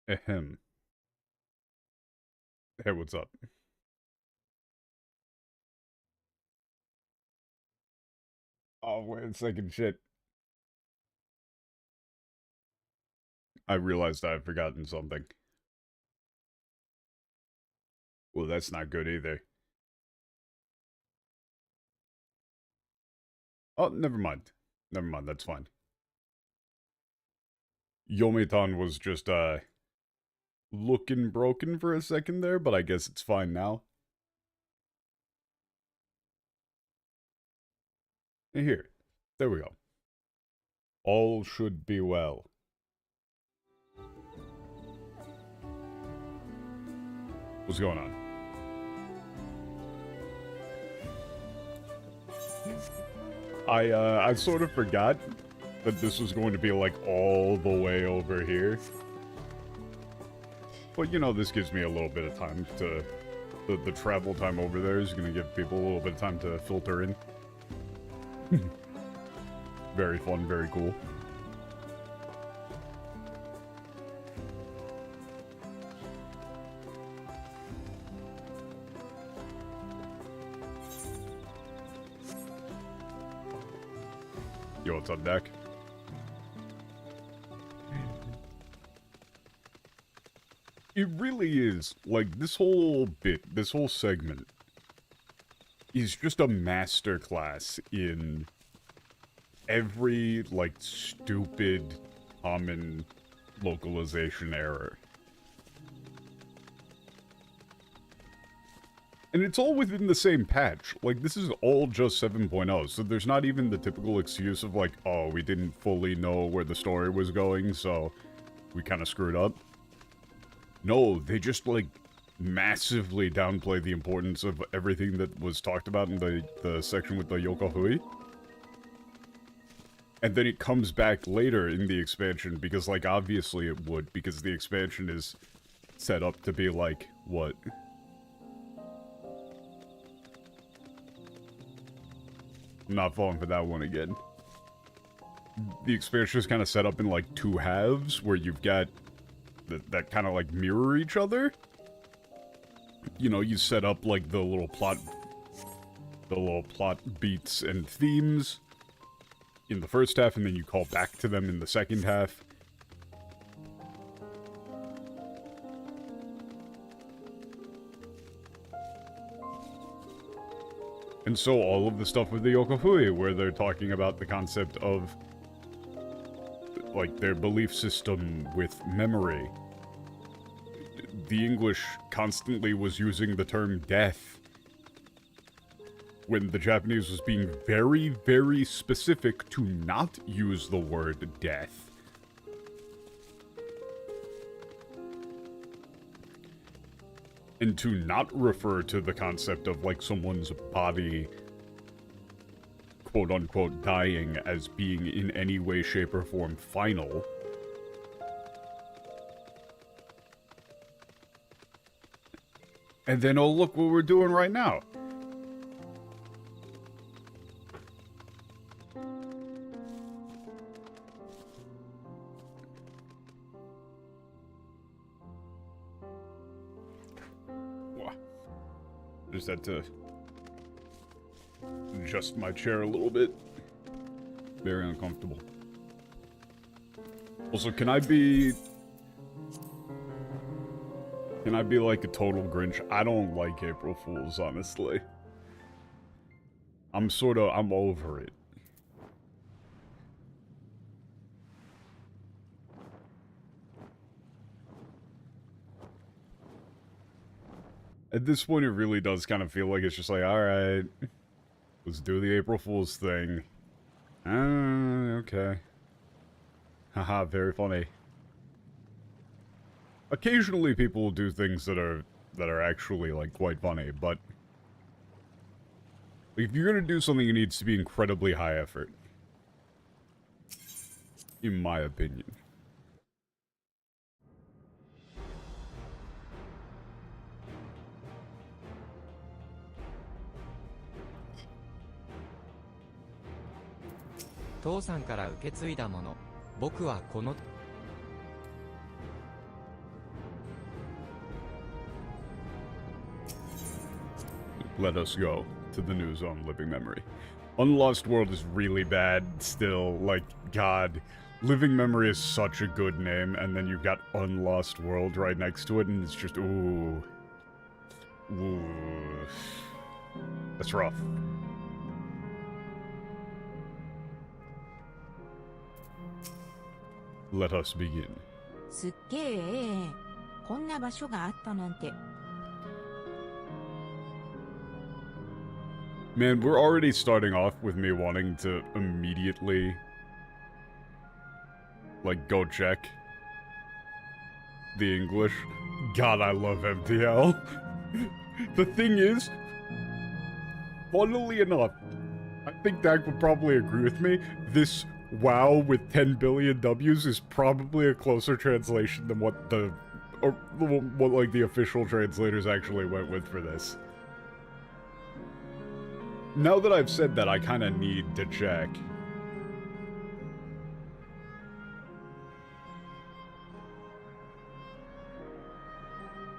Ahem. Hey, what's up? Oh, wait a second, shit. I realized I had forgotten something. Well, that's not good either. Oh, never mind. Never mind, that's fine. Yomitan was just, looking broken for a second there, but I guess it's fine now. Here. There we go. All should be well. What's going on? I sort of forgot that this was going to be, like, all the way over here. But, you know, this gives me a little bit of time to... The travel time over there is going to give people a little bit of time to filter in. Very fun, very cool. Yo, what's up, Dak? It really is. Like, this whole bit, this whole segment is just a masterclass in every, like, stupid, common localization error. And it's all within the same patch. Like, this is all just 7.0, so there's not even the typical excuse of, like, oh, we didn't fully know where the story was going, so we kind of screwed up. No, they just, like, massively downplay the importance of everything that was talked about in the section with the Yokohui. And then it comes back later in the expansion, because, like, obviously it would, because the expansion is set up to be, like, what? I'm not falling for that one again. The expansion is kind of set up in, like, two halves, where you've got that kind of, like, mirror each other. You know, you set up, like, the little plot beats and themes in the first half, and then you call back to them in the second half. And so all of the stuff with the Yokohui, where they're talking about the concept of, like, their belief system with memory. The English constantly was using the term death, when the Japanese was being very, very specific to not use the word death. And to not refer to the concept of, like, someone's body, quote-unquote, dying as being in any way, shape, or form final. And then, oh, look what we're doing right now. Just had to adjust my chair a little bit. Very uncomfortable. Also, can I be like a total Grinch? I don't like April Fools, honestly. I'm over it. At this point, it really does kind of feel like it's just like, alright, let's do the April Fool's thing. Okay. Haha, very funny. Occasionally people will do things that are actually, like, quite funny, but if you're gonna do something, it needs to be incredibly high effort. In my opinion. Let us go to the new zone, Living Memory. Unlost World is really bad still. Like, God. Living Memory is such a good name, and then you've got Unlost World right next to it, and it's just, ooh. Ooh. That's rough. Let us begin. すっげえ。こんな場所があったなんて。Man, we're already starting off with me wanting to immediately, like, go check the English. God, I love MTL. The thing is, funnily enough, I think Dak would probably agree with me, this WoW with 10 billion W's is probably a closer translation than what like the official translators actually went with for this. Now that I've said that, I kind of need to check.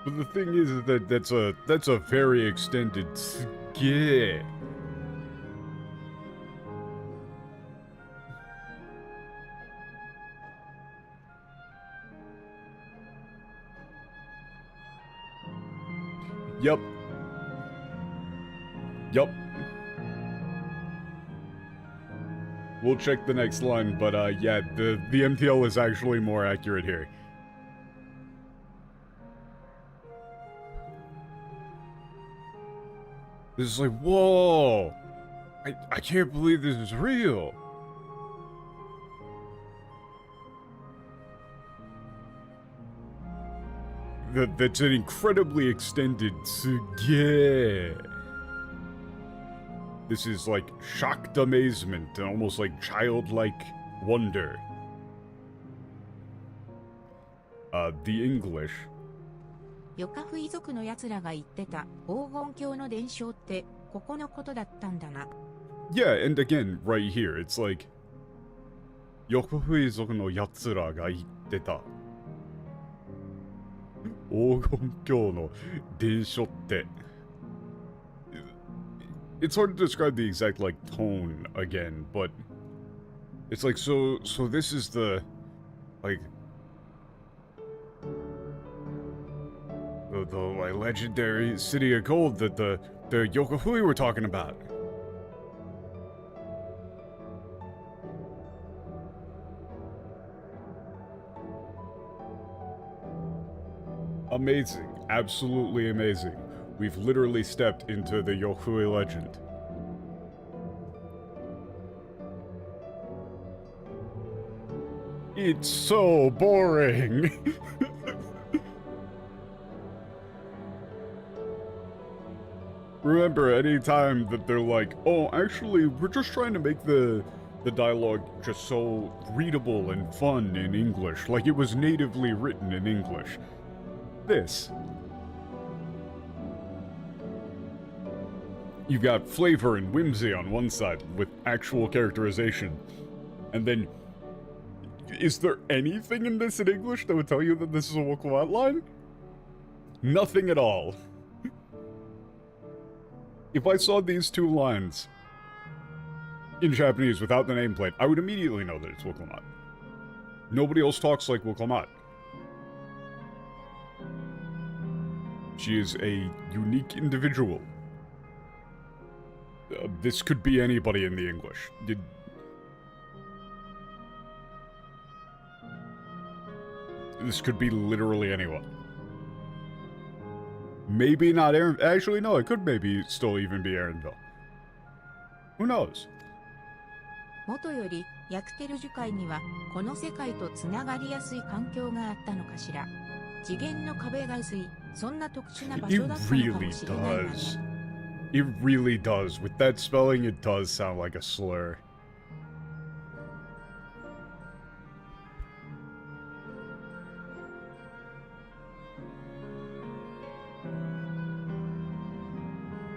But the thing is that that's a very extended skit. Yup. Yup. We'll check the next line, but yeah, the MTL is actually more accurate here. This is like, whoa! I can't believe this is real! That's an incredibly extended suge. This is like shocked amazement and almost like childlike wonder. The English. ヨカフイ族の奴らが言ってた黄金鏡の伝承ってここのことだったんだな。Yeah, and again, right here, it's like ヨカフイ族の奴らが言ってた黄金鏡の伝承って。It's hard to describe the exact, like, tone again, but it's like, so this is the, like, the like, legendary city of gold that the Yokohui were talking about. Amazing. Absolutely amazing. We've literally stepped into the Yokohui legend. It's so boring! Remember, any time that they're like, oh, actually, we're just trying to make the dialogue just so readable and fun in English, like it was natively written in English. This. You've got flavor and whimsy on one side, with actual characterization. And then, is there anything in this in English that would tell you that this is a Wokoat line? Nothing at all. If I saw these two lines in Japanese without the nameplate, I would immediately know that it's Wokoat. Nobody else talks like Wokoat. She is a unique individual. This could be anybody in the English. This could be literally anyone. Maybe not Aaron. Actually, no, it could maybe still even be Aaronville. Who knows? もとより、ヤクテル樹海には、この世界とつながりやすい環境があったのかしら。次元の壁が薄い、そんな特殊な場所だったのかもしれないわね。It really does. With that spelling, it does sound like a slur.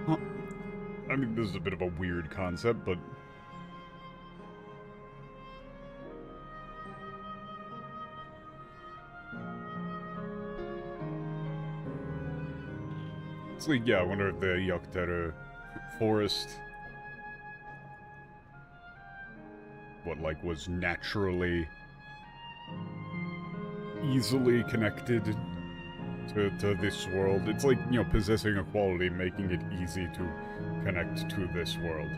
Huh. I mean, this is a bit of a weird concept, but... It's like, yeah, I wonder if the Yakteru forest. What, like, was naturally easily connected to this world. It's like, you know, possessing a quality, making it easy to connect to this world.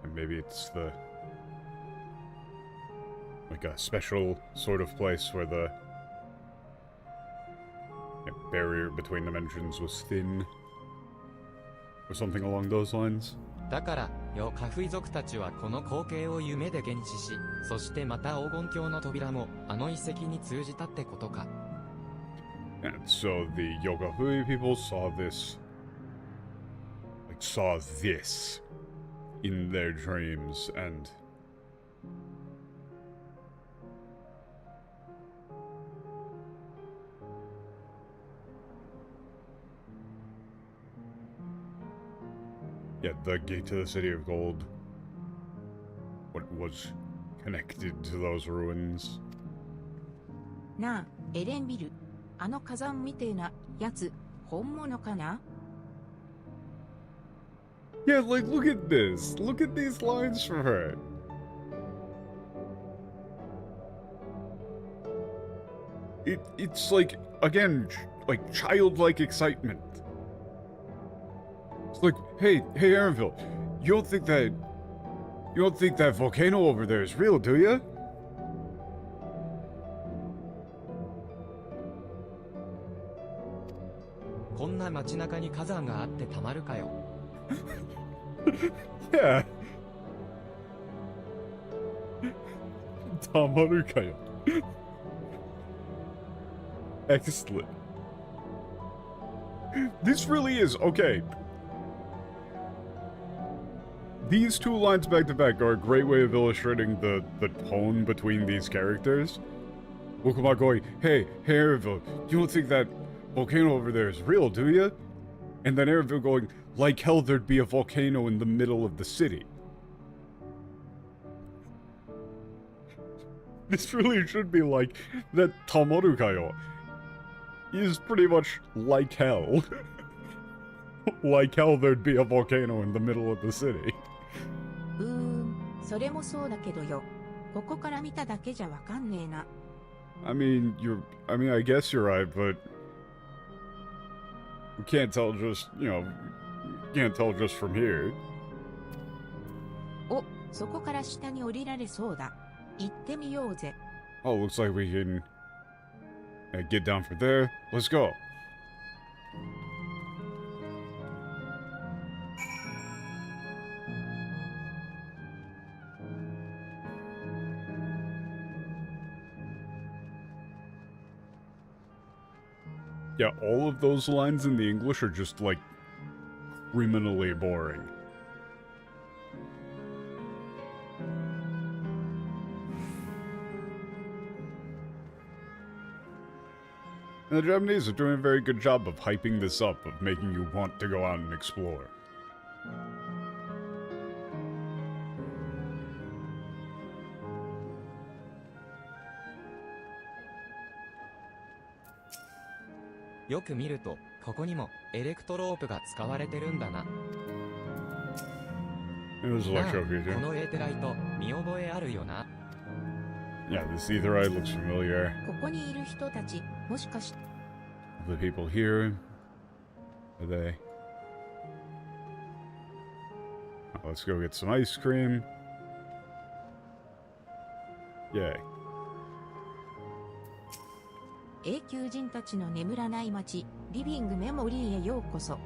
And maybe it's the... like a special sort of place where the barrier between dimensions was thin. Or something along those lines. だから、カフイ族たちはこの光景を夢で現視し、そしてまた黄金鏡の扉もあの遺跡に通じたってことか。And so the Yokahui people saw this, like saw this in their dreams, and yeah, the gate to the City of Gold, what was connected to those ruins. なあ、エレンビル。あの火山みてえなやつ、本物かな？ Yeah, like, look at this. Look at these lines from her. It's like, again, like, childlike excitement. It's like, hey, Aaronville, you don't think that volcano over there is real, do you? Yeah. Tamaru kayo. Excellent. This really is okay. These two lines back to back are a great way of illustrating the tone between these characters. Wukuma going, hey, Aaronville, you don't think that volcano over there is real, do you? And then Aaronville going, like hell there'd be a volcano in the middle of the city. This really should be like that Tamaru kayo is pretty much like hell. Like hell there'd be a volcano in the middle of the city. それもそうだけどよ。ここから見ただけじゃわかんねえな。I mean, I guess you're right, but we can't tell just, you know, can't tell just from here. お、そこから下に降りられそうだ。行ってみようぜ。Oh, looks like we can get down from there. Let's go. Yeah, all of those lines in the English are just, like, criminally boring. And the Japanese are doing a very good job of hyping this up, of making you want to go out and explore. It was electrocution. Yeah, this ether eye looks familiar. ここにいる人たち、もしかして。 The people here, are they? Oh, let's go get some ice cream. Yay. 永久人たちの眠らない街、リビングメモリーへようこそ。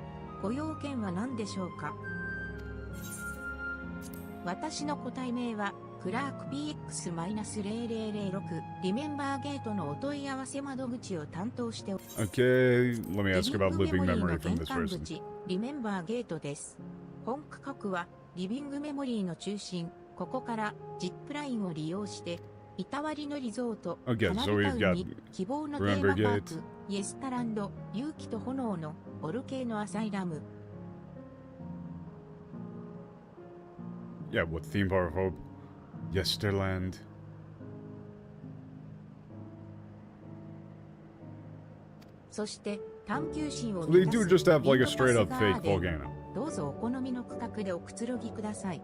ご用件は何でしょうか？私の個体名は、クラーク PX-0006 リメンバーゲートのお問い合わせ窓口を担当しております。Okay, let me ask about living memory from this person. リメンバーゲートです。本区画はリビングメモリーの中心、ここからジップラインを利用して、いたわりのリゾート、カナルタウンに希望のテーマパーク、イエスタランド、勇気と炎のボルケーノアサイラム。Yeah, what theme park of hope? Yesterland. そして探求心を They 満た do す just have like リ a ンドパス straight up ガ fake ーデン volcano. どうぞお好みの区画でおくつろぎください。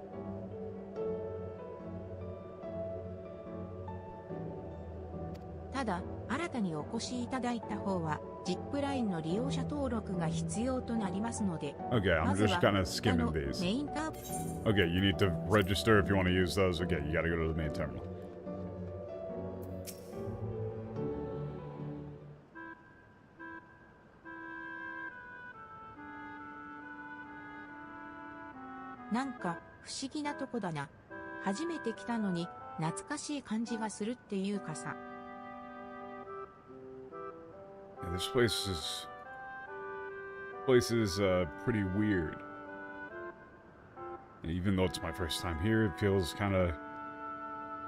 ただ、新たにお越しいただいた方は、ジップラインの利用者登録が必要となりますので、 Okay, ま I'm ず just は kind of 下 skimming の these. メインター Okay, you need to register if you want to use those. Okay, you gotta go to the main terminal. なんか不思議なとこだな。初めて来たのに懐かしい感じがするっていうかさ。Yeah, this place is pretty weird. Even though it's my first time here, it feels kind of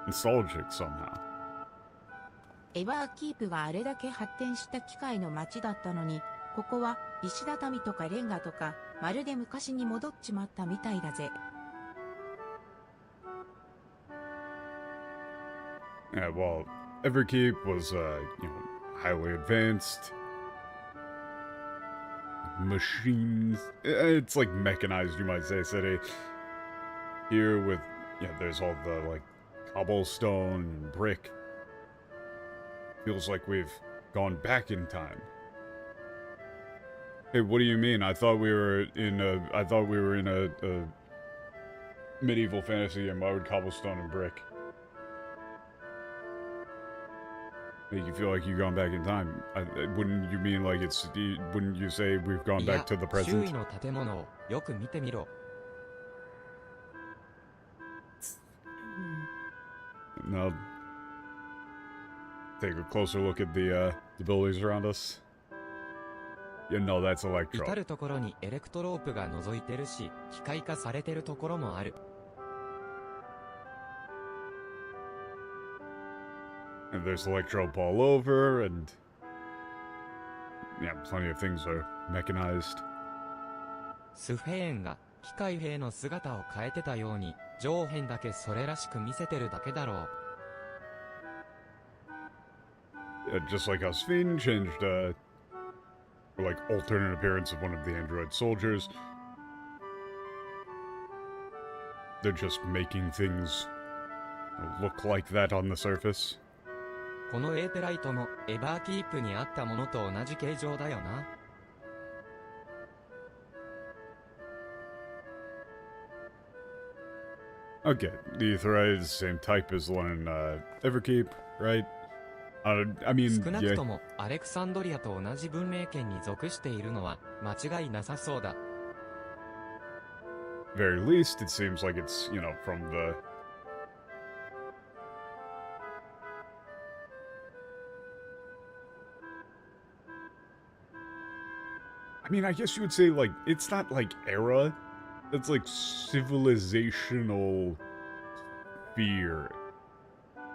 nostalgic somehow. エバーキープがあれだけ発展した機械の街だったのに、ここは石畳とかレンガとか、まるで昔に戻っちまったみたいだぜ。Yeah, well, Everkeep was, highly advanced machines. It's like mechanized, you might say, city. Here with, there's all the, like, cobblestone and brick. Feels like we've gone back in time. Hey, what do you mean? I thought we were in a medieval fantasy game. Why would cobblestone and brick make you feel like you've gone back in time? Wouldn't you mean like wouldn't you say we've gone い back や to the 周 present? 囲の建物をよく見てみろ。 Now, take a closer look at the buildings around us. You know that's 至 Electro. るところにエレクトロープが覗いてるし、機械化されてるところもある。 And there's Electro all over, and plenty of things are mechanized. スフェーンが機械兵の姿を変えてたように、上辺だけそれらしく見せてるだけだろう。 Just like how Sven changed, or like alternate appearance of one of the android soldiers. They're just making things look like that on the surface. このエーテライトもエバーキープにあったものと同じ形状だよな。 Okay, the Aetheryte is the same type as the one in Everkeep, right? I mean, 少なく yeah. ともアレクサンドリアと同じ文明圏に属しているのは間違いなさそうだ。 Very least, it seems like it's, from the... I mean, I guess you would say, like, it's not, like, era. It's, like, civilizational fear.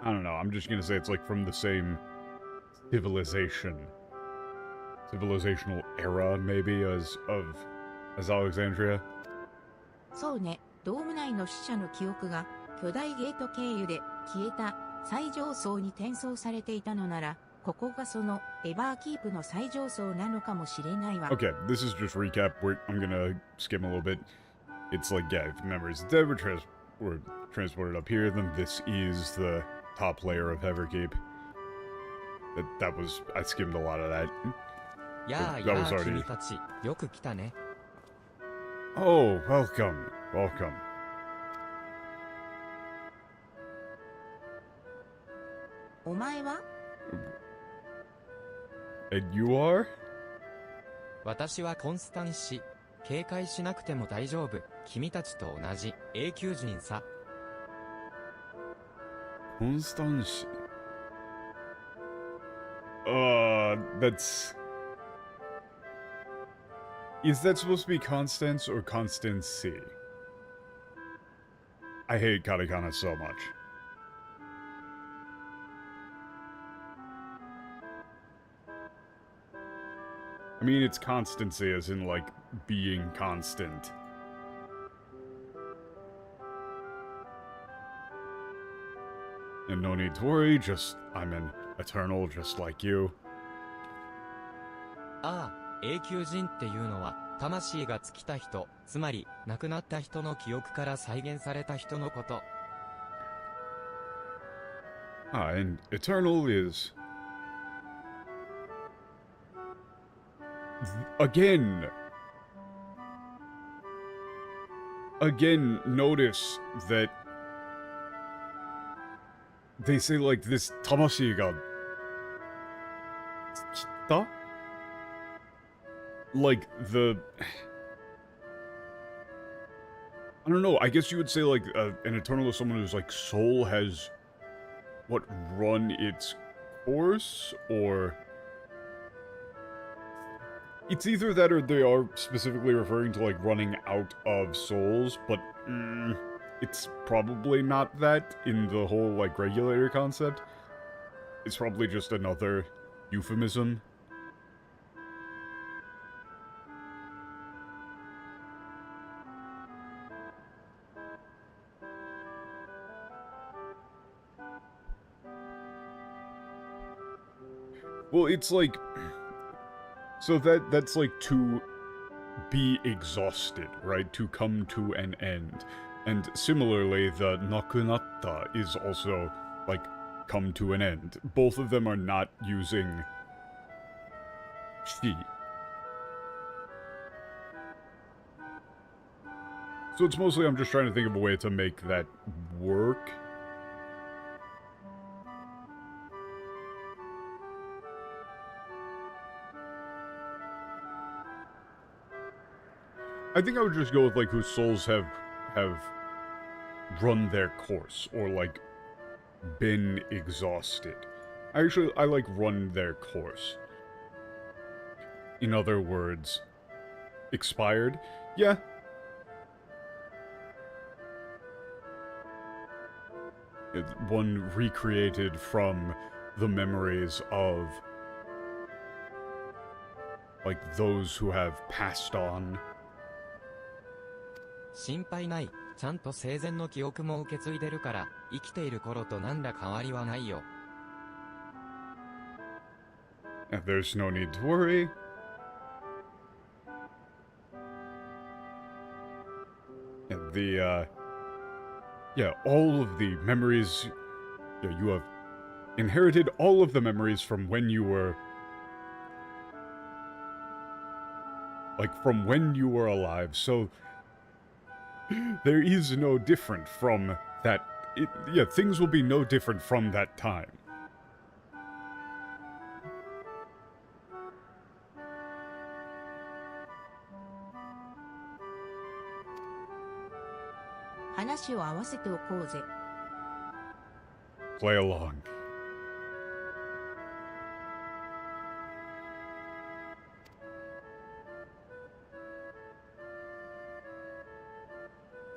I don't know, I'm just gonna say it's, like, from the same civilization. Civilizational era, maybe, as Alexandria. そうね、ドーム内の死者の記憶が巨大ゲート経由で消えた最上層に転送されていたのなら、ここがそのエバーキープの最上層なのかもしれないわ。 Okay, this is just recap. I'm gonna skim a little bit. It's like, if memories of the dead were transported up here, then this is the top layer of Everkeep. That was, I skimmed a lot of that. やあ That や was あ already- 君たち、よく来たね。 Oh, welcome. Welcome. お前は And you are? 私はコンスタンシ。警戒しなくても大丈夫。君たちと同じ永久人さ。 Constancy. That's... Is that supposed to be Constance or Constancy? I hate katakana so much. I mean, it's constancy as in, like, being constant. And no need to worry, I'm an eternal just like you. ああ、永久人っていうのは、魂が尽きた人、つまり、亡くなった人の記憶から再現された人のこと。And eternal is... Again, notice that they say, like, this tamashi ga kita? Like, the... I don't know, I guess you would say, like, an eternal is someone whose, like, soul has, what, run its course, or... It's either that or they are specifically referring to, like, running out of souls, but, it's probably not that in the whole, like, regulator concept. It's probably just another euphemism. Well, it's like... So that's like to be exhausted, right? To come to an end. And similarly, the nakunatta is also, like, come to an end. Both of them are not using shi. So it's mostly I'm just trying to think of a way to make that work. I think I would just go with, like, whose souls have run their course, or, like, been exhausted. I like run their course. In other words, expired? Yeah. One recreated from the memories of, like, those who have passed on. 心配ない。ちゃんと生前の記憶も受け継いでるから、生きている頃と何ら変わりはないよ。There's no need to worry. Yeah, all of the memories, yeah, you have inherited all of the memories from when you were, like, from when you were alive, so there is no different from that. Yeah, things will be no different from that time. Play along.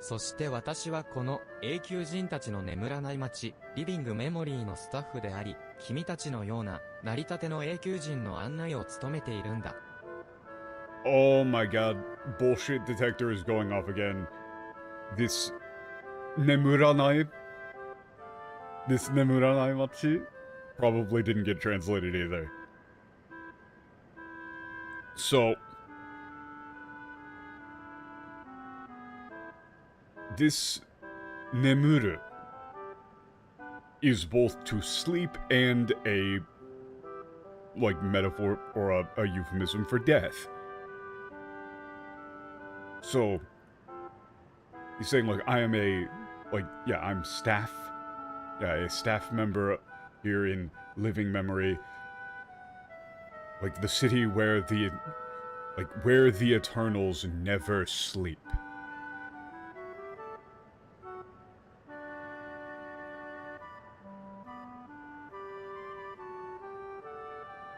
そして私はこの永久人たちの眠らない街、リビングメモリーのスタッフであり、君たちのような成り立ての永久人の案内を務めているんだ。Oh my god, bullshit detector is going off again. This nemuranai machi probably didn't get translated either. So, this nemuru is both to sleep and a, like, metaphor or a euphemism for death. So, he's saying, like, I am a, like, yeah, I'm staff, yeah, a staff member here in living memory. Like, the city where the, like, where the Eternals never sleep.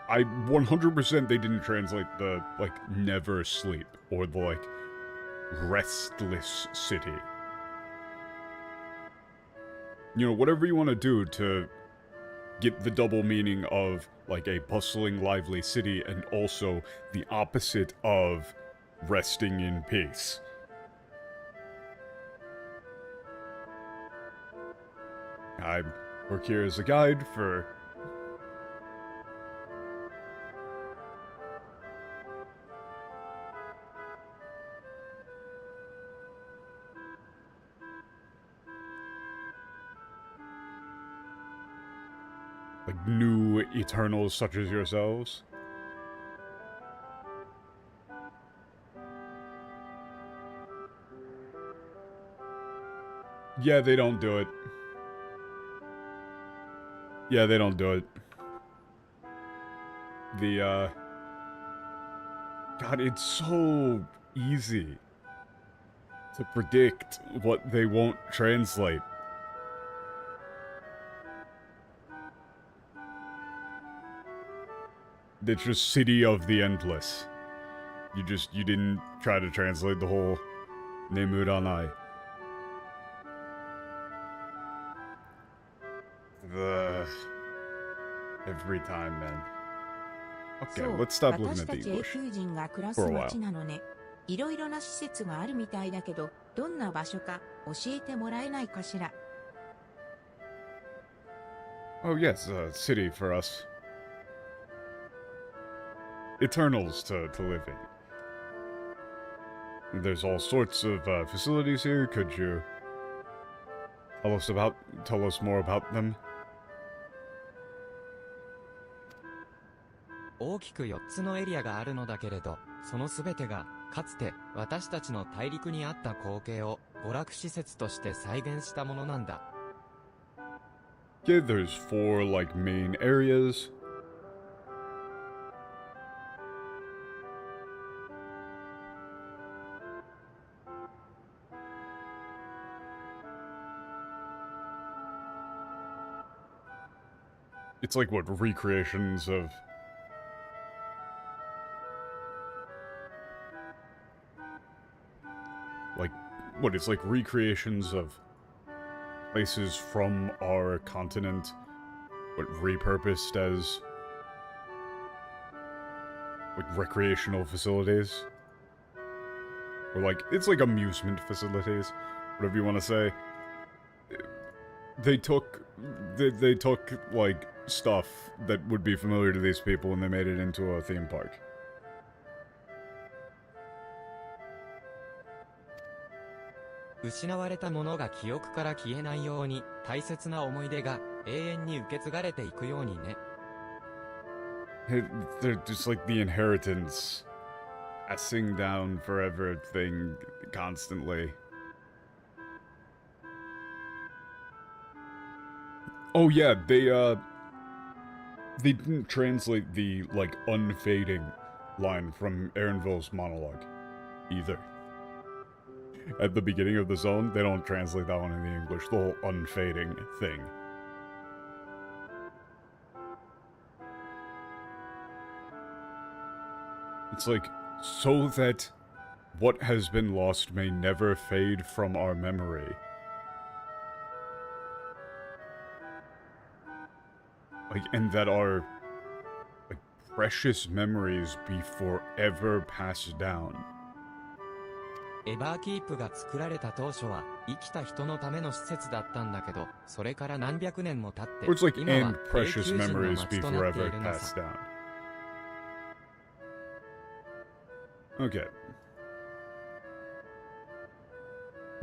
I 100% they didn't translate the, like, never sleep, or the, like, restless city. You know, whatever you want to do to get the double meaning of, like, a bustling, lively city, and also the opposite of resting in peace. I work here as a guide for like new Eternals such as yourselves. Yeah, they don't do it. Yeah, they don't do it. God, it's so easy to predict what they won't translate. It's just City of the Endless. You didn't try to translate the whole Nemuranai. Every time, man. Okay, そう、 let's stop looking 私 at た the ち永 English. 久人が暮ら for す a while. 町なのね。いろいろな施設があるみたいだけど、どんな場所か教えてもらえないかしら。Oh yes, a city for us. Eternals to live in. There's all sorts of facilities here. Could you tell us more about them? 大きく4つのエリアがあるのだけれど、そのすべてが、かつて私たちの大陸にあった光景を娯楽施設として再現したものなんだ。Okay, there's 4 like main areas. It's like what recreations of what it's like recreations of places from our continent, but repurposed as like recreational facilities, or like it's like amusement facilities, whatever you want to say. They took like stuff that would be familiar to these people and they made it into a theme park. 失われたものが記憶から消えないように、大切な思い出が永遠に受け継がれていくようにね。They're just like the inheritance, passing down forever thing constantly. Oh yeah, they didn't translate the like unfading line from Aaronville's monologue either. At the beginning of the zone, they don't translate that one in the English, the whole unfading thing. It's like, so that what has been lost may never fade from our memory. Like, and that our like, precious memories be forever passed down. エバーキープが作られた当初は生きた人のための施設だったんだけど、それから何百年も経って、 Or it's like, 今は and 永 precious 久人の memories 街 be となってい forever るの passed さ。 down. Okay.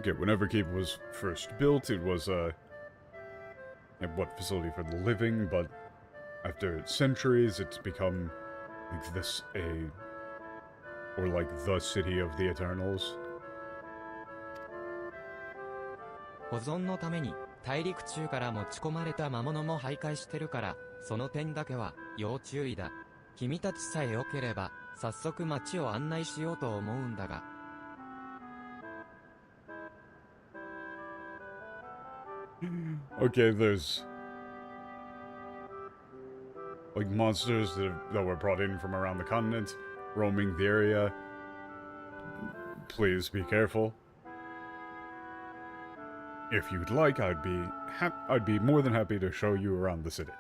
Okay, when Everkeep was first built, it was what facility for the living, but after centuries, it's become like this or like the city of the Eternals. 保存のために大陸中から持ち込まれた魔物も徘徊してるから、その点だけは要注意だ。君たちさえ良ければ早速街を案内しようと思うんだが。Okay, there's like monsters that were brought in from around the continent, roaming the area. Please be careful. If you'd like, I'd be more than happy to show you around the city.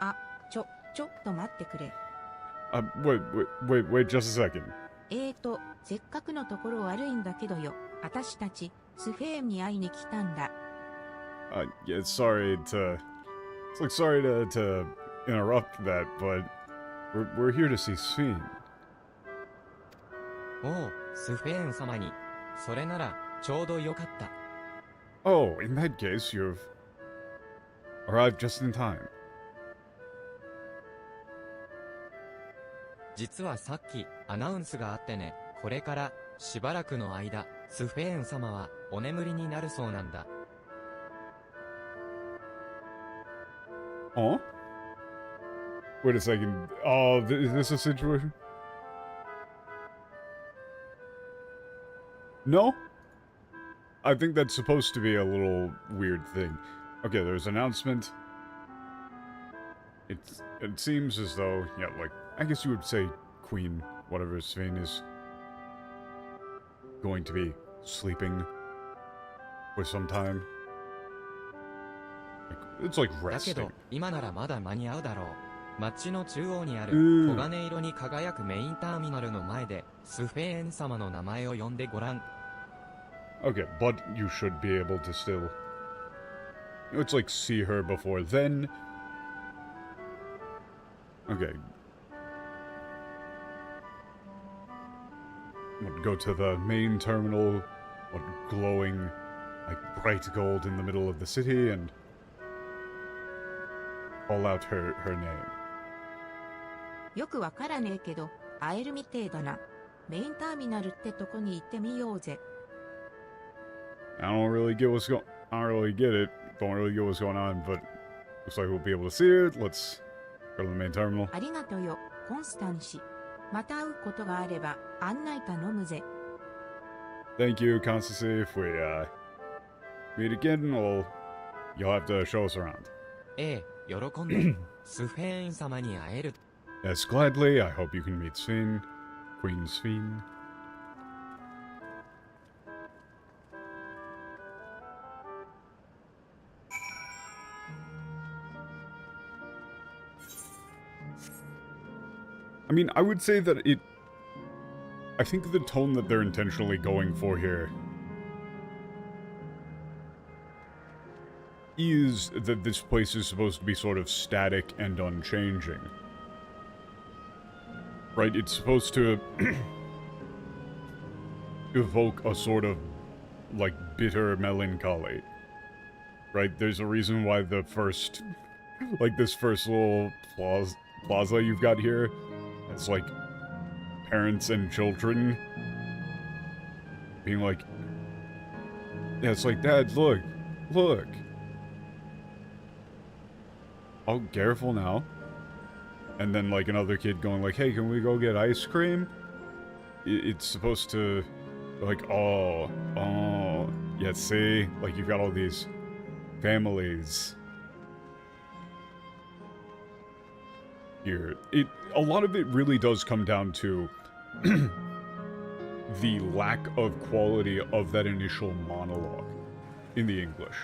あ、ちょっと待ってくれ。Wait just a second. せっかくのところ悪いんだけどよ。私たち、スフェーンに会いに来たんだ。Yeah, sorry to interrupt that, but we're here to see Sphene. おう、スフェーン様に。それなら、ちょうどよかった。Oh, in that case, you've arrived just in time. 実はさっき、アナウンスがあってね、これから、しばらくの間、スフェーン様は、お眠りになるそうなんだ。Huh? Wait a second. Oh, is this a situation? No? I think that's supposed to be a little weird thing. Okay, there's an announcement. It seems as though, yeah, like, I guess you would say Queen, whatever Svein is, going to be sleeping for some time. It's like だけど resting. 今ならまだ間に合うだろう。街の中央にある黄金色に輝くメインターミナルの前でスフェーン様の名前を呼んでごらん。Okay, but you should be able to still... It's like see her before then. Okay. Go to the main terminal, glowing like bright gold in the middle of the city, and call out her name. よくわからねえけど、会えるみてえだな。メインターミナルってとこに行ってみようぜ。I don't really get what's going... I don't really get it. Don't really get what's going on, but looks like we'll be able to see her. Let's go to the main terminal. ありがとよ、コンスタンシ。また会うことがあれば、案内頼むぜ。Thank you, Constancy. If we, meet again, you'll have to show us around. ええ、喜んで、スフェーン様に会える。Yes, gladly. I hope you can meet Svein. Queen Svein. I mean, I would say that I think the tone that they're intentionally going for here is that this place is supposed to be sort of static and unchanging. Right? It's supposed to evoke a sort of, like, bitter melancholy. Right? There's a reason why the first, like, this first little plaza you've got here, it's like parents and children being like, yeah, it's like, Dad, look. Oh, careful now. And then, like, another kid going like, hey, can we go get ice cream? It's supposed to, like, oh, yeah, see? Like, you've got all these families here. A lot of it really does come down to the lack of quality of that initial monologue in the English.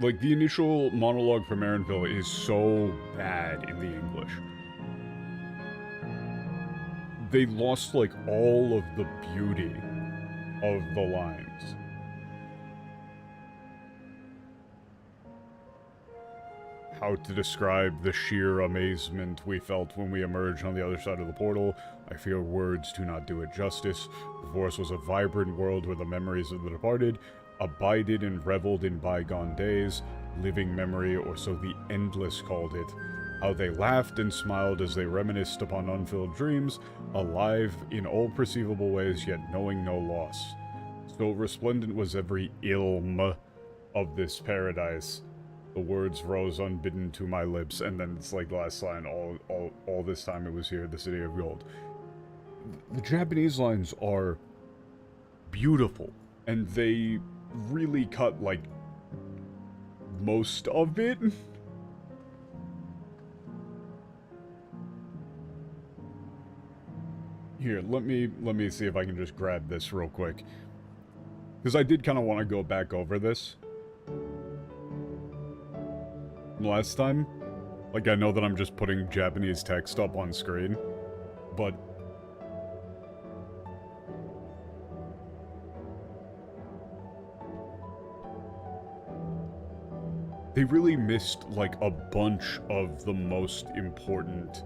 Like, the initial monologue from Aaronville is so bad in the English. They lost, like, all of the beauty of the lines. How to describe the sheer amazement we felt when we emerged on the other side of the portal, I fear words do not do it justice. Before us was a vibrant world where the memories of the departed abided and reveled in bygone days, living memory, or so the Endless called it. How they laughed and smiled as they reminisced upon unfilled dreams, alive in all perceivable ways, yet knowing no loss. So resplendent was every ilm of this paradise. The words rose unbidden to my lips, and then it's like the last line, all this time it was here, the city of gold. The Japanese lines are beautiful, and they really cut, like, most of it. Here, let me see if I can just grab this real quick. Because I did kind of want to go back over this last time. Like, I know that I'm just putting Japanese text up on screen, but they really missed, like, a bunch of the most important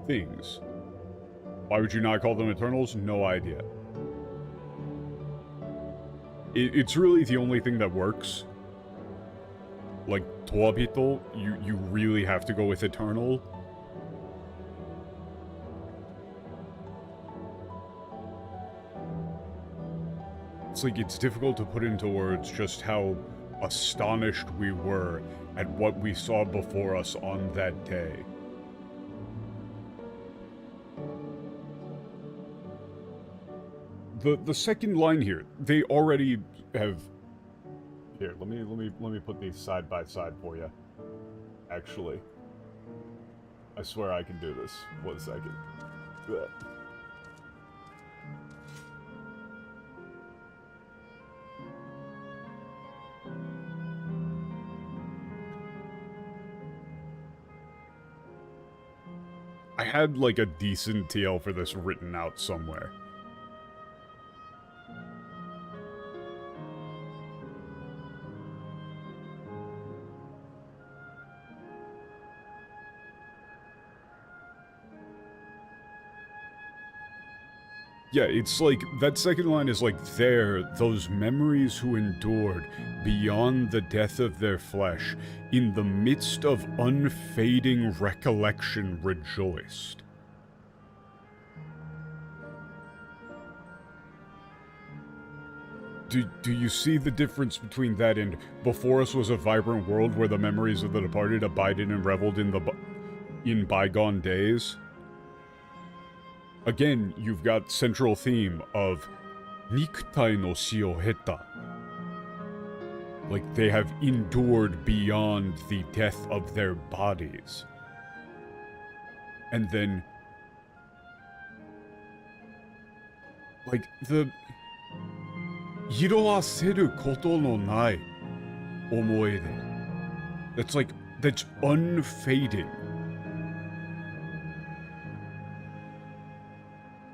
things. Why would you not call them Eternals? No idea. It's really the only thing that works. like Toabito, you really have to go with eternal. It's like, it's difficult to put into words just how astonished we were at what we saw before us on that day. The second line here, they already have... Here, let me put these side by side for you. Actually, I swear I can do this. 1 second. Ugh. I had like a decent TL for this written out somewhere. Yeah, it's like, that second line is like, there, those memories who endured beyond the death of their flesh, in the midst of unfading recollection rejoiced. Do you see the difference between that and before us was a vibrant world where the memories of the departed abided and reveled in bygone days? Again, you've got central theme of Nikutai no shi o heta. Like, they have endured beyond the death of their bodies. And then... like, the... Iroaseru koto no nai omoide. That's like, that's unfading.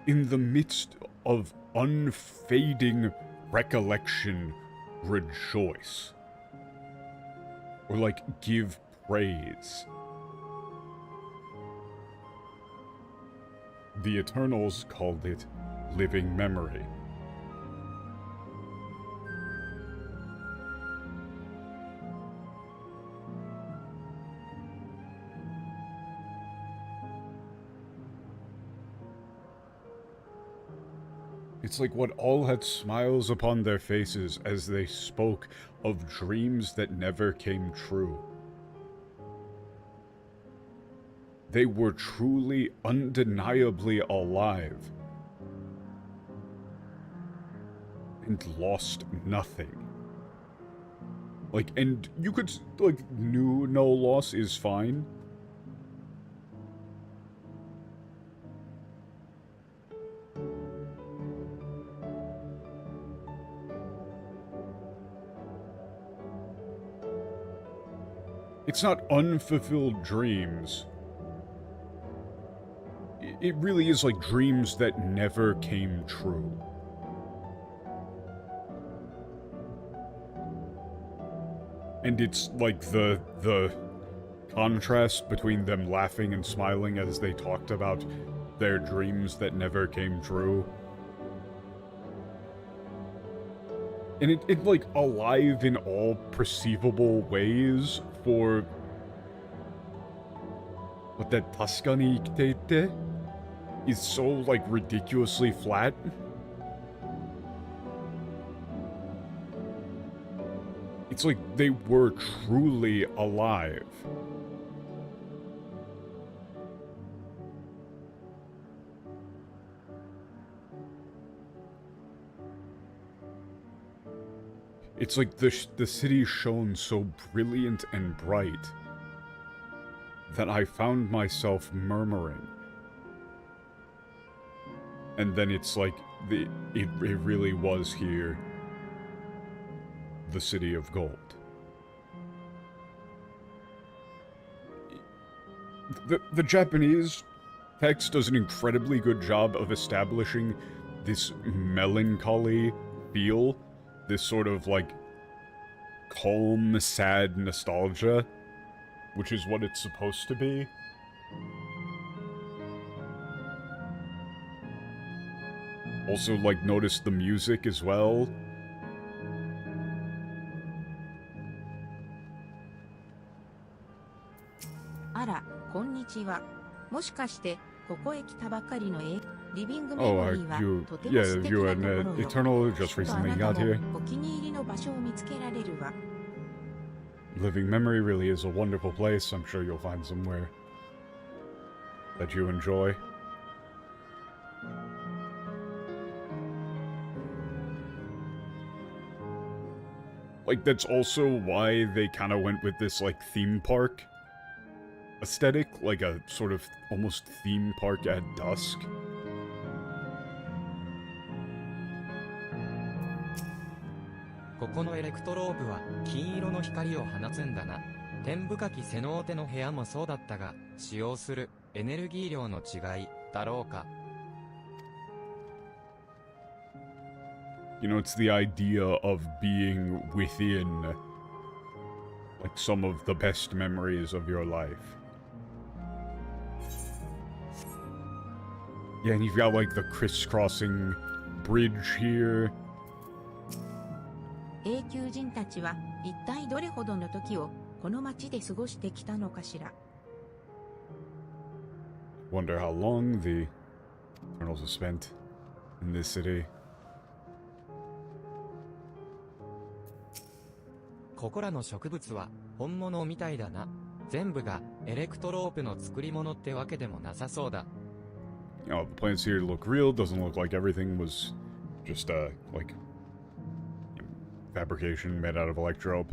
In the midst of unfading recollection, rejoice. Or like, give praise. The Eternals called it living memory. It's like what all had smiles upon their faces as they spoke of dreams that never came true. They were truly, undeniably alive. And lost nothing. Like, and you could, like, no loss is fine. It's not unfulfilled dreams. It really is like dreams that never came true. And it's like the contrast between them laughing and smiling as they talked about their dreams that never came true. And it like alive in all perceivable ways for what that Tascani ikiteite is so like ridiculously flat. It's like they were truly alive. It's like the city shone so brilliant and bright that I found myself murmuring. And then it's like, it really was here, the city of gold. The Japanese text does an incredibly good job of establishing this melancholy feel. This sort of, like, calm, sad nostalgia, which is what it's supposed to be. Also, like, notice the music as well. は、もしかして、ここへ来たばかりのリビングメ Oh, モリーは you, とても yeah, 素敵 you な and ところよ。 Eternal き just っとあ recently なた got も here. お気に入りの場所を見つけられるわ。Living Memory really is a wonderful place. I'm sure you'll find somewhere that you enjoy. Like, that's also why they kind of went with this, like, theme park aesthetic. Like a sort of almost theme park at dusk. ここのエレクトローブは金色の光を放つんだな。天深きセノーテの部屋もそうだったが、使用するエネルギー量の違いだろうか。You know, it's the idea of being within, like, some of the best memories of your life. Yeah, and you've got, like, the crisscrossing bridge here. 永久人たちは一体どれほどの時をこの町で過ごしてきたのかしら。Wonder how long the Eternals have spent in this city. ここらの植物は本物みたいだな。全部がエレクトロープの作り物ってわけでもなさそうだ。You know, the plants here look real. Doesn't look like everything was just, like, fabrication made out of electrope.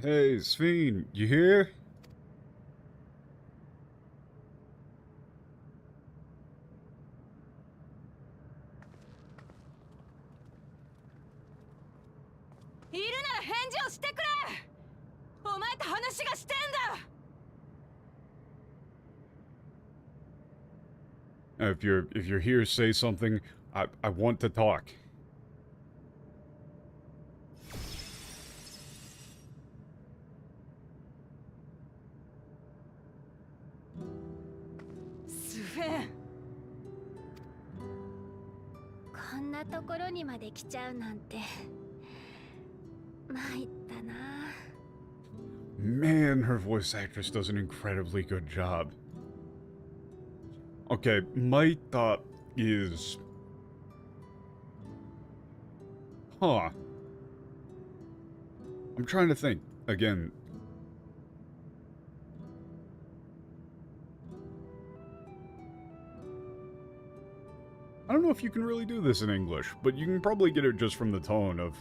Hey, Sphene, you here? いるなら返事をしてくれ。お前と話がしてんだ。If you're here, say something. I want to talk. スフェン。こんなところにまで来ちゃうなんて参ったな。 Man, her voice actress does an incredibly good job. Okay, my thought is... Huh. I'm trying to think. Again. I don't know if you can really do this in English, but you can probably get it just from the tone of...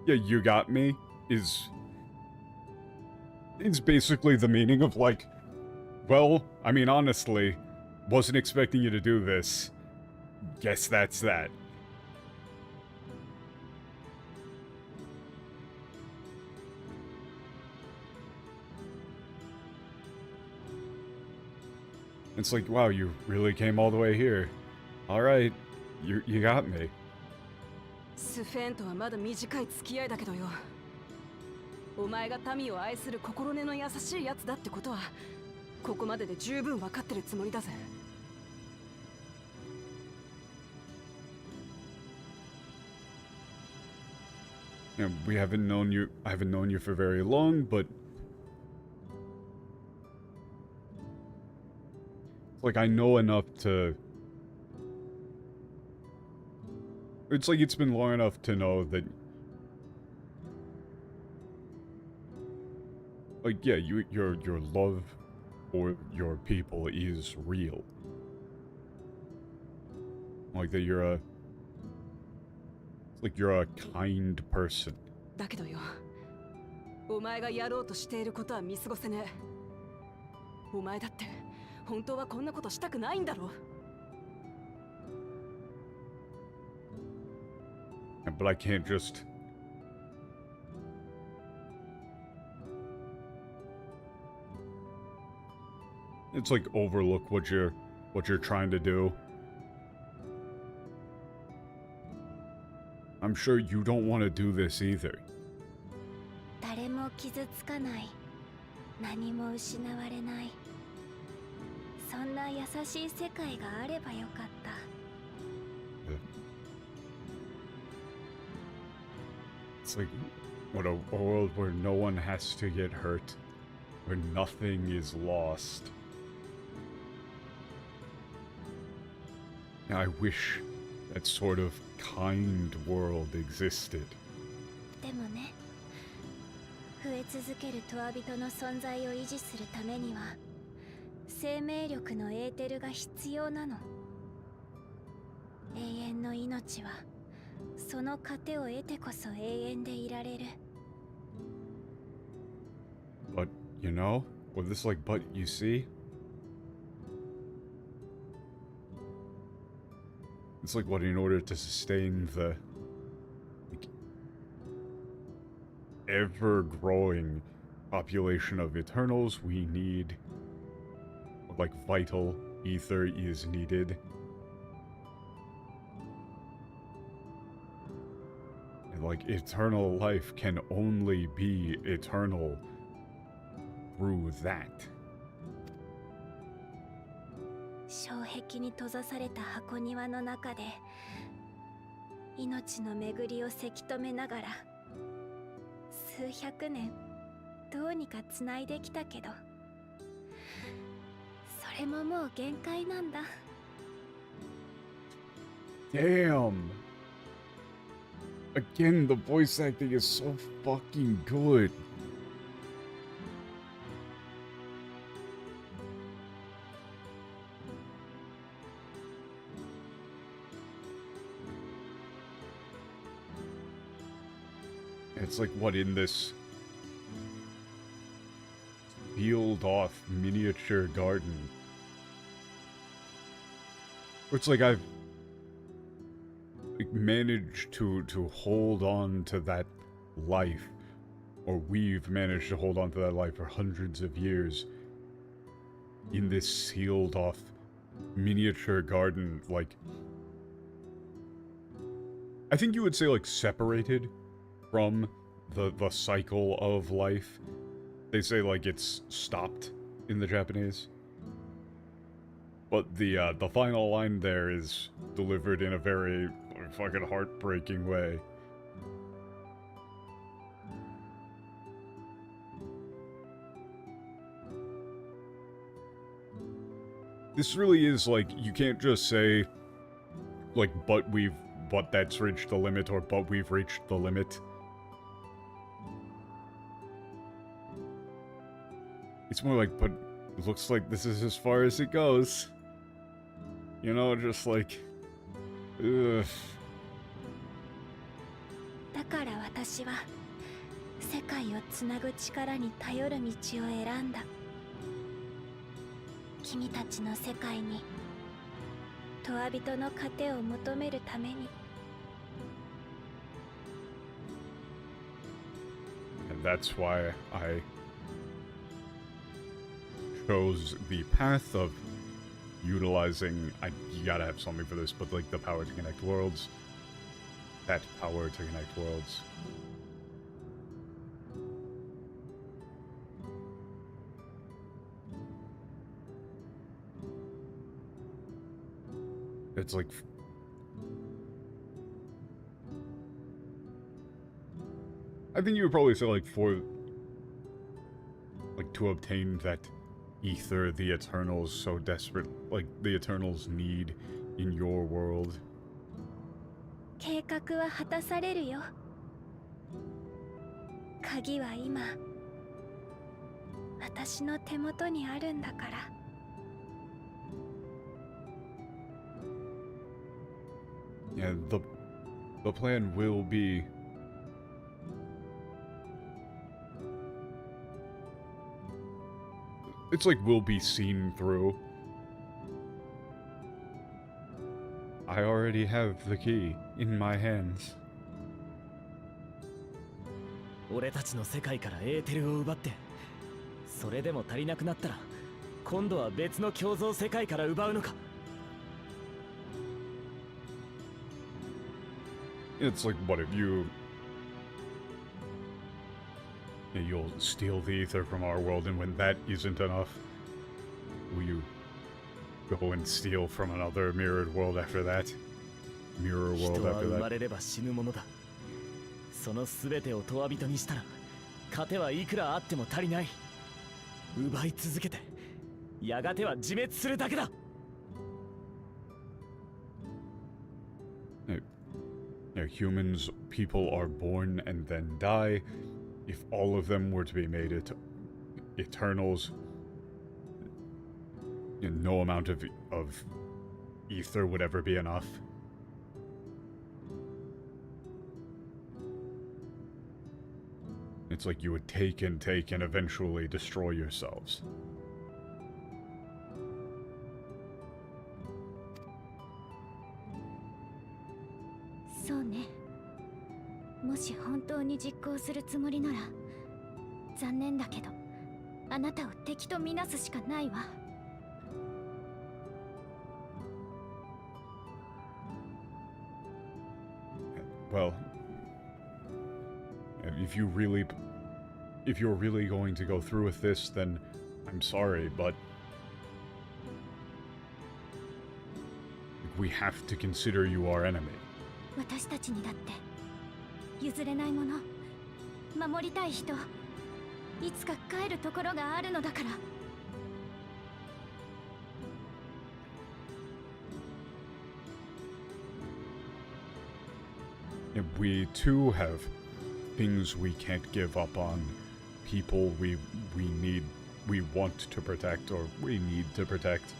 Yeah, you got me, is... It's basically the meaning of, like, well, I mean, honestly, wasn't expecting you to do this. Guess that's that. It's like, wow, you really came all the way here. Alright, you got me. スフェンとはまだ短い付き合いだけどよ。お前が民を愛する心根の優しいやつだってことはここまでで十分分かってるつもりだぜ。You know, we haven't known you, I haven't known you for very long, but... Like, I know enough to... It's like it's been long enough to know that... Like, yeah, your love for your people is real. Like that you're a... Like you're a kind person. だけどよ、お前がやろうとしていることは見過ごせねえ。お前だって本当はこんなことしたくないんだろ。 But I can't just... It's like overlook what you're trying to do. I'm sure you don't want to do this either. 誰も傷つかない。何も失われない。そんな優しい世界があればよかった。It's like what a world where no one has to get hurt, where nothing is lost. I wish that sort of kind world existed. でもね、増え続けるトワ人の存在を維持するためには生命力のエーテルが必要なの。永遠の命はその糧を得てこそ永遠でいられる。 But, you know, with this like, but you see? It's like what, in order to sustain the like, ever-growing population of Eternals, we need, like, vital ether is needed. And, like, eternal life can only be eternal through that. 障壁に閉ざされた箱庭の中で命の巡りをせき止めながら数百年どうにかつないできたけど、それももう限界なんだ。 Damn! Again, the voice acting is so fucking good. It's like, what, in this sealed-off miniature garden? It's like I've managed to hold on to that life, or we've managed to hold on to that life for hundreds of years in this sealed-off miniature garden, like, I think you would say, like, separated from the cycle of life. They say, like, it's stopped in the Japanese. But the final line there is delivered in a very fucking heartbreaking way. This really is, like, you can't just say, like, but that's reached the limit, or but we've reached the limit. It's more like, but it looks like this is as far as it goes. You know, just like, ugh. だから私は世界をつなぐ力に頼る道を選んだ。君たちの世界にトワ人の糧を求めるために。 And that's why I chose the path of utilizing, you gotta have something for this, but like the power to connect worlds. That power to connect worlds. It's like, I think you would probably say, like, to obtain that ether the Eternals so desperate, like, the Eternals need in your world. 計画は果たされるよ。鍵は今私の手元にあるんだから。 Yeah, the plan will be It's like will be seen through. I already have the key in my hands. 俺たちの世界からエーテルを奪って、それでも足りなくなったら、今度は別の共造世界から奪うのか。It's like, what if you'll steal the ether from our world, and when that isn't enough, will you go and steal from another mirrored world after that? Mirror 人 world は after 生ま that? れれば死ぬものだ。その全てを永人にしたら、糧はいくらあっても足りない。奪い続けて、やがては自滅するだけだ。Humans, people are born and then die. If all of them were to be made eternals, no amount of ether would ever be enough. It's like you would take and eventually destroy yourselves. そうね。もし本当に実行するつもりなら、残念だけど、あなたを敵とみなすしかないわ。Well, if you're really going to go through with this, then I'm sorry, but we have to consider you our enemy. 私たちにだって譲れないもの、守りたい人、いつか帰るところがあるのだから。And we too have things we can't give up on, people we want to protect, or we need to protect.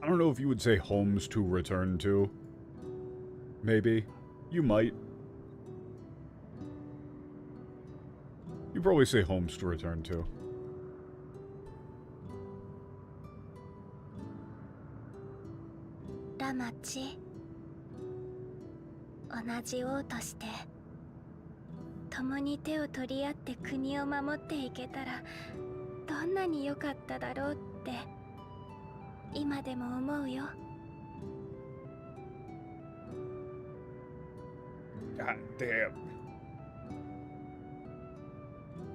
I don't know if you would say homes to return to. Maybe. You might. You'd probably say homes to return to. ラマチ、同じ王として共に手を取り合って国を守っていけたらどんなに良かっただろうって今でも思うよ。God damn.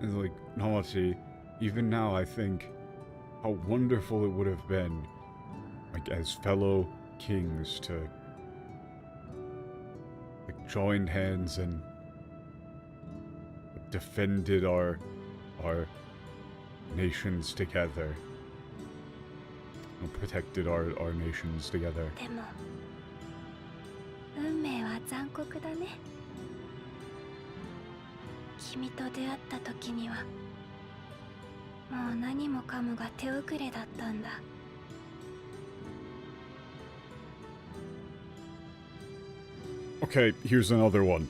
It's like, Namachi, even now I think how wonderful it would have been, like, as fellow kings to, like, joined hands and defended our nations together. Protected our nations together. でも運命は残酷だね。君と出会った時にはもう何もかもが手遅れだったんだ。Okay, here's another one.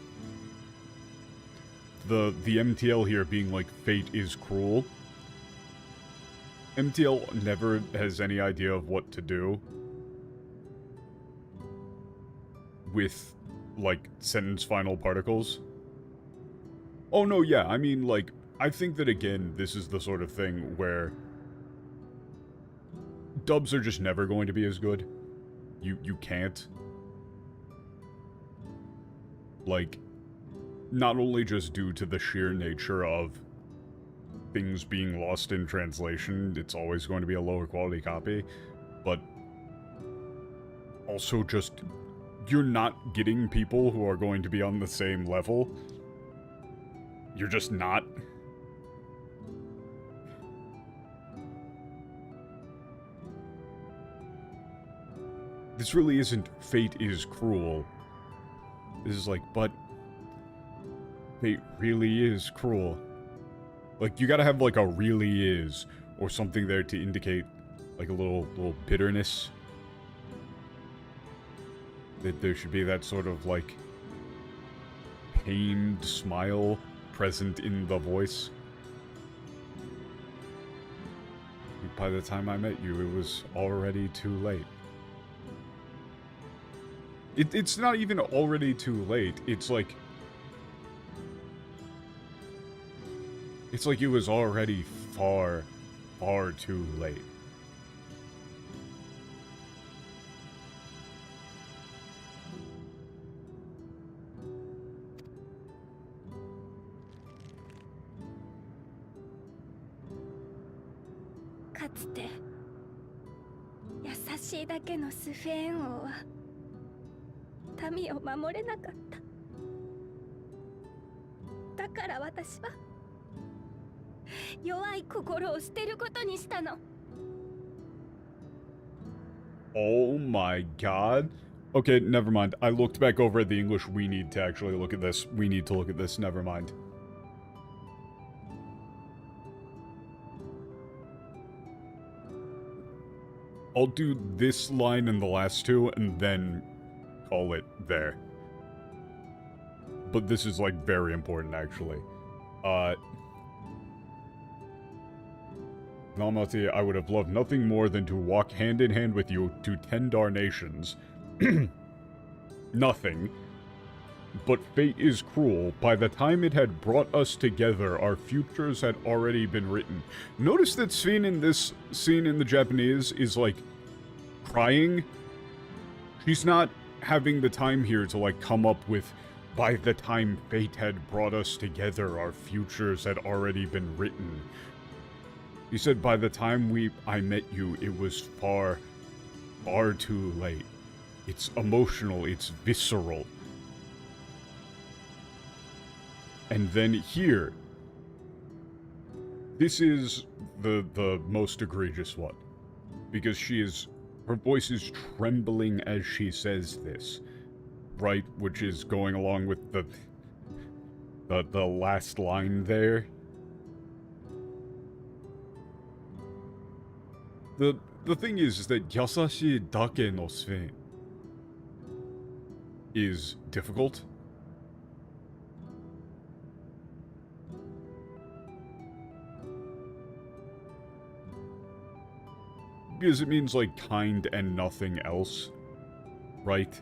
The MTL here being like fate is cruel. MTL never has any idea of what to do with, like, sentence final particles. Oh no, yeah, I mean, like, I think that, again, this is the sort of thing where dubs are just never going to be as good. You can't. Like, not only just due to the sheer nature of things being lost in translation, it's always going to be a lower quality copy, but also just, you're not getting people who are going to be on the same level. You're just not. This really isn't fate is cruel. This is like, but fate really is cruel. Like, you gotta have, like, a really is, or something there to indicate, like, a little bitterness. That there should be that sort of, like, pained smile present in the voice. By the time I met you, it was already too late. It's not even already too late. It's like it was already far, far too late.かつて優しいだけのスフェーン王は民を守れなかった。だから私は弱い心を捨てることにしたの。Oh my god. Okay, never mind. I looked back over at the English. We need to actually look at this. We need to look at this. Never mind. I'll do this line and the last two, and then call it there. But this is, like, very important, actually. Namati, I would have loved nothing more than to walk hand in hand with you to 10 Darnations. Nothing. But fate is cruel. By the time it had brought us together, our futures had already been written. Notice that Sven in this scene in the Japanese is, like, crying. She's not having the time here to, like, come up with, by the time fate had brought us together, our futures had already been written. He said, by the time I met you, it was far, far too late. It's emotional, it's visceral. And then here, this is the most egregious one. Because her voice is trembling as she says this. Right? Which is going along with the last line there. The thing is that yasashi dake no Sven is difficult. Because it means, like, kind and nothing else, right?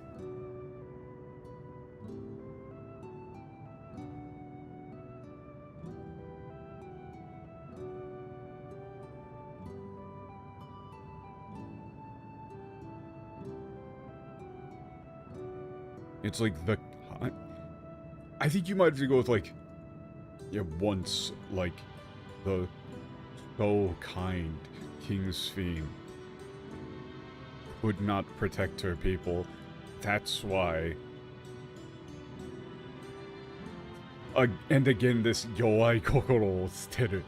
It's like I think you might have to go with, like, yeah, once, like, the so kind King Sven could not protect her people. That's why. And again, this yowai kokoro o suteru.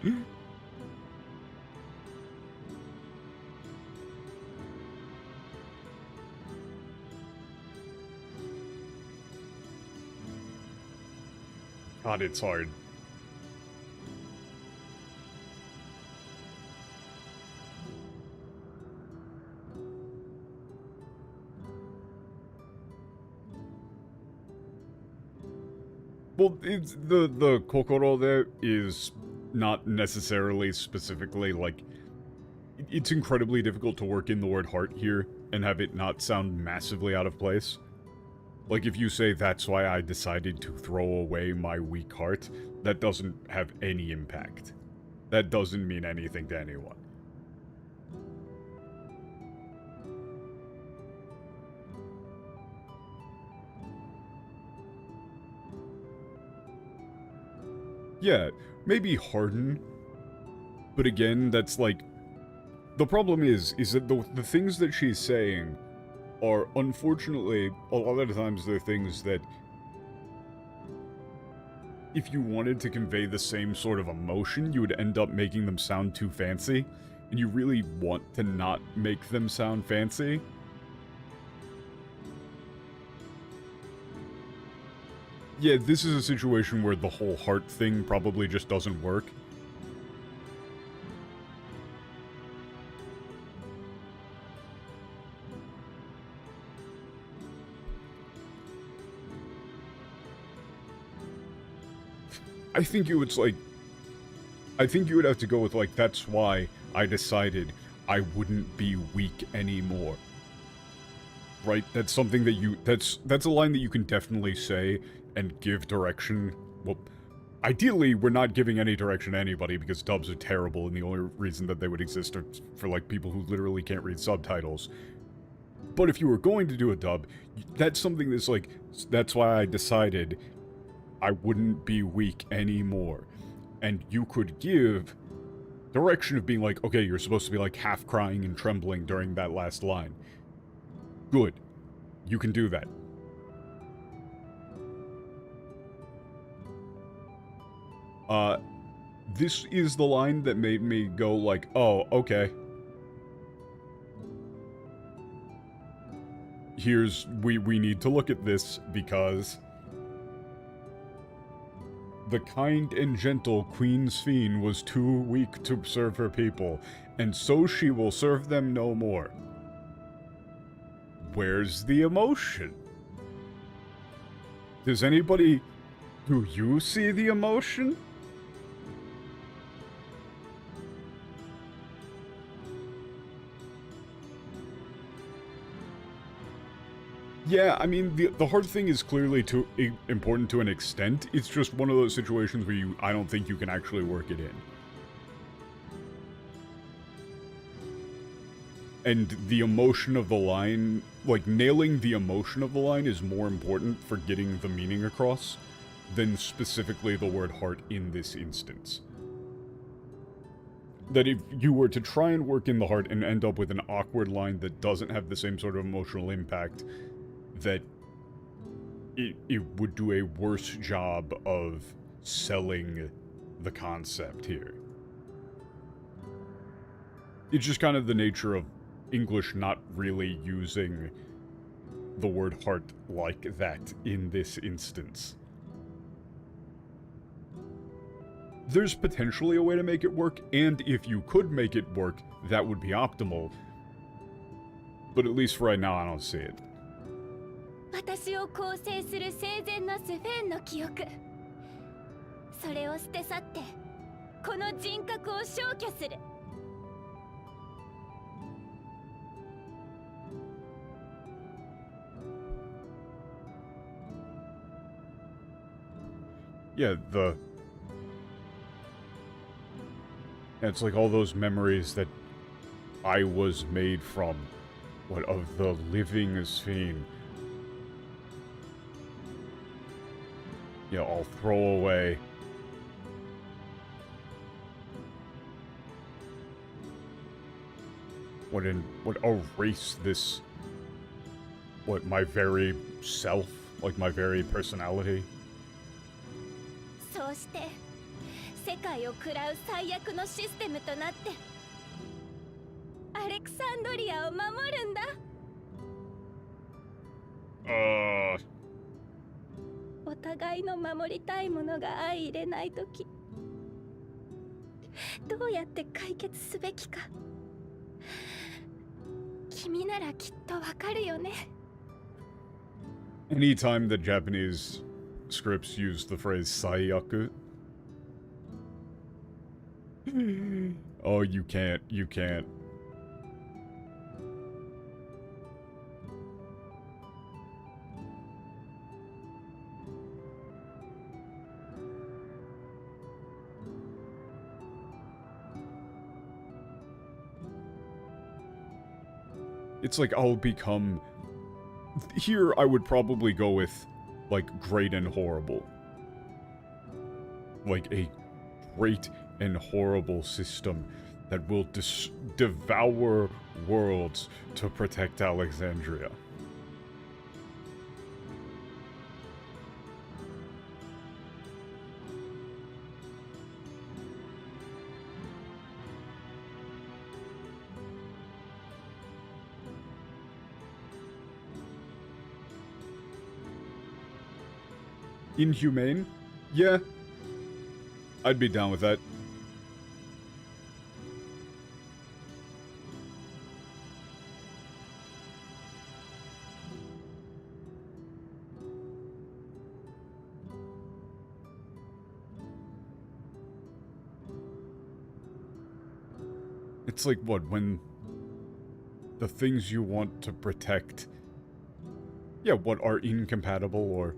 God, it's hard. Well, it's the kokoro there is not necessarily specifically, like, it's incredibly difficult to work in the word heart here and have it not sound massively out of place. Like, if you say, that's why I decided to throw away my weak heart, that doesn't have any impact. That doesn't mean anything to anyone. Yeah, maybe harden, but again, that's like, the problem is that the things that she's saying are, unfortunately, a lot of the times they're things that, if you wanted to convey the same sort of emotion, you would end up making them sound too fancy, and you really want to not make them sound fancy. Yeah, this is a situation where the whole heart thing probably just doesn't work. I think you would like... I think you would have to go with, like, that's why I decided I wouldn't be weak anymore. Right? That's something that you... That's a line that you can definitely say and give direction. Well, ideally, we're not giving any direction to anybody because dubs are terrible, and the only reason that they would exist are for, like, people who literally can't read subtitles. But if you were going to do a dub, that's something that's like, that's why I decided I wouldn't be weak anymore. And you could give direction of being like, okay, you're supposed to be like half crying and trembling during that last line. Good. You can do that. This is the line that made me go like, oh, okay. We need to look at this because the kind and gentle Queen Sphene was too weak to serve her people, and so she will serve them no more. Where's the emotion? Do you see the emotion? Yeah, I mean, the hard thing is clearly important to an extent. It's just one of those situations where I don't think you can actually work it in. And the emotion of the line, like, nailing the emotion of the line is more important for getting the meaning across than specifically the word heart in this instance. That if you were to try and work in the heart and end up with an awkward line that doesn't have the same sort of emotional impact, that it would do a worse job of selling the concept here. It's just kind of the nature of English not really using the word heart like that in this instance. There's potentially a way to make it work, and if you could make it work, that would be optimal. But at least for right now, I don't see it. 私を構成する生前のスフェンの記憶、それを捨て去ってこの人格を消去する。 Yeah, it's like all those memories that I was made from, of the living Sphene. Yeah, I'll throw away. What erase this, my very self, like my very personality? そうして世界を喰らう最悪のシステムとなってアレクサンドリアを守るんだ。お互いの守りたいものが相入れないとき、どうやって解決すべきか、君ならきっとわかるよね。Anytime the Japanese scripts use the phrase saiyaku. Oh, you can't. It's like I'll become... Here I would probably go with, like, great and horrible. Like a great and horrible system that will devour worlds to protect Alexandria. Inhumane? Yeah. I'd be down with that. It's like, what, when the things you want to protect, yeah, what, are incompatible, or...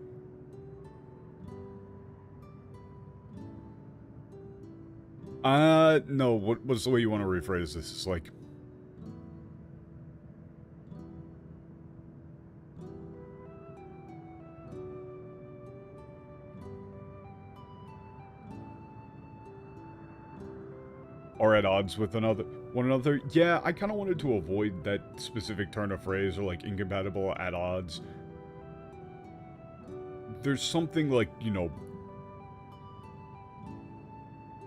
No, what's the way you want to rephrase this? It's like... are at odds with one another. Yeah, I kind of wanted to avoid that specific turn of phrase, or like incompatible, at odds. There's something like, you know,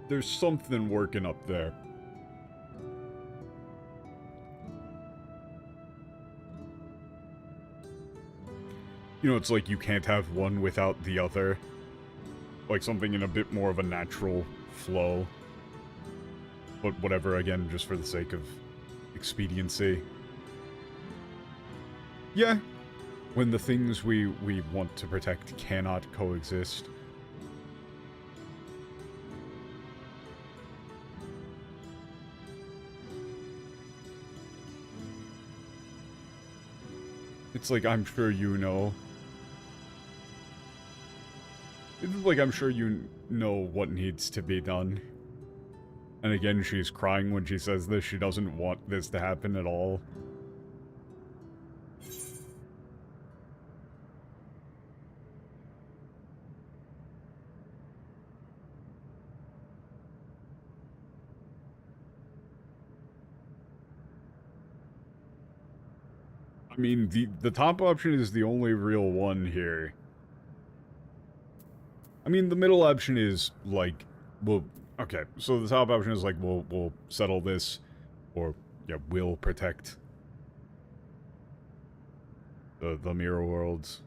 there's something working up there. You know, it's like you can't have one without the other. Like something in a bit more of a natural flow. But whatever, again, just for the sake of expediency. Yeah. When the things we want to protect cannot coexist. It's like, I'm sure you know. It's like, I'm sure you know what needs to be done. And again, she's crying when she says this. She doesn't want this to happen at all. I mean, the top option is the only real one here. I mean, the middle option is, like, well... Okay, so the top option is like, we'll settle this, or, yeah, we'll protect the mirror worlds.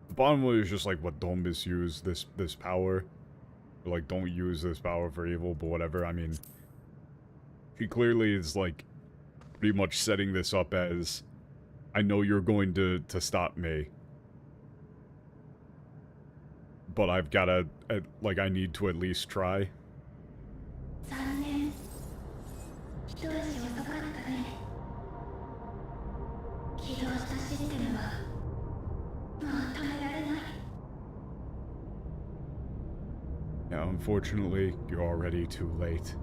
The bottom one is just like, what, don't misuse this power. Or, like, don't use this power for evil, but whatever, I mean... He clearly is, like, pretty much setting this up as, I know you're going to stop me. But I've gotta, like, I need to at least try. Yeah, unfortunately, you're already too late.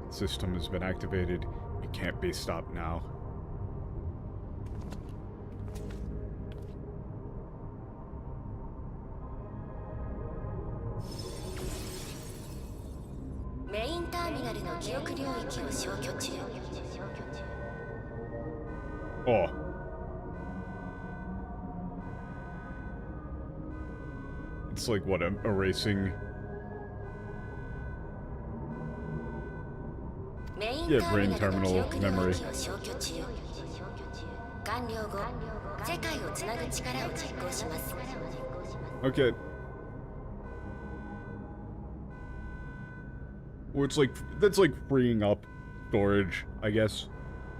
The system has been activated. It can't be stopped now. Oh. It's like, what, erasing... Yeah, brain terminal memory. Okay. Or it's like, that's like freeing up storage, I guess,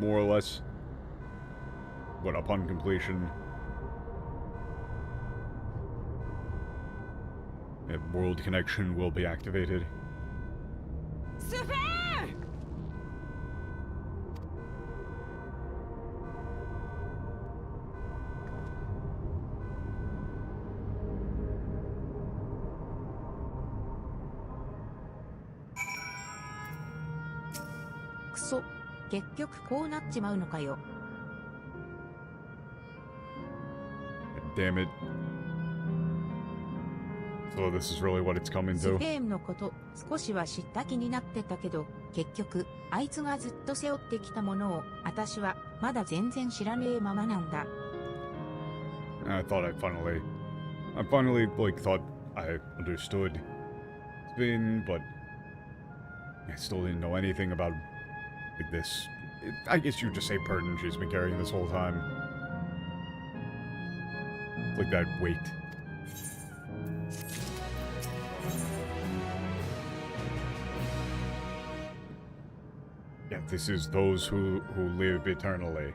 more or less. But upon completion, a world connection will be activated. Super! Kuso. 結局こうなっちまうのかよ。Damn it. So this is really what it's coming ス to. フェーンのこと少しは知った気になってたけど、結局あいつがずっと背負ってきたものを私はまだ全然知らねえままなんだ。I thought I finally like thought I understood Spin, but I still didn't know anything about like this. I guess you'd just say burden she's been carrying this whole time. Like that weight. Yeah, this is those who live eternally.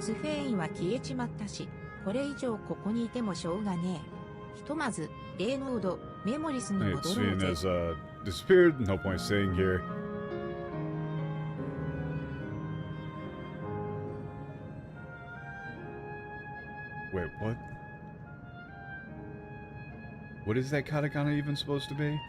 スフェーンは消えちまったし、これ以上ここにいてもしょうがねえ。ひとまず、レイノード、メモリスに Right, 戻ろ seeing うぜ。 as disappeared, no point staying here. Wait, what? What is that katakana even supposed to be?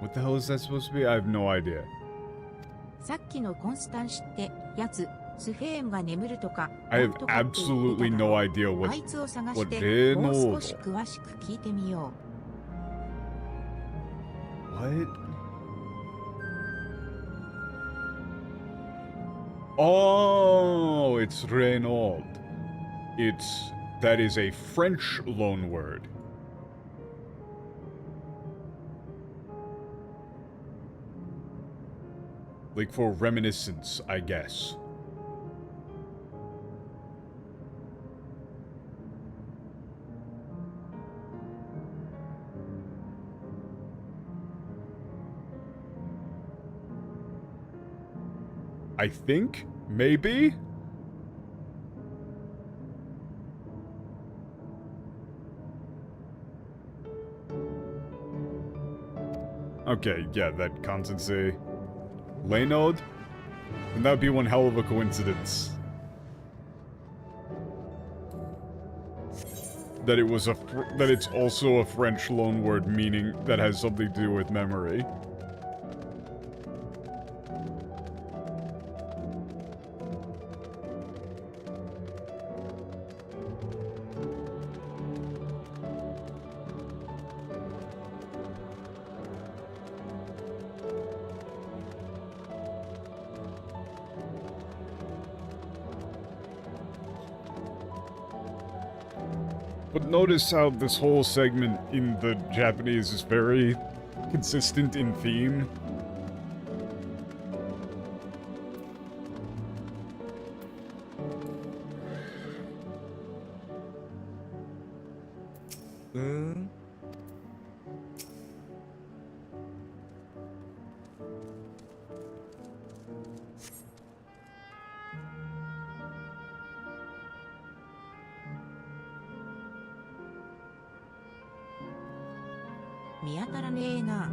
What the hell is that supposed to be? I have no idea. さっきのコンスタンシってやつ、スフェーンが眠るとか、 I な have んとかって言ってた absolutely だ no ろ。 idea あ what いつを探し what て、 レノもうード少し詳しく聞いてみよ What? Oh, it's Renaud. That is a French loan word. Like for reminiscence, I guess. I think? Maybe? Okay, yeah, that constancy. Laynode? And that would be one hell of a coincidence. That it's also a French loan word meaning that has something to do with memory. But notice how this whole segment in the Japanese is very consistent in theme. Mm. う。見当たらねえな。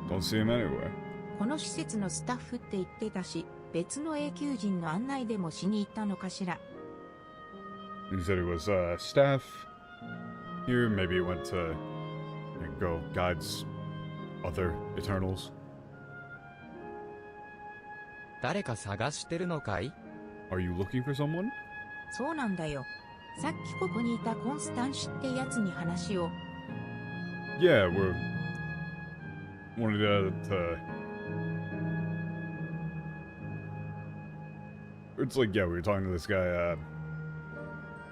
Don't see him anywhere. この施設のスタッフって言ってたし、別の永久人の案内でもしに行ったのかしら。 He said he was staff here. Maybe he went to go guides other Eternals. 誰か探してるのかい？ Are you looking for someone? そうなんだよ。さっきここにいたコンスタンシュってやつに話を。 Yeah, we're wanted to. It's like, yeah, we were talking to this guy,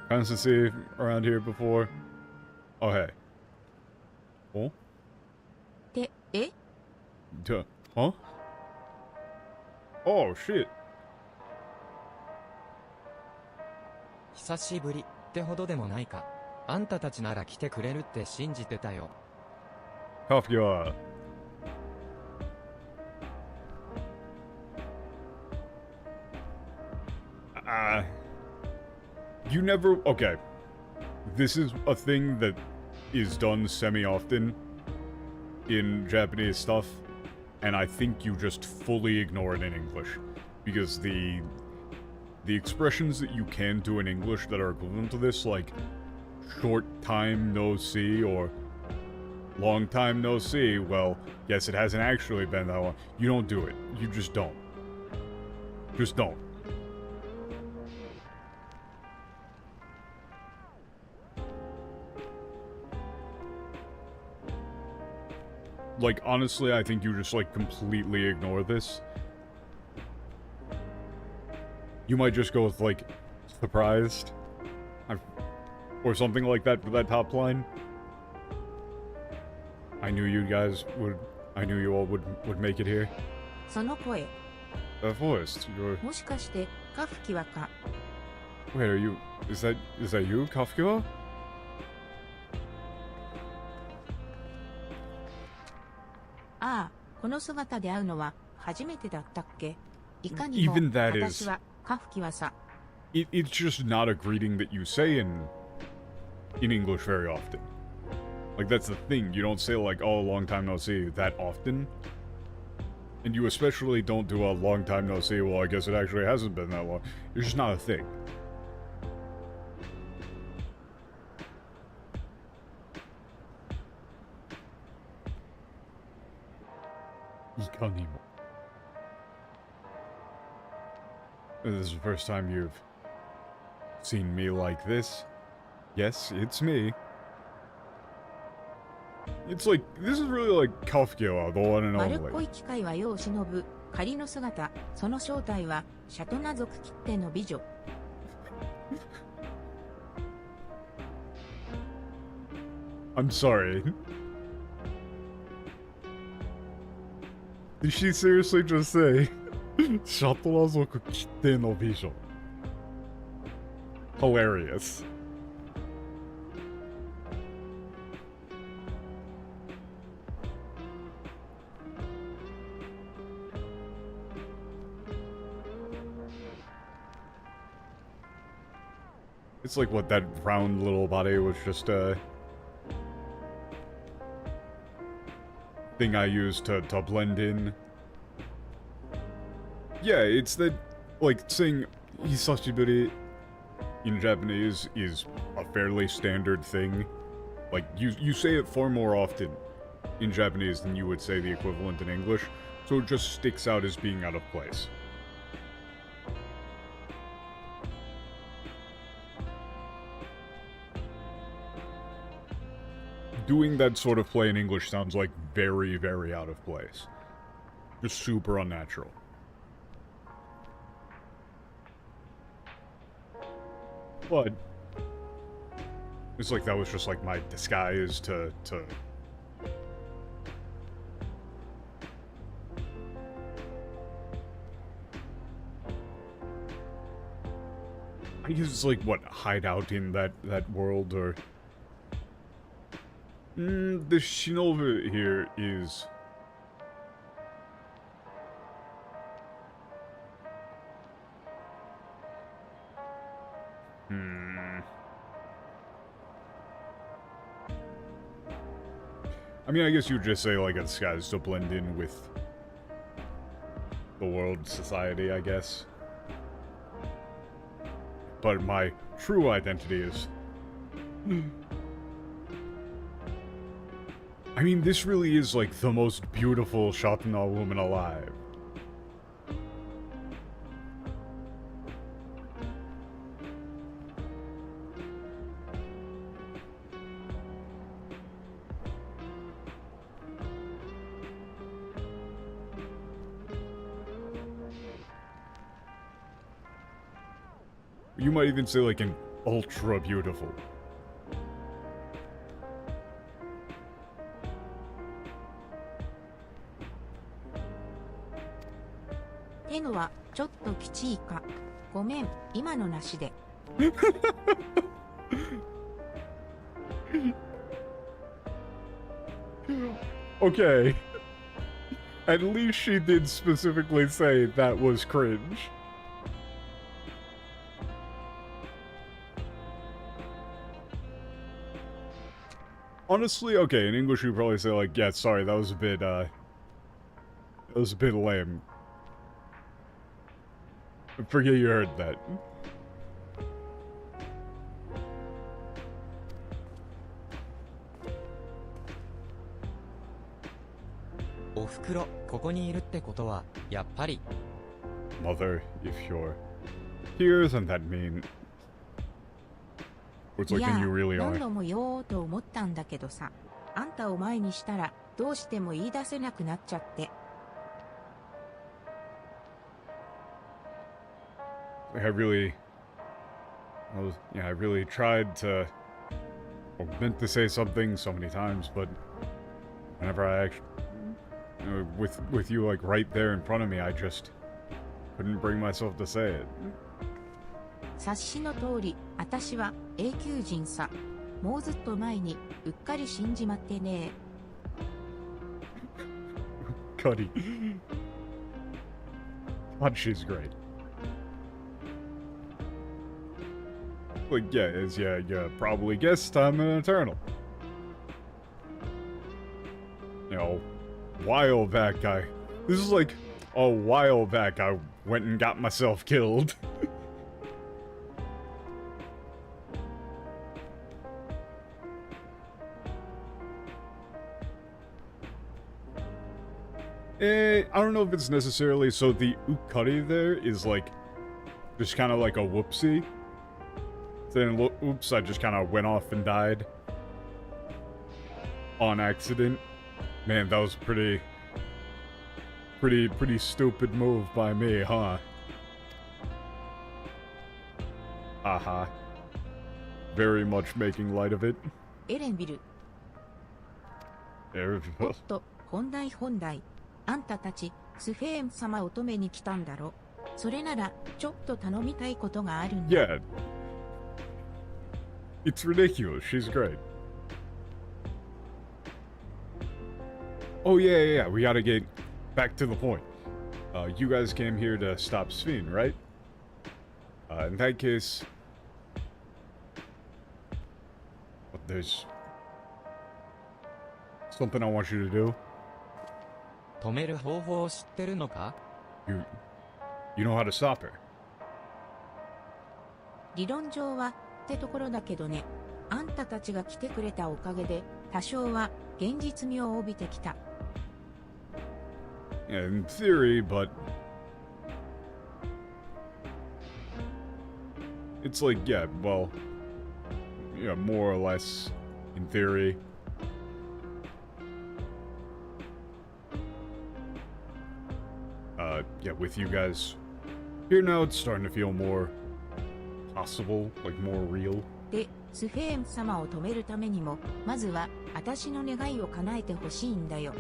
Constancy around here before. Oh, hey. Oh? って、え？ Huh? Oh, shit. 久しぶりってほどでもないか。あんたたちなら来てくれるって信じてたよ。Kafka. You never... Okay. This is a thing that is done semi-often in Japanese stuff, and I think you just fully ignore it in English. Because the expressions that you can do in English that are equivalent to this, like short time no see or long time no see, well, yes, it hasn't actually been that long. You don't do it. You just don't. Just don't. Like, honestly, I think you just, like, completely ignore this. You might just go with, like, surprised. Or something like that for that top line. I knew you guys would... I knew you all would make it here. その声、 Of course, you're... もしかしてカフキワか。Wait, are you... Is that you, Kafka? ああ、この姿で会うのは初めてだったっけ？いかにも Even that is... 私はカフキはさ。It's just not a greeting that you say in English very often. Like, that's the thing. You don't say, like, oh, long time no see that often. And you especially don't do a long time no see, well, I guess it actually hasn't been that long. It's just not a thing. Ikanimo. This is the first time you've seen me like this. Yes, it's me. It's like, this is really like Kafka, the one and 丸っこ only. い機械は世を忍ぶ仮の姿、その正体はシャトナ族きっての美女。I'm sorry. Did she seriously just say, Shatolazoku kitte no bijou? Hilarious. It's like what that round little body was just a thing I used to blend in. Yeah, it's that, like, saying hisashiburi in Japanese is a fairly standard thing. Like, you say it far more often in Japanese than you would say the equivalent in English, so it just sticks out as being out of place. Doing that sort of play in English sounds like very, very out of place. Just super unnatural. But it's like that was just like my disguise to I guess it's like, what, hide out in that world, or... the Shinobu here is... I mean, I guess you would just say, like, a disguise to blend in with the world society, I guess. But my true identity is... I mean, this really is, like, the most beautiful Shatana woman alive. You might even say, like, an ultra beautiful. 手のはちょっときちいか。ごめん、今のなしで。Okay. At least she did specifically say that was cringe. Honestly, okay, in English you'd probably say, like, yeah, sorry, that was a bit lame. I forget you heard that. おふくろ、ここにいるってことは、やっぱり。Mother, if you're here, doesn't that mean... It's い like や then you really 何 are. 度も言おうと思ったんだけどさ。あんたを前にしたらどうしても言い出せなくなっちゃって。I really tried to, or meant to say something so many times, but whenever I actually, with you like right there in front of me, I just couldn't bring myself to say it. 察しの通り、私は永久人さ。もうずっと前にうっかり死んじまってね。Cuddy. God, she's great. Like, yeah, as you probably guessed, I'm an Eternal. You know, while back this is like a while back I went and got myself killed. I don't know if it's necessarily, so the Ukari there is like, just kind of like a whoopsie. Then, oops, I just kind of went off and died. On accident. Man, that was pretty stupid move by me, huh? Haha. Very much making light of it. エレンビル。 There おっと、本題。あんたたち、スフェーン様を止めに来たんだろ。それなら、ちょっと頼みたいことがあるんだ。Yeah. It's ridiculous. She's great. Oh, yeah. We gotta get back to the point. You guys came here to stop Sphene, right? In that case... There's... something I want you to do. 止める方法を知ってるのか？ You know how to stop her. 理論上はってところだけどね。あんたたちが来てくれたおかげで多少は現実味を帯びてきた。Yeah, in theory, but it's like, yeah, well, yeah, more or less in theory. Yeah, with you guys here now, it's starting to feel more possible, like more real. で、スフェーン様を止めるためにも、まずは私の願いを叶えてほしいんだよ。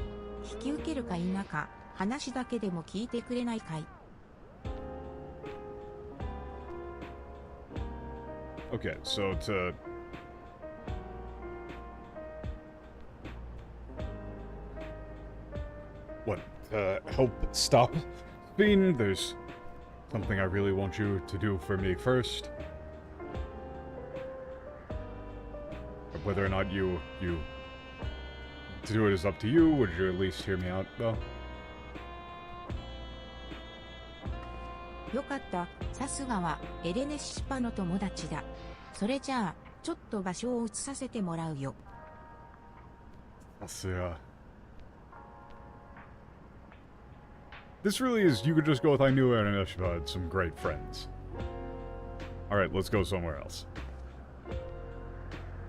引き受けるか否か、話だけでも聞いてくれないかい。Okay, so to... What? Help stop Sphene? There's something I really want you to do for me first. Whether or not you to do it is up to you. Would you at least hear me out, though? よかった。さすがはエレネシパの友達だ。それじゃあ、ちょっと場所を移させてもらうよ。This really is, you could just go with I knew Erineshima had some great friends. Alright, let's go somewhere else.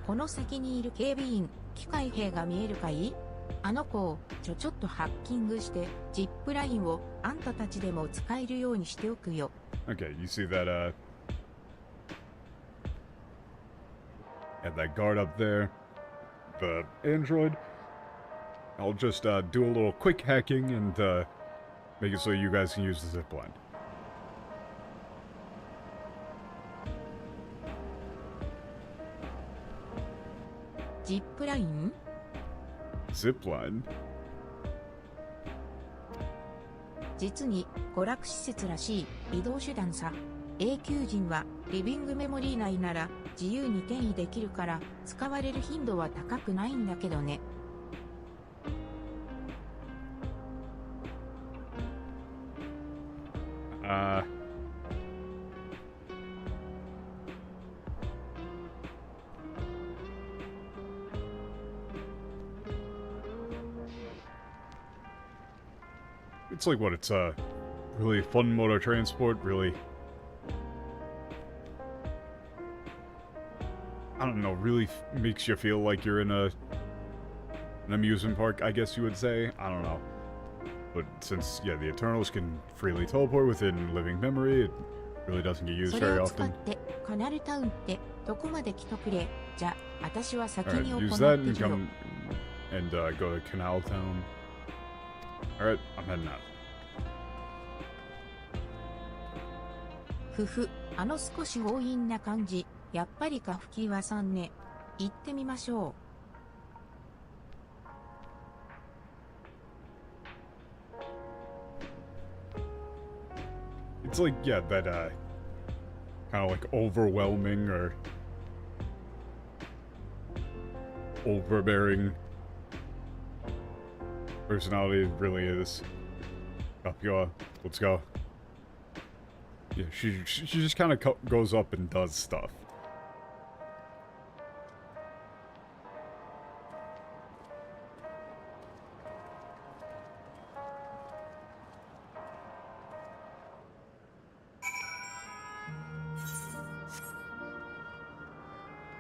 この先にいる警備員、機械兵が見えるかい？あの子をちょっとハッキングして、ジップラインをあんたたちでも使えるようにしておくよ。Okay, you see that, had that guard up there. The android. I'll just, do a little quick hacking and, make it so you guys can use the zipline. ジップライン？ Zipline? 実に娯楽施設らしい移動手段さ。永久人はリビングメモリー内なら自由に転移できるから使われる頻度は高くないんだけどね。It's like what, it's a really fun mode of transport, really... I don't know, really makes you feel like you're in an amusement park, I guess you would say. I don't know. But since, yeah, the Eternals can freely teleport within living memory, it really doesn't get used それ very を使っ often. てカナルタウンってどこまで来とくれ。じゃ、私は先 Alright, に行 use っ that て and きよ。 come and go to Canal Town. Alright, I'm heading out. ふふ、あの少し強引な感じ、やっぱりカフキワさんね。行ってみましょ It's like, yeah, that, kind of like overwhelming or overbearing personality really is. Kapua, let's go. Yeah, she just kind of goes up and does stuff.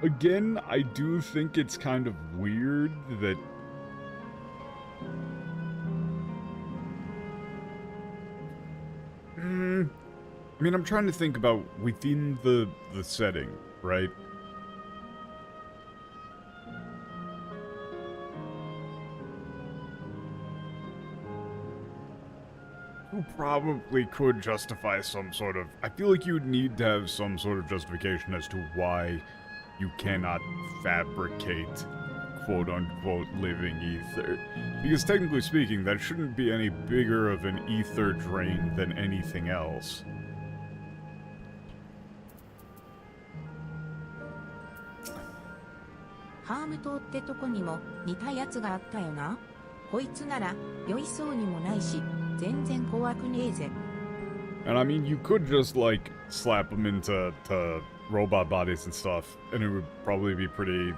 Again, I do think it's kind of weird that I mean, I'm trying to think about within the setting, right? You probably could justify some sort of... I feel like you'd need to have some sort of justification as to why you cannot fabricate quote-unquote living ether. Because technically speaking, that shouldn't be any bigger of an ether drain than anything else. ハーム島ってとこにも似たやつがあったよな。こいつなら酔いそうにもないし、全然怖くねえぜ。And I mean, you could just, like, slap them into robot bodies and stuff, and it would probably be pretty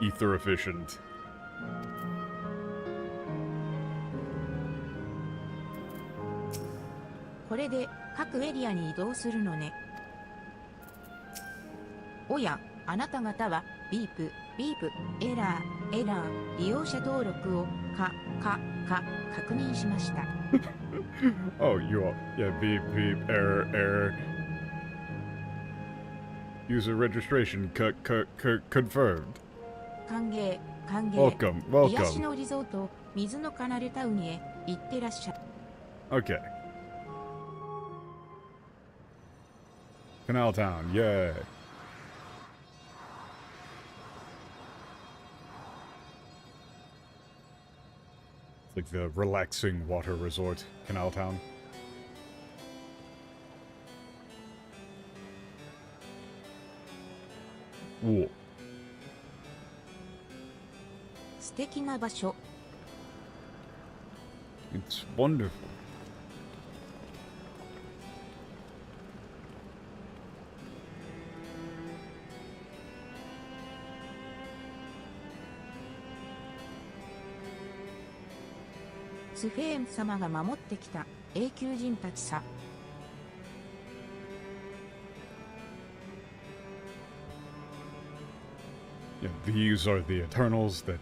ether efficient. これで各エリアに移動するのね。おや、あなた方はビープ、エラー、利用者登録を確認しました。Oh, you are. Yeah, beep, error. User registration confirmed. 歓迎。Welcome. 癒しのリゾート、水のカナルタウンへ行ってらっしゃい。Okay. Canal Town, yay. It's like the relaxing water resort, Canal Town. Whoa. 素敵な場所。It's wonderful.「スフェーン様が守ってきた永久人たちさ。Yeah, these are the Eternals that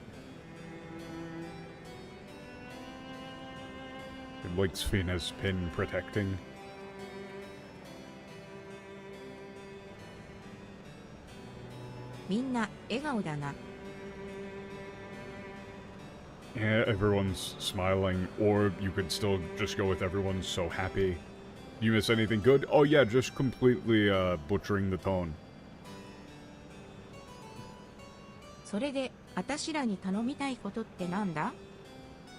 Like Sphina's pin protecting. みんな笑顔だな。 Yeah, everyone's smiling, or you could still just go with everyone's so happy. You miss anything good? Oh yeah, just completely butchering the tone. それで、あたしらに頼みたいことってなんだ？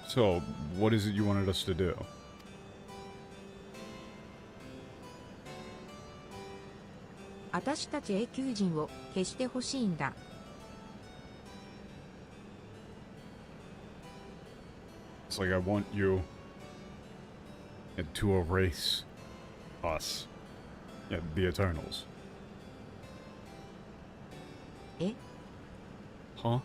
So, what is it you wanted us to do? あたしたち永久人を消してほしいんだ。 It's like I want you to erase us. Yeah, the Eternals. え？ Huh?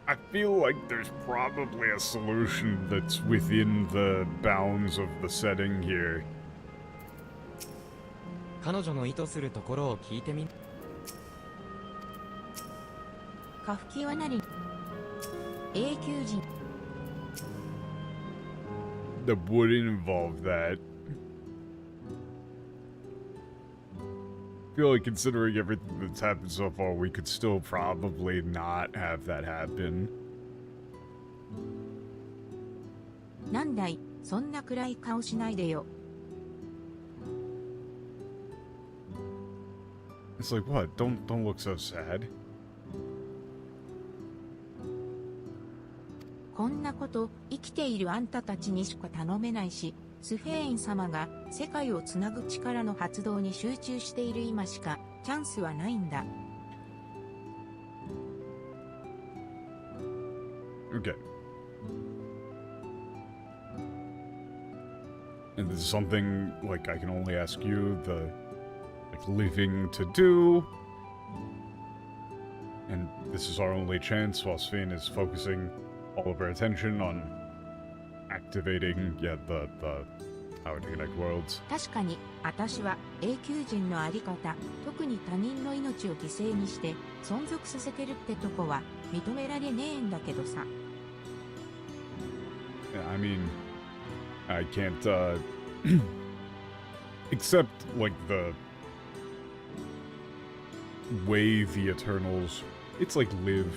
I feel like there's probably a solution that's within the bounds of the setting here. 彼女の意図するところを聞いてみ。カフキは何？永久人。that wouldn't involve that. I feel like considering everything that's happened so far, we could still probably not have that happen. なんだい、そんな暗い顔しないでよ。It's like, what? Don't look so sad. こんなこと生きているあんたたちにしか頼めないし、スフェーン様が世界をつなぐ力の発動に集中している今しかチャンスはないんだ。Okay. And this is something, like, I can only ask you, the, like, living to do. And this is our only chance while Sven is focusing all of her attention on activating, yeah, the how to connect worlds. 確かに、私は永久人のあり方、特に他人の命を犠牲にして存続させてるってとこは認められねえんだけどさ。Yeah, I mean, I can't, except, like, the way the Eternals, it's like live,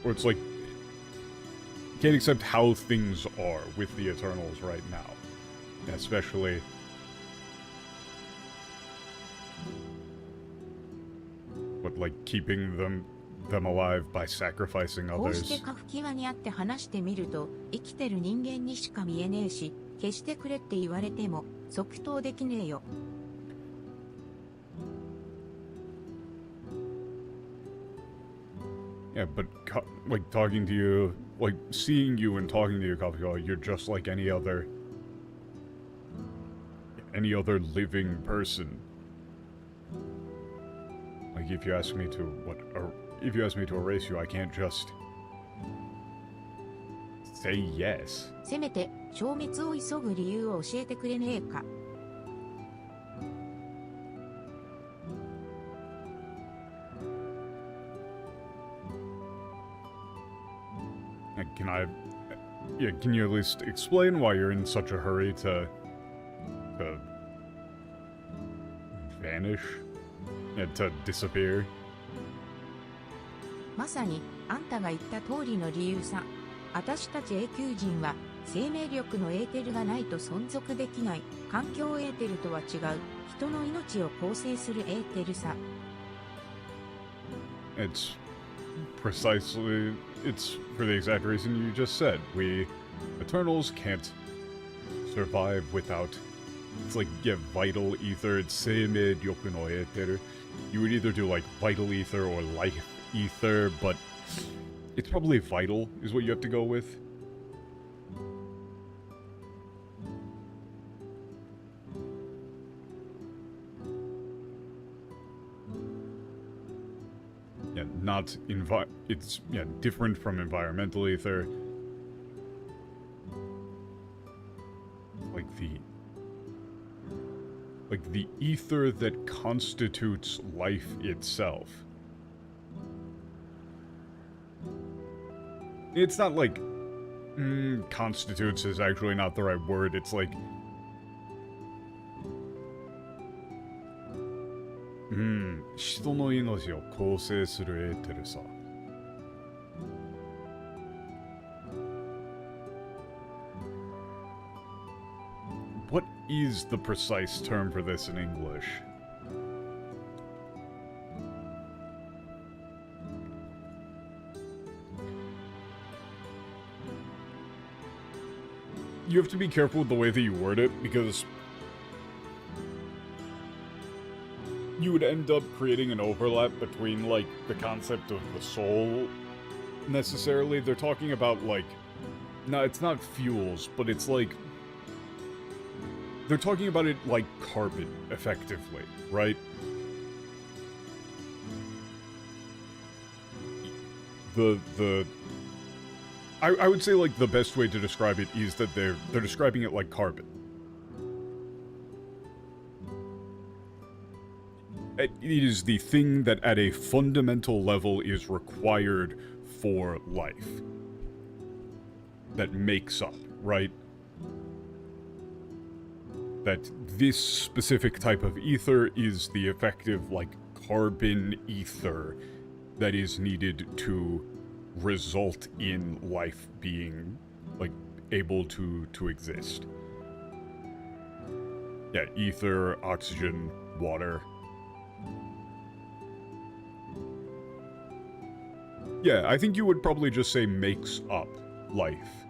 or it's like, can't accept how things are with the Eternals right now, especially, what, like, keeping them alive by sacrificing こうして others. カフキワに会って話してみると、生きてる人間にしか見えねえし、消してくれって言われても即答できねえよ。Yeah, but like talking to you, like seeing you and talking to you, Kafka, you're just like any other living person. Like if you ask me to if you ask me to erase you, I can't just say yes. せめて消滅を急ぐ理由を教えてくれねえか。Can you at least explain why you're in such a hurry to vanish? Yeah, to disappear? まさにあんたが言った通りの理由さ。私たち永久人は生命力のエーテルがないと存続できない環境エーテルとは違う人の命を構成するエーテルさ。It's for the exact reason you just said. We Eternals can't survive without, it's like, yeah, vital ether, it's seimei ryoku no eteru. You would either do like vital ether or life ether, but it's probably vital is what you have to go with. Yeah, not it's, yeah, different from environmental ether. Like the ether that constitutes life itself. It's not like constitutes is actually not the right word. It's like人の命を構成するエーテルさ。What is the precise term for this in English? You have to be careful with the way that you word it, because you would end up creating an overlap between, like, the concept of the soul, necessarily. They're talking about, like, no, it's not fuels, but it's like, they're talking about it like carbon, effectively, right? I would say, like, the best way to describe it is that they're describing it like carbon. It is the thing that at a fundamental level is required for life. That makes up, right? that this specific type of ether is the effective, like, carbon ether that is needed to result in life being, like, able to exist. Yeah, ether, oxygen, water. Yeah, I think you would probably just say makes up life.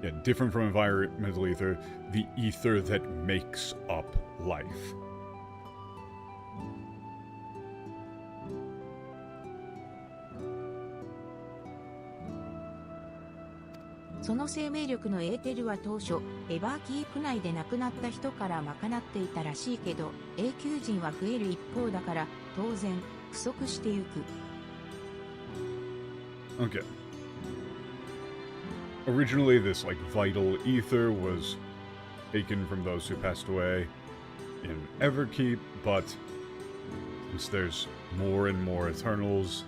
Yeah, different from environmental ether, the ether that makes up life. "その生命力のエーテルは当初、エバーキープ内で亡くなった人から賄っていたらしいけど、永久人は増える一方だから、当然、不足してゆく。Okay. Originally, this, like, vital ether was taken from those who passed away in Everkeep, but since there's more and more Eternals,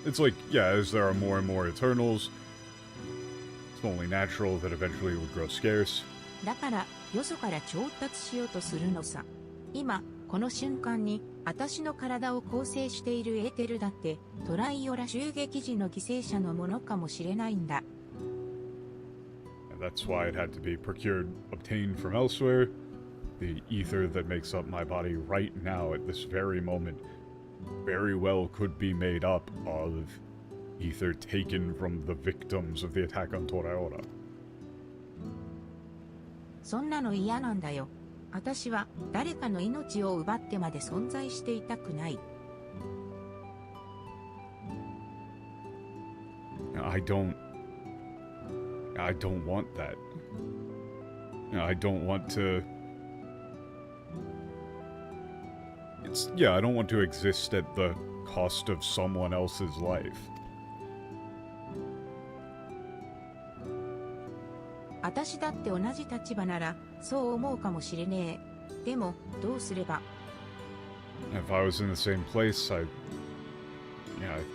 it's like, yeah, as there are more and more Eternals, it's only natural that eventually it would grow scarce. だから、よそから調達しようとするのさ。今、この瞬間に、私の体を構成しているエーテルだって、トライオラ襲撃時の犠牲者のものかもしれないんだ。And that's why it had to be procured, obtained from elsewhere. The ether that makes up my body right now at this very moment very well could be made up of ether taken from the victims of the attack on Toraora. そんなの嫌なんだよ。私は誰かの命を奪ってまで存在していたくない。I don't want that. I don't want to... I don't want to exist at the cost of someone else's life. 私だって同じ立場ならそう思うかもしれねえ。でもどうすれば。If I was in the same place, I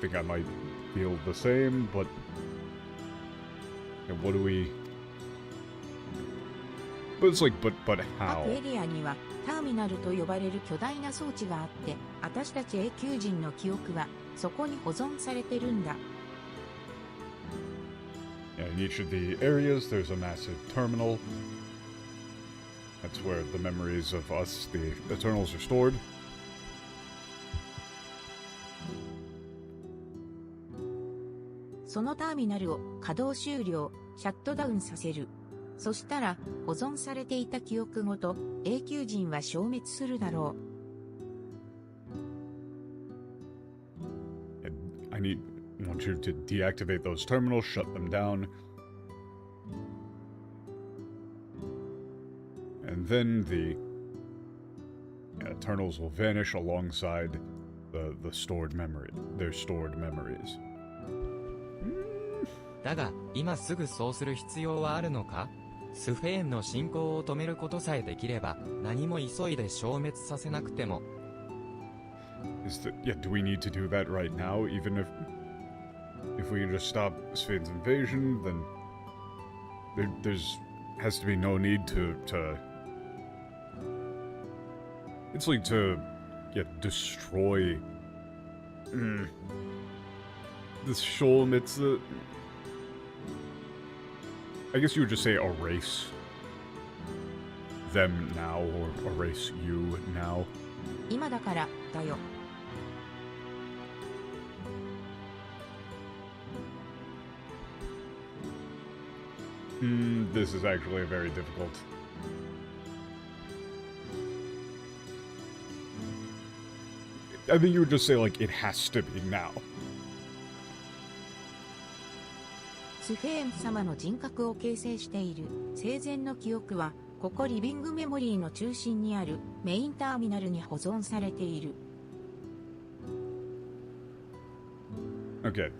think I might feel the same, but what do we... But it's like, but how? 各エリアにはターミナルと呼ばれる巨大な装置があって、私たち永久人の記憶はそこに保存されてるんだ。In each of the areas, there's a massive terminal. That's where the memories of us, the Eternals, are stored. そのターミナルを稼働終了、シャットダウンさせる。そしたら保存されていた記憶ごと永久人は消滅するだろAnd I want you to deactivate those terminals, shut them down. And then the Eternals will vanish alongside the stored memory, their stored memories. だが、今すぐそうする必要はあるのか？スフェーンの進行を止めることさえできれば、何も急いで消滅させなくても。Do we need to do that right now? Even if we can just stop Sven's invasion, then there's has to be no need to it's like to destroy this Sholmitz. I guess you would just say erase them now, or erase you now. う。今だからだよ。This is actually very difficult. I think you would just say, like, it has to be now. スフェーン様の人格を形成している生前の記憶は、ここリビングメモリーの中心にあるメインターミナルに保存されている。Okay,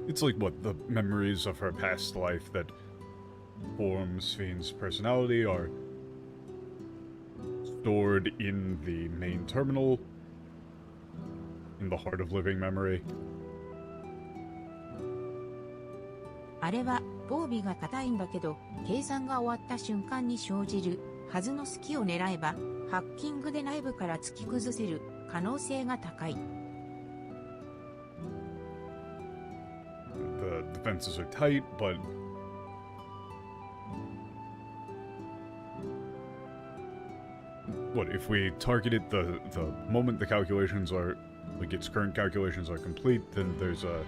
it's like, what, the memories of her past life that form Sven's personality are stored in the main terminal, in the heart of living memory. あれは防備が硬いんだけど、計算が終わった瞬間に生じるはずの隙を狙えば、ハッキングで内部から突き崩せる可能性が高い。The defenses are tight, but what if we target it the moment the calculations are, like its current calculations are complete, then there's a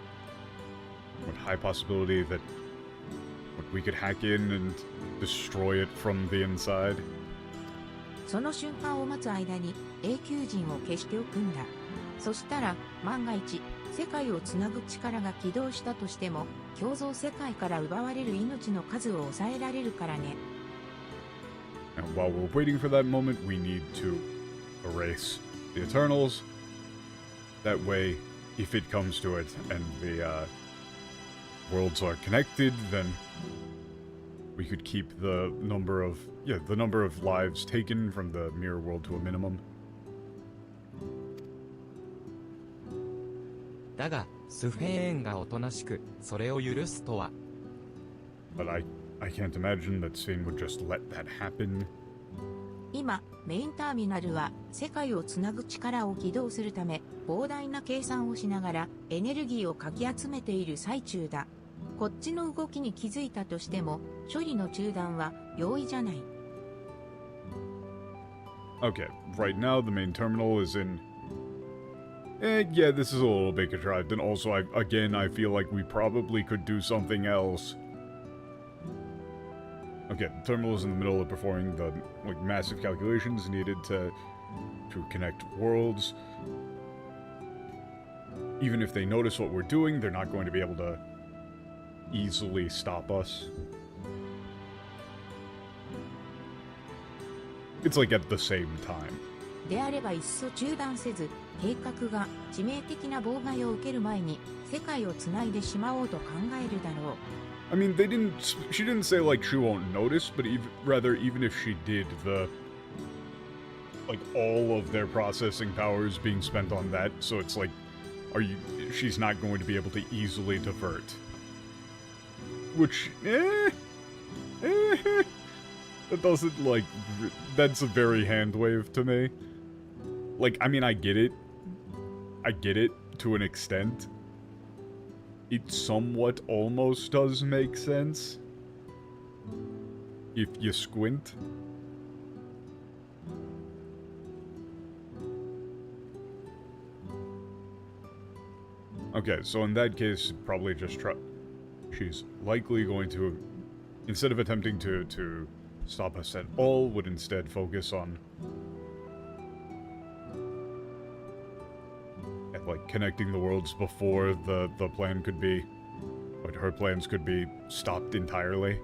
high possibility that we could hack in and destroy it from the inside. その瞬間を待つ間に永久人を消しておくんだ。そしたら万が一世界をつなぐ力が起動したとしても共存世界から奪われる命の数を抑えられるからね。And while we're waiting for that moment, we need to erase the Eternals. That way, if it comes to it and the worlds are connected, then we could keep the number of lives taken from the mirror world to a minimum. だが、スフェーンがおとなしく、それを許すとは。But I can't imagine that Sven would just let that happen. 今、メインターミナルは世界をつなぐ力を起動するため膨大な計算をしながらエネルギーをかき集めている最中だ。こっちの動きに気づいたとしても処理の中断は容易じゃない。Okay, right now the main terminal is in... yeah, this is a little bit contrived, and also, I feel like we probably could do something else. Okay, the terminal is in the middle of performing the massive calculations needed to connect worlds. Even if they notice what we're doing, they're not going to be able to easily stop us. It's like at the same time. であればいっそ中断せず、計画が致命的な妨害を受ける前に世界をつないでしまおうと考えるだろう。I mean, she didn't say, like, she won't notice, but even if she did, all of their processing power is being spent on that, so it's like, she's not going to be able to easily divert. Which, that doesn't, that's a very hand wave to me. Like, I mean, I get it to an extent. It somewhat almost does make sense if you squint. Okay, so in that case, probably just try... She's likely going to, instead of attempting to stop us at all, would instead focus on... connecting the worlds before the plan could be... her plans could be stopped entirely.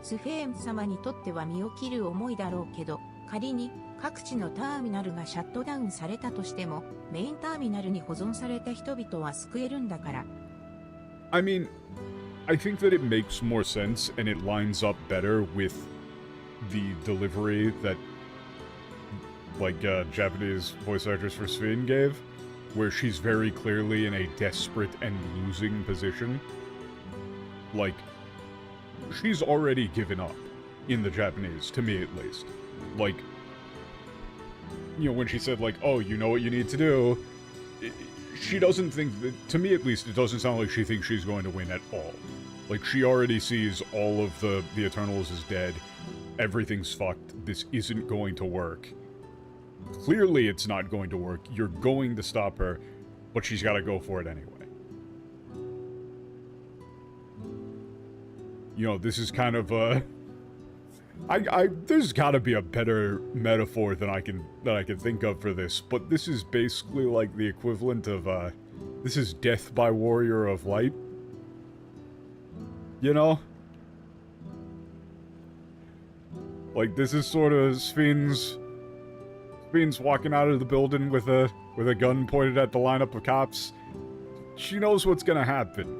Sven様にとっては身を切る思いだろうけど、仮に各地のターミナルがシャットダウンされたとしても、メインターミナルに保存された人々は救えるんだから。I mean, I think that it makes more sense and it lines up better with the delivery that, Japanese voice actress for Sven gave, where she's very clearly in a desperate and losing position. She's already given up, in the Japanese, to me at least. When she said, oh, you know what you need to do, she doesn't think that, to me at least, it doesn't sound like she thinks she's going to win at all. She already sees all of the Eternals is dead, everything's fucked, this isn't going to work. Clearly it's not going to work, you're going to stop her, but she's gotta go for it anyway. This is kind of there's gotta be a better metaphor than I can think of for this, but this is basically like the equivalent of, this is Death by Warrior of Light. This is sort of Sven's walking out of the building with a gun pointed at the lineup of cops. She knows what's gonna happen.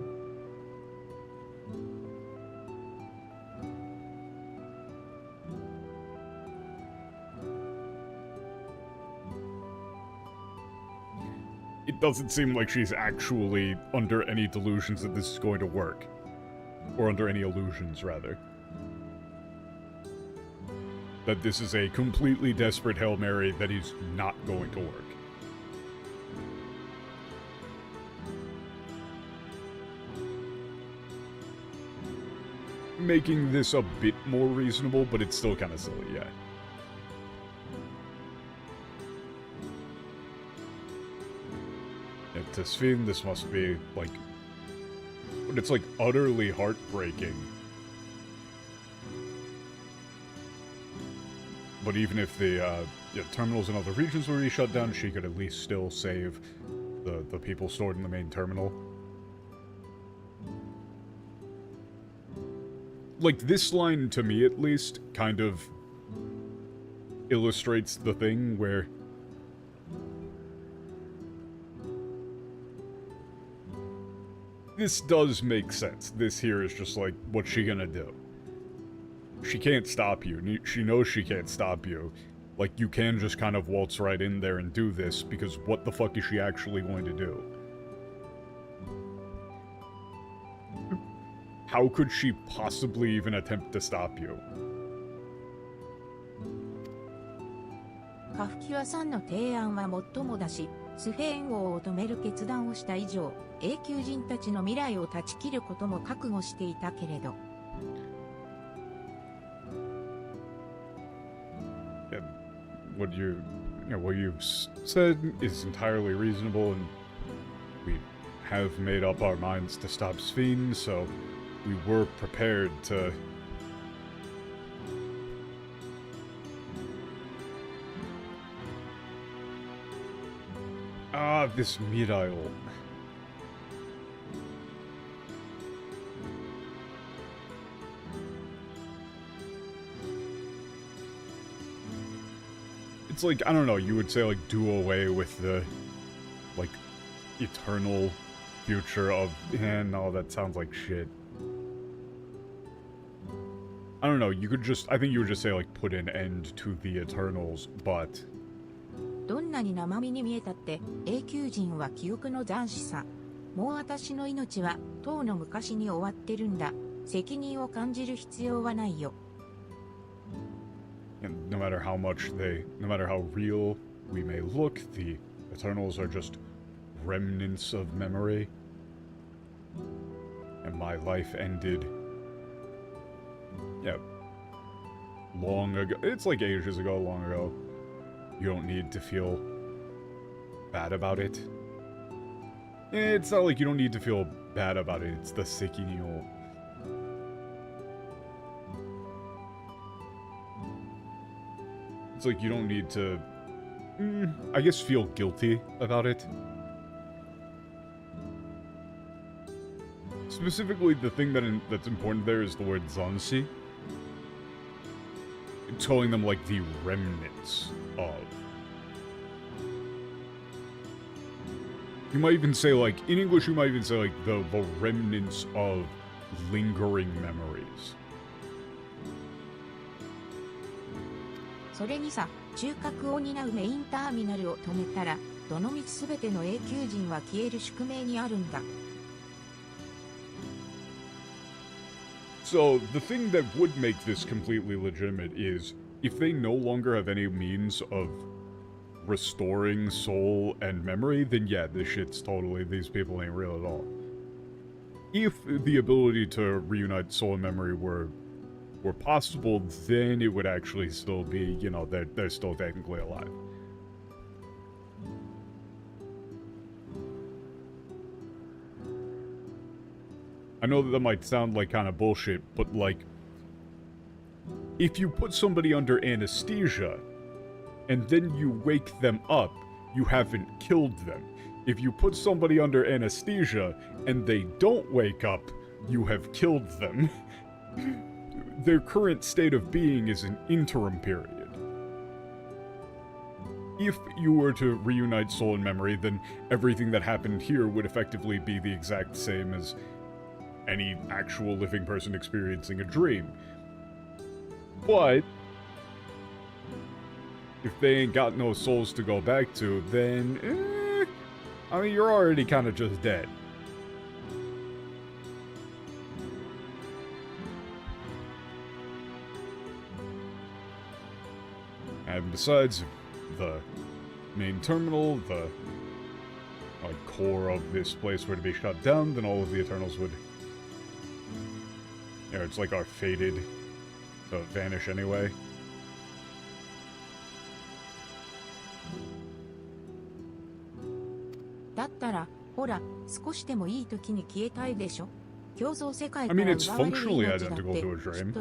it doesn't seem like she's actually under any delusions that this is going to work. Or under any illusions, rather. That this is a completely desperate Hail Mary that is not going to work. Making this a bit more reasonable, but it's still kind of silly, yeah. Yeah, to Sven, this must be, like... But it's, like, utterly heartbreaking. But even if the terminals in other regions were shut down, she could at least still save the people stored in the main terminal. Like, this line, to me at least, kind of illustrates the thing where... This does make sense. This here is just like, what's she gonna do? She can't stop you. She knows she can't stop you. Like, you can just kind of waltz right in there and do this, because what the fuck is she actually going to do? How could she possibly even attempt to stop you? カフキワさんの提案はもっともだし、スフェーン王を止める決断をした以上、永久人たちの未来を断ち切ることも覚悟していたけれど。What you've said is entirely reasonable, and we have made up our minds to stop Sven, so we were prepared to... Ah, this Midail. It's like, I don't know, you would say, like, do away with the, like, eternal future of... no, that sounds like shit. I don't know, you could just... I think you would just say, like, put an end to the Eternals, but... どんなに生身に見えたって、永久人は記憶の残滓さ。もう私の命は、とうの昔に終わってるんだ。責任を感じる必要はないよ。And no matter how real we may look, the Eternals are just remnants of memory. And my life ended... yeah. Long ago. It's like ages ago, long ago. You don't need to feel bad about it. It's not like you don't need to feel bad about it, it's the Sekinyo. It's like you don't need to, I guess, feel guilty about it. Specifically, the thing that's important there is the word Zanshi. Calling them like the remnants of. You might even say, like, in English you might even say, like, the remnants of lingering memories. それにさ、中核を担うメインターミナルを止めたら、どの道すべての永久人は消える宿命にあるんだ。So, the thing that would make this completely legitimate is, if they no longer have any means of restoring soul and memory, then yeah, this shit's totally, these people ain't real at all. If the ability to reunite soul and memory were possible, then it would actually still be, you know, they're still technically alive. I know that might sound like kind of bullshit, but like, if you put somebody under anesthesia, and then you wake them up, you haven't killed them. If you put somebody under anesthesia, and they don't wake up, you have killed them. Their current state of being is an interim period. If you were to reunite soul and memory, then everything that happened here would effectively be the exact same as any actual living person experiencing a dream. But if they ain't got no souls to go back to, then I mean, you're already kind of just dead. And besides, the main terminal, the like core of this place were to be shut down, then all of the Eternals would, you know, it's like our fated to vanish anyway. I mean, it's functionally identical to a dream.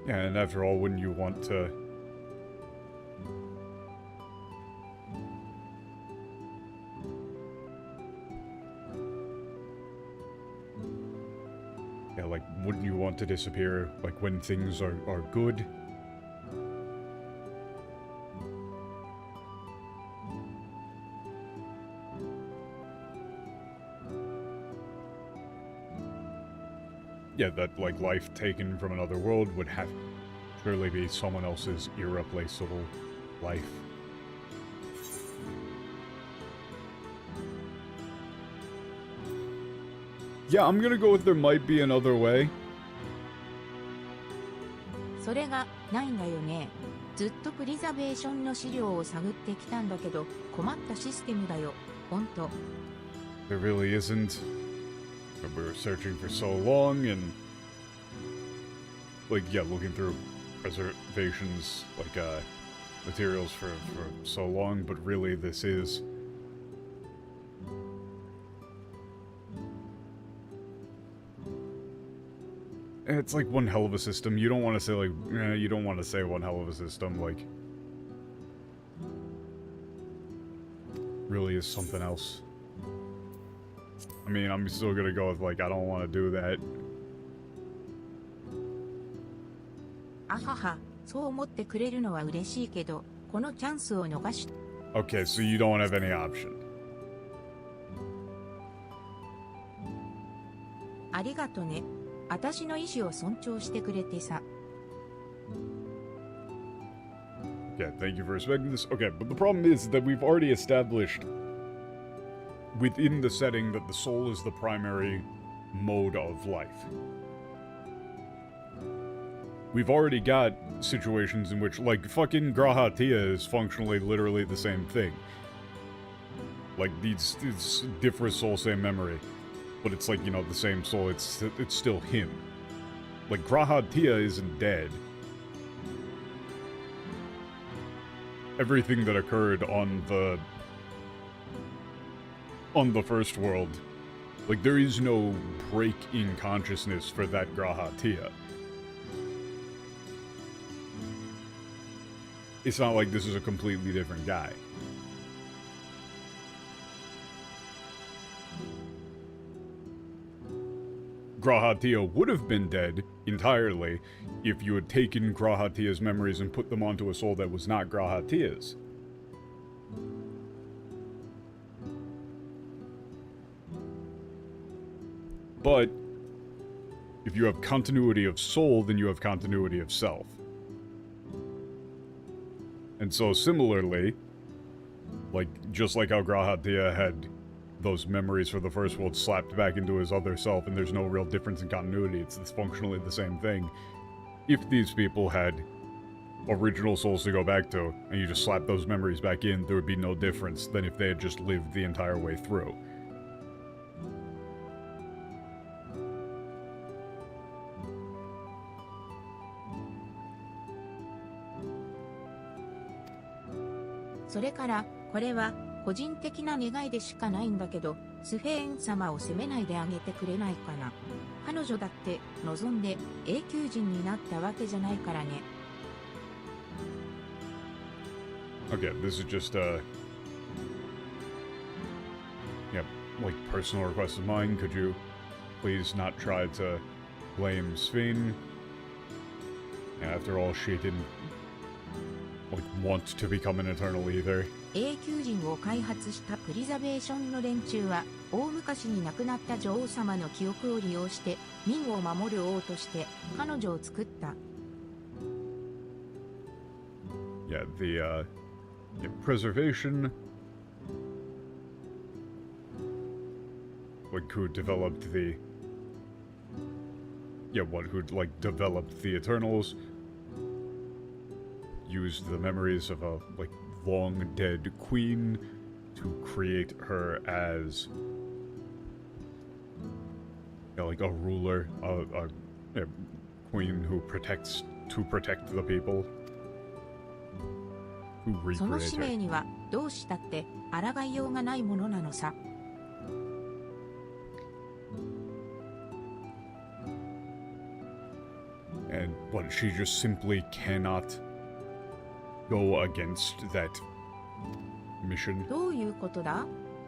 Yeah, and after all, wouldn't you want to... Yeah, like, wouldn't you want to disappear, like, when things are good? Yeah, that, like, life taken from another world would have surely be someone else's irreplaceable life. Yeah, I'm gonna go with there might be another way. それがないんだよね。ずっとプリザベーションの資料を探ってきたんだけど、困ったシステムだよ。ほんと。There really isn't. But we were searching for so long and... Like, yeah, looking through preservations, like, materials for so long, but really this is... It's like one hell of a system. You don't want to say, like, you don't want to say one hell of a system, like... Really is something else. I mean, I'm still gonna go with, like, I don't want to do that. あはは、そう思ってくれるのは嬉しいけど、このチャンスを逃し。Okay, so you don't have any option. ありがとね。私の意思を尊重してくれてさ。Yeah, thank you for respecting this. Okay, but the problem is that we've already established within the setting that the soul is the primary mode of life. We've already got situations in which, like, fucking Grahatia is functionally literally the same thing. Like, these different soul, same memory. But it's like, you know, the same soul, it's still him. Like, Grahatia isn't dead. Everything that occurred on the first world, like, there is no break in consciousness for that Grahatia. It's not like this is a completely different guy. Grahatia would have been dead entirely if you had taken Grahatia's memories and put them onto a soul that was not Grahatia's. But if you have continuity of soul, then you have continuity of self. And so similarly, like, just like how Grahatia had those memories for the first world slapped back into his other self and there's no real difference in continuity, it's functionally the same thing. If these people had original souls to go back to, and you just slap those memories back in, there would be no difference than if they had just lived the entire way through.「それからこれは個人的な願いでしかないんだけど、スフェーン様を責めないであげてくれないかな。彼女だって望んで永久人になったわけじゃないからね。」 Okay, this is just yeah, like, personal request of mine. Could you please not try to blame Sven? After all, she didn't like, want to become an Eternal either. 永久人を開発したプリザベーションの連中は、大昔に亡くなった女王様の記憶を利用して、民を守る王として彼女を作った。Yeah, the preservation, like who developed the, who like developed the Eternals, used the memories of a like long dead queen to create her as like a ruler, a queen who protect the people. その使命にはどうしたって抗いようがないものなのさ。And what, she just simply cannot go against that mission? どういうことだ？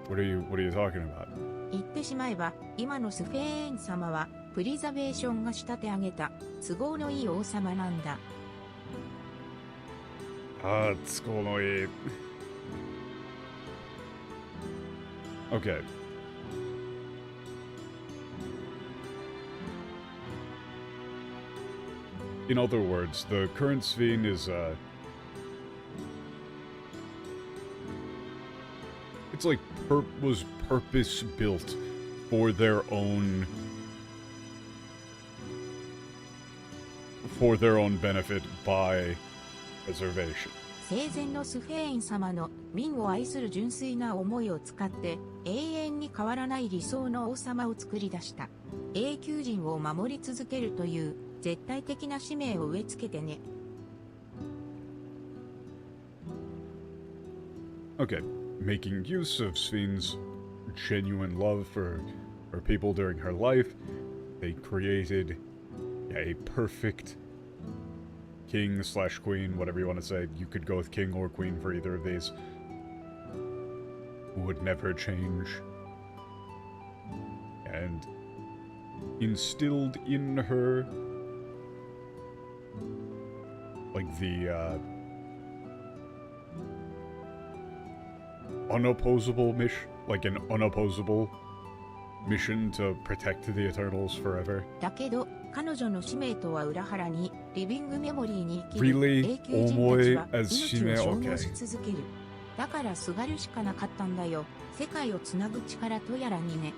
What are you talking about? 言ってしまえば、今のスフェーン様はプリザベーションが仕立て上げた都合のいい王様なんだ。It's going Okay. In other words, the current Sphene is, it's like was purpose-built for their own benefit by preservation. 生前のスフェーン様の民を愛する純粋な思いを使って永遠に変わらない理想の王様を作り出した。永久人を守り続けるという絶対的な使命を植え付けてね。Okay, making use of Sphene's genuine love for people during her life, they created a perfect king/queen, whatever you want to say. You could go with king or queen for either of these. Who would never change. And instilled in her like the unopposable mission, like an unopposable mission to protect the Eternals forever. だけど彼女の使命とは裏腹にリビングメモリーに生きる Really? 永久人たちは As 命を消耗 Okay. し続ける。だからすがるしかなかったんだよ。世界をつなぐ力とやらにね。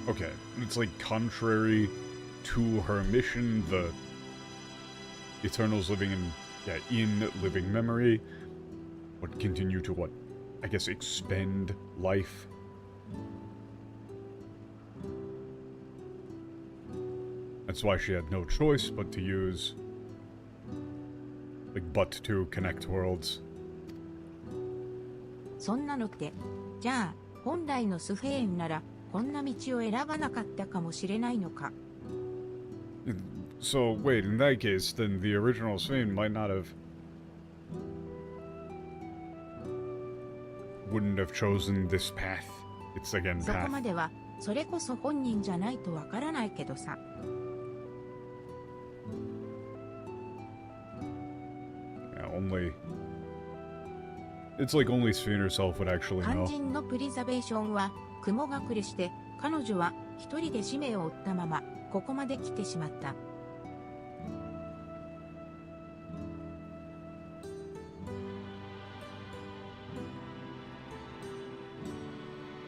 Okay, it's like contrary to her mission, the Eternals living in living memory would continue to I guess expend life. That's why she had no choice but to use but to connect worlds. そんなのって、じゃあ本来のスフェーンならこんな道を選ばなかったかもしれないのか。So, wait, in that case, then the original Sphene might not have... wouldn't have chosen this path. It's again そこ path. まではそれこそ本人じゃないとわからないけどさ。Yeah, only... It's like only Sphene herself would actually 肝 know. 心のプリザベーションは雲隠れして彼女は一人で使命を負ったままここまで来てしまった。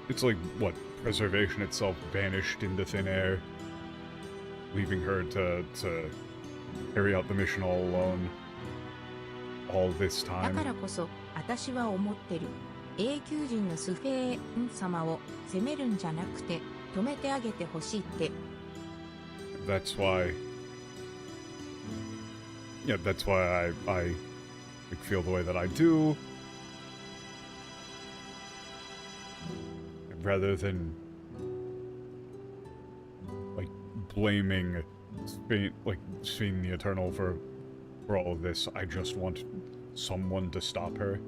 It's like, what, preservation itself vanished into thin air, leaving her to carry out the mission all alone, all this だ time. からこそ私は思ってる。永久人のスフェーン様を責めるんじゃなくて止めてあげてほしいって。That's why... Yeah, that's why I like, feel the way that I do. Rather than... like, blaming Spain, like Spain the Eternal for all of this. I just want someone to stop her.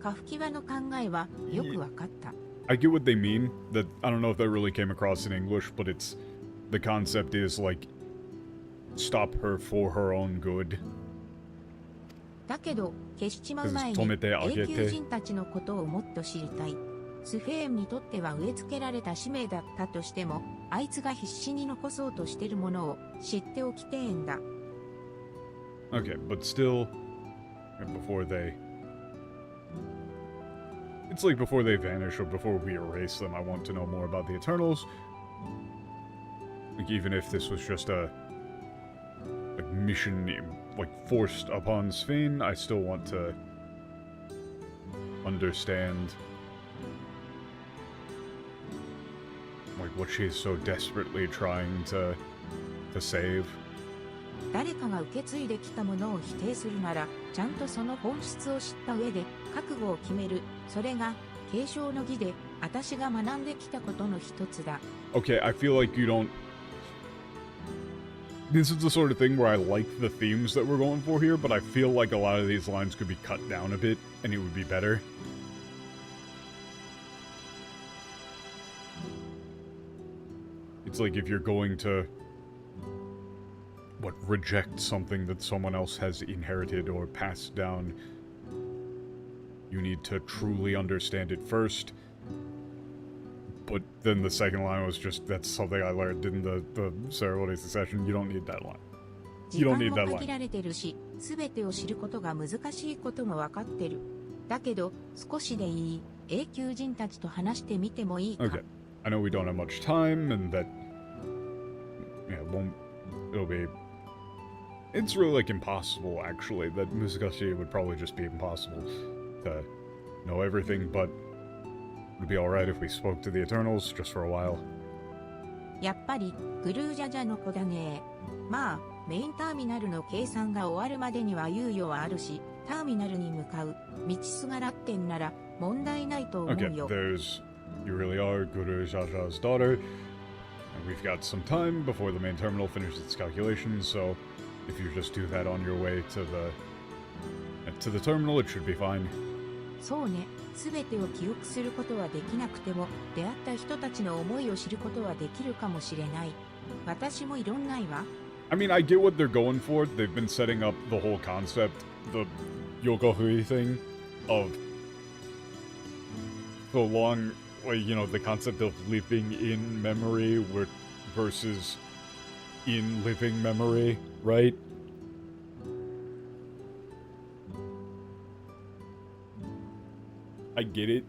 カフキワの考えはよくわかった。 I get what they mean. That I don't know if that really came across in English, but it's the concept is like stop her for her own good. だけど消しちまう前に止めてあげて永久人たちのことをもっと知りたい。スフェーンにとっては植え付けられた使命だったとしても、あいつが必死に残そうとしてるものを知っておきてえんだ。 Okay, but still, before they... It's like before they vanish or before we erase them, I want to know more about the Eternals. Like, even if this was just a mission, like, forced upon Sven, I still want to understand, like, what she's so desperately trying to save. 誰かが受け継いできたものを否定するなら、ちゃんとその本質を知った上で覚悟を決める。それが継承の儀で、私が学んできたことの一つだ。Okay, I feel like you don't... This is the sort of thing where I like the themes that we're going for here, but I feel like a lot of these lines could be cut down a bit, and it would be better. It's like if you're going to... reject something that someone else has inherited or passed down, you need to truly understand it first. But then the second line was just, that's something I learned in the ceremony succession. You don't need that line. You don't need that 時間も限ら line. れてるし、すべてを知ることが難しいこともわかってる。だけど、少しでいい。永久人たちと話してみてもいいか。 Okay. I know we don't have much time, and that... Yeah, it'll be... It's really, like, impossible, actually. That Muzakashi would probably just be impossible to know everything, but it would be alright if we spoke to the Eternals just for a while. やっぱり、グルージャジャの子だね。まあ、メインターミナルの計算が終わるまでには猶予はあるし、ターミナルに向かう道すがらってんなら問題ないと思 Okay, うよ。 there's... You really are Guru Jaja's daughter, and we've got some time before the main terminal finishes its calculations, so if you just do that on your way to the terminal, it should be fine. そうね。すべてを記憶することはできなくても、出会った人たちの思いを知ることはできるかもしれない。私もいろんないわ。I mean, I get what they're going for. They've been setting up the whole concept, the Yokohui thing, of so long, like, you know, the concept of living in memory versus in living memory, right? I get it.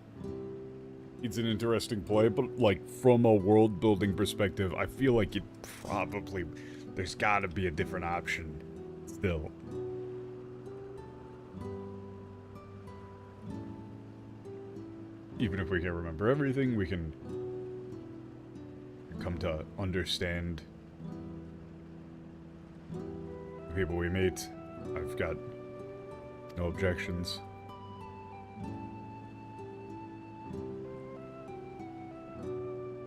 It's an interesting play, but, like, from a world-building perspective, I feel like it probably... There's gotta be a different option, still. Even if we can't remember everything, we can come to understand the people we meet. I've got no objections.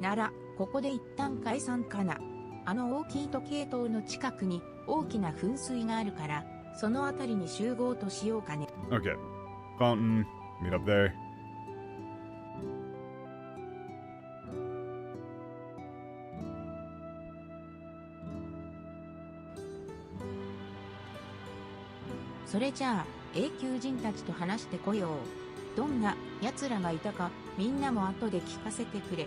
なら、ここで一旦解散かな。あの大きい時計塔の近くに大きな噴水があるから、そのあたりに集合としようかね。Okay. Fountain, meet up there. それじゃあ、永久人たちと話してこよう。どんな奴らがいたか、みんなも後で聞かせてくれ。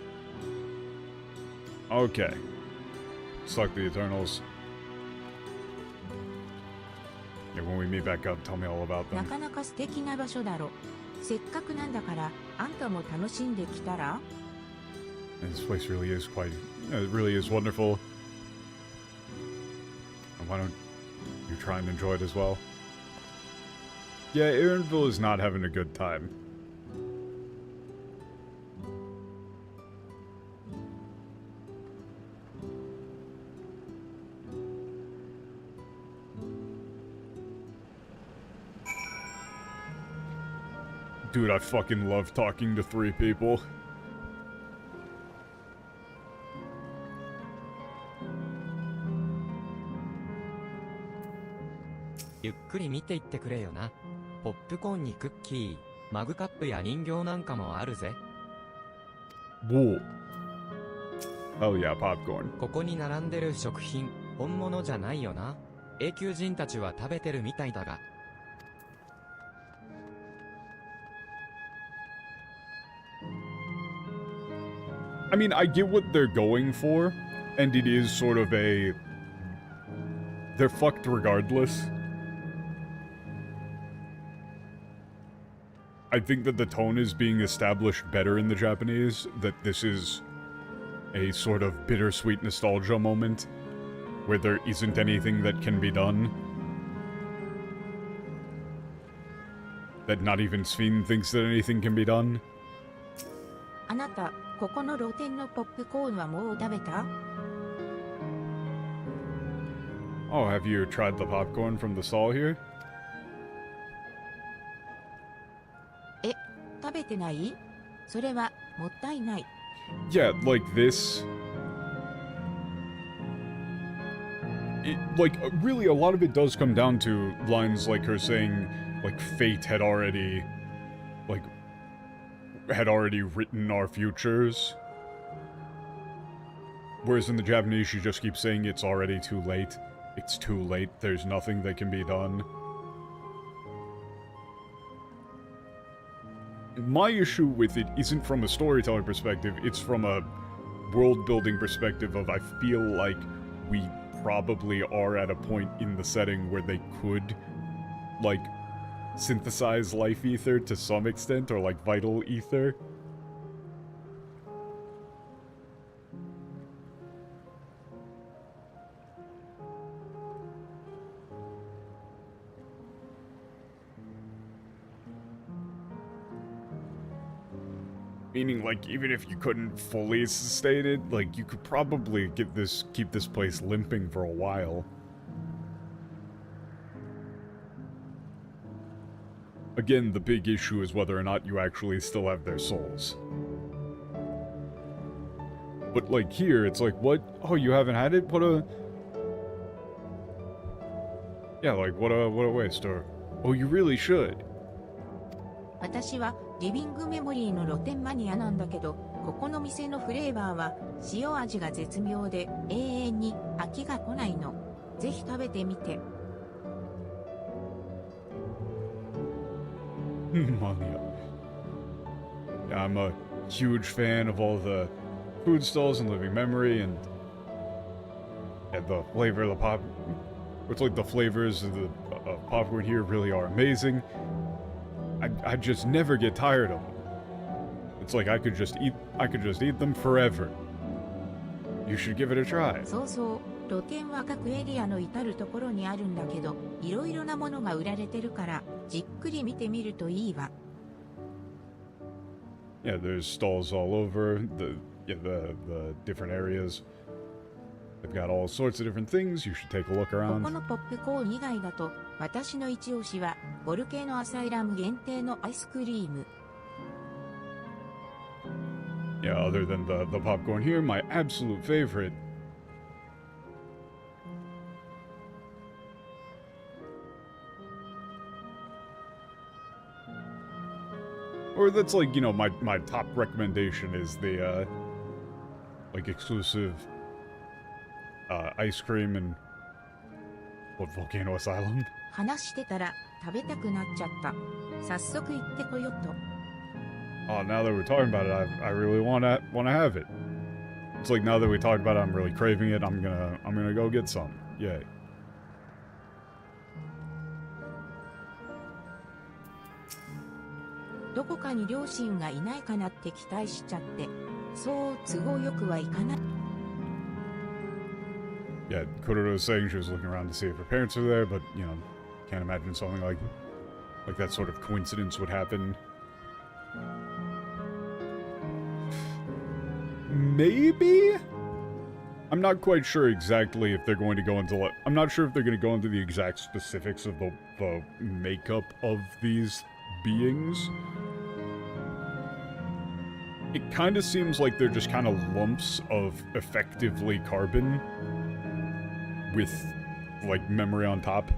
Okay. Select the Eternals. Yeah, when we meet back up, tell me all about な them. かなか素敵な場所だろ。せっかくなんだから、あんたも楽しんできたら？ And this place really is quite... it really is wonderful. And why don't you try and enjoy it as well? Yeah, Aaronville is not having a good time. Dude, I fucking love talking to 3 people. ゆっくり見ていってくれよな。ポップコーンにクッキー、マグカップや人形なんかもあるぜ。Whoa. Oh yeah, popcorn. ここに並んでる食品、本物じゃないよな。永久人たちは食べてるみたいだが。I mean, I get what they're going for, and it is sort of a... They're fucked regardless. I think that the tone is being established better in the Japanese, that this is a sort of bittersweet nostalgia moment, where there isn't anything that can be done. That not even Sven thinks that anything can be done. あなた、ここの露店のポップコーンはもう食べた？ Oh, have you tried the popcorn from the stall here? え、食べてない？それはもったいない。Yeah, like this. Really, a lot of it does come down to lines like her saying, like, fate had already written our futures. Whereas in the Japanese, she just keeps saying it's already too late. It's too late. There's nothing that can be done. My issue with it isn't from a storytelling perspective, it's from a world-building perspective of I feel like we probably are at a point in the setting where they could, like, synthesize life ether to some extent, or like vital ether. Meaning, like, even if you couldn't fully sustain it, like, you could probably keep this place limping for a while. Again, the big issue is whether or not you actually still have their souls. But, like, here, it's like, what? Oh, you haven't had it? What a... Yeah, like, what a waste, or... Oh, you really should. 私はリビングメモリーの露店マニアなんだけど、ここの店のフレーバーは塩味が絶妙で永遠に飽きが来ないの。ぜひ食べてみて。Mania. Yeah, I'm a huge fan of all the food stalls in living memory, and the flavor of the pop. It's like the flavors of the popcorn here really are amazing. I just never get tired of them. It's like I could just eat them forever. You should give it a try. そうそう、露店は各エリアの至るところにあるんだけど、いろいろなものが売られてるから、じっくり見てみるといいわ。Yeah, there's stalls all over the different areas. They've got all sorts of different things. You should take a look こ around. このポップコーン以外だと、私の一押しは、ボルケーノアサイラム限定のアイスクリーム。Yeah, other than the popcorn here, my absolute favorite. Or that's like, you know, my top recommendation is the, like, exclusive, ice cream and, what, Volcano Asylum? 話してたら食べたくなっちゃった。早速行ってこよっと。Oh, now that we're talking about it, I really wanna have it. It's like now that we talked about it, I'm really craving it. I'm gonna go get some. Yay. どこかに両親がいないかなって期待しちゃって、そう都合よくはいかない。Yeah, Kororo was saying she was looking around to see if her parents are there, but, you know, can't imagine something like that sort of coincidence would happen. Maybe? I'm not quite sure exactly if they're going to go into, I'm not sure if they're going to go into the exact specifics of the makeup of these beings. It kind of seems like they're just kind of lumps of effectively carbon with, like, memory on top.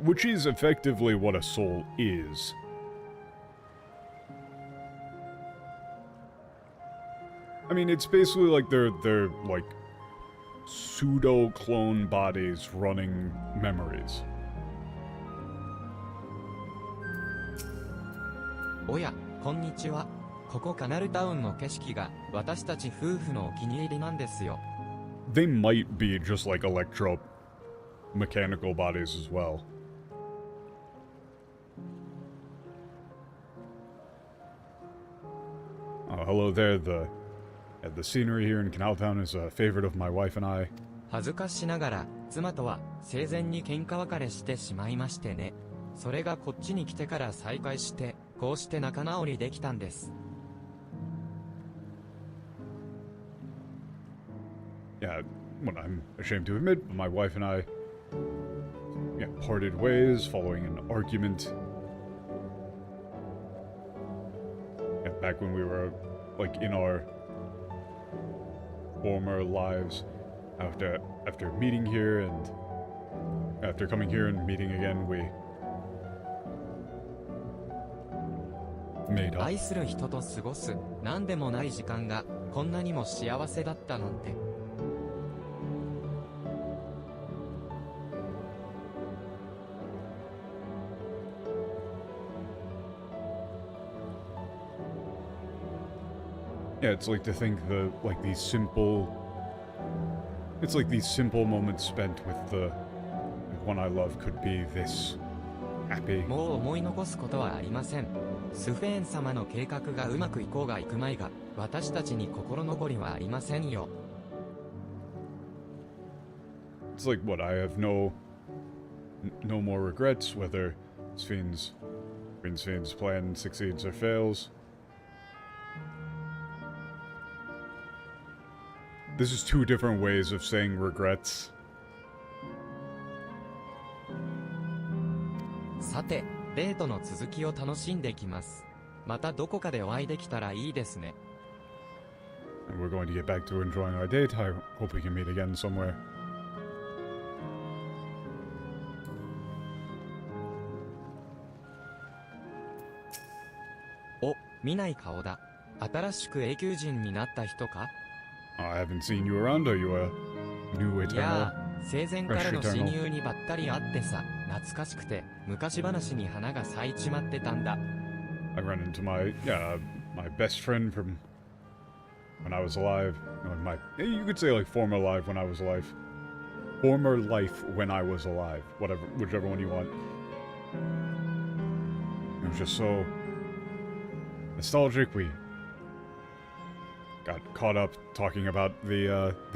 which is effectively what a soul is. I mean, it's basically like they're like pseudo-clone bodies running memories. おや、こんにちは。ここカナルタウンの景色が私たち夫婦のお気に入りなんですよ。They might be just like electro-mechanical bodies as well. Oh, hello there. The scenery here in Canaltown is a favorite of my wife and I. 恥ずかしながら、妻とは生前に喧嘩別れしてしまいましてね。それがこっちに来てから再会して、こうして仲直りできたんです。Yeah, what I'm ashamed to admit, but my wife and I parted ways following an argument. Yeah, back when we were like in our former lives, after meeting here and after coming here and meeting again, we made up. 愛する人と過ごす、なんでもない時間がこんなにも幸せだったなんて。Yeah, it's like to think these simple moments spent with the one I love could be this happy. もう思い残すことはありません。スフェーン様の計画がうまくいこうがいくまいが、私たちに心残りはありませんよ。It's like what I have no more regrets whether Sven's plan succeeds or fails. This is two different ways of saying regrets. さて、デートの続きを楽しんできます。またどこかでお会いできたらいいですね。And we're going to get back to enjoying our date. I hope we can meet again somewhere. お、見ない顔だ。新しく永久人になった人か？ I haven't seen you around. Are you a new い eternal? やー、生前からの親友にばったり会ってさ、懐かしくて、昔話に花が咲いちまってたんだ。I run into my best friend from when I was alive. You could say like former life when I was alive. Former life when I was alive. Whichever one you want. It was just so nostalgic. We got caught up talking about the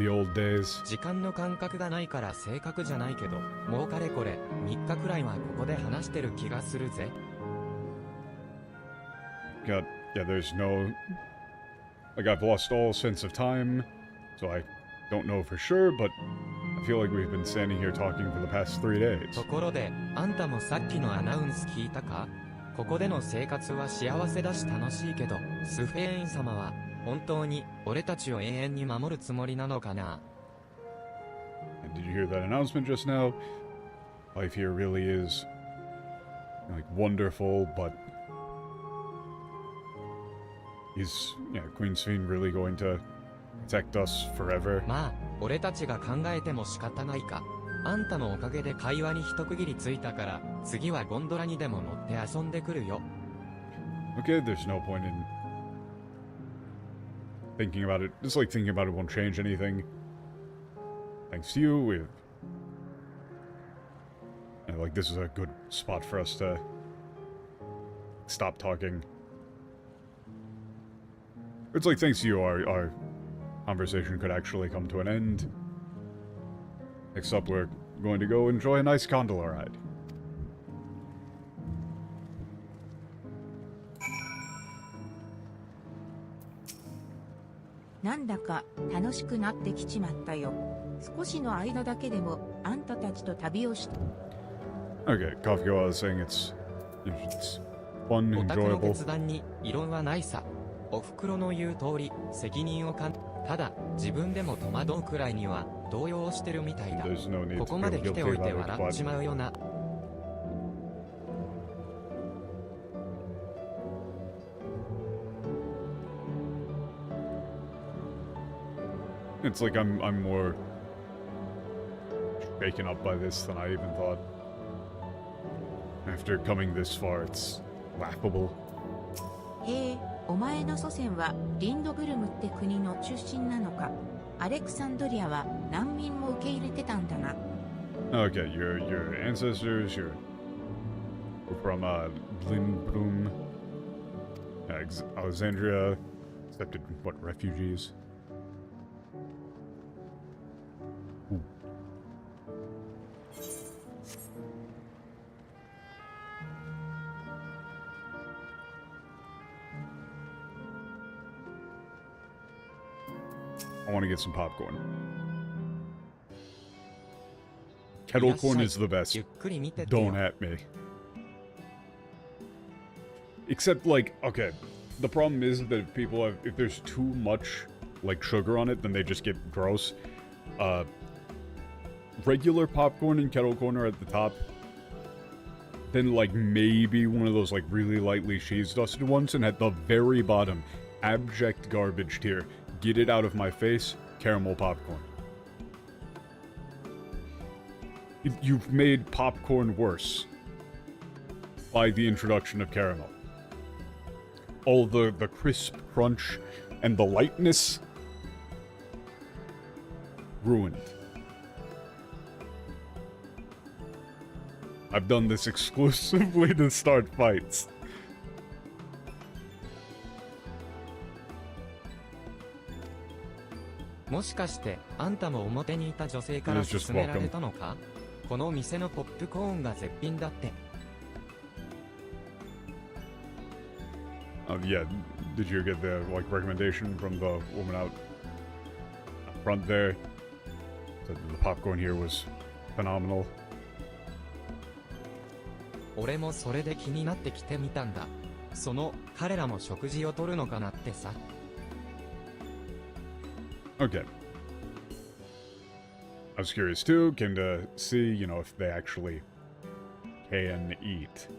old days. 時間の感覚がないから正確じゃないけど、もうかれこれ3日くらいはここで話してる気がするぜ。There's no... Like, I've lost all sense of time, so I don't know for sure, but I feel like we've been standing here talking for the past 3 days. ところで、あんたもさっきのアナウンス聞いたか？ここでの生活は幸せだし楽しいけど、スフェーン様は本当に俺たちを永遠に守るつもりなのかな？ And did you hear that announcement just now? Life here really is, like, wonderful, but is Queen Sven really going to protect us forever? まあ、俺たちが考えても仕方ないか。あんたのおかげで会話に一区切りついたから、次はゴンドラにでも乗って遊んでくるよ。Okay, there's no point in thinking about it. Just like thinking about it won't change anything. Thanks to you, like, this is a good spot for us to stop talking. It's like, thanks to you, our conversation could actually come to an end. Next up, we're going to go enjoy a nice gondola ride. なんだか楽しくなってきちまったよ。少しの間だけでもあんたたちと旅をし Okay, Kafka was saying it's fun, お宅の enjoyable. 決断に異論はないさ。おふくろの言う通り、責任をただ、自分でも戸惑うくらいには動揺してるみたいだ。 There's no need こ to こまで feel 来て guilty おいて about 笑 it, っち but まうよな。It's like I'm more shaken up by this than I even thought. After coming this far, it's laughable. へえ、お前の祖先はリンドブルムって国の出身なのか。アレクサンドリアは難民も受け入れてたんだな。Okay, your ancestors, you're from Lindblum, Alexandria, accepted what, refugees? Ooh. I want to get some popcorn. Kettle corn is the best. ゆっくり見てってよ Don't at me. Except, like, okay, the problem is that if people have, if there's too much, like, sugar on it, then they just get gross. Regular popcorn and kettle corn are at the top. Then, like, maybe one of those, like, really lightly cheese dusted ones, and at the very bottom, abject garbage tier. Get it out of my face, caramel popcorn. You've made popcorn worse by the introduction of caramel. All the crisp crunch and the lightness ruined. I've done this exclusively to start fights. もしかしてあんたも表にいた女性から勧められたのか？この店のポップコーンが絶品だって。Yeah, did you get the, like, recommendation from the woman out front there? Said the popcorn here was phenomenal. 俺もそれで気になって来てみたんだ。その彼らも食事をとるのかなってさ。Okay. I was curious too, can to see, you know, if they actually can eat.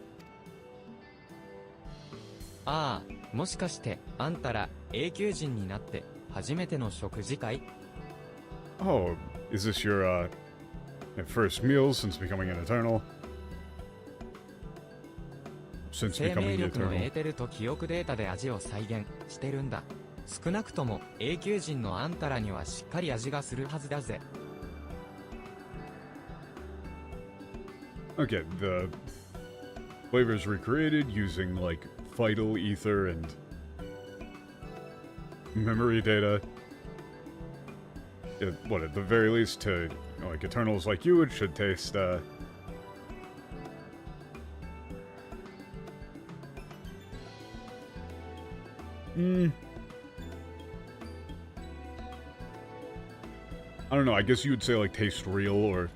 ああ、もしかしてあんたら永久人になって初めての食事会？ Oh, is this your, first meal since becoming an Eternal? Since 生命 becoming the 力のエー Eternal. テルと記憶データで味を再現してるんだ。少なくとも永久人のあんたらにはしっかり味がするはずだぜ。Okay, the flavors recreated using, like, vital ether and memory data. What, at the very least, to, you know, like, Eternals like you, it should taste, I don't know, I guess you would say, like, taste real, or...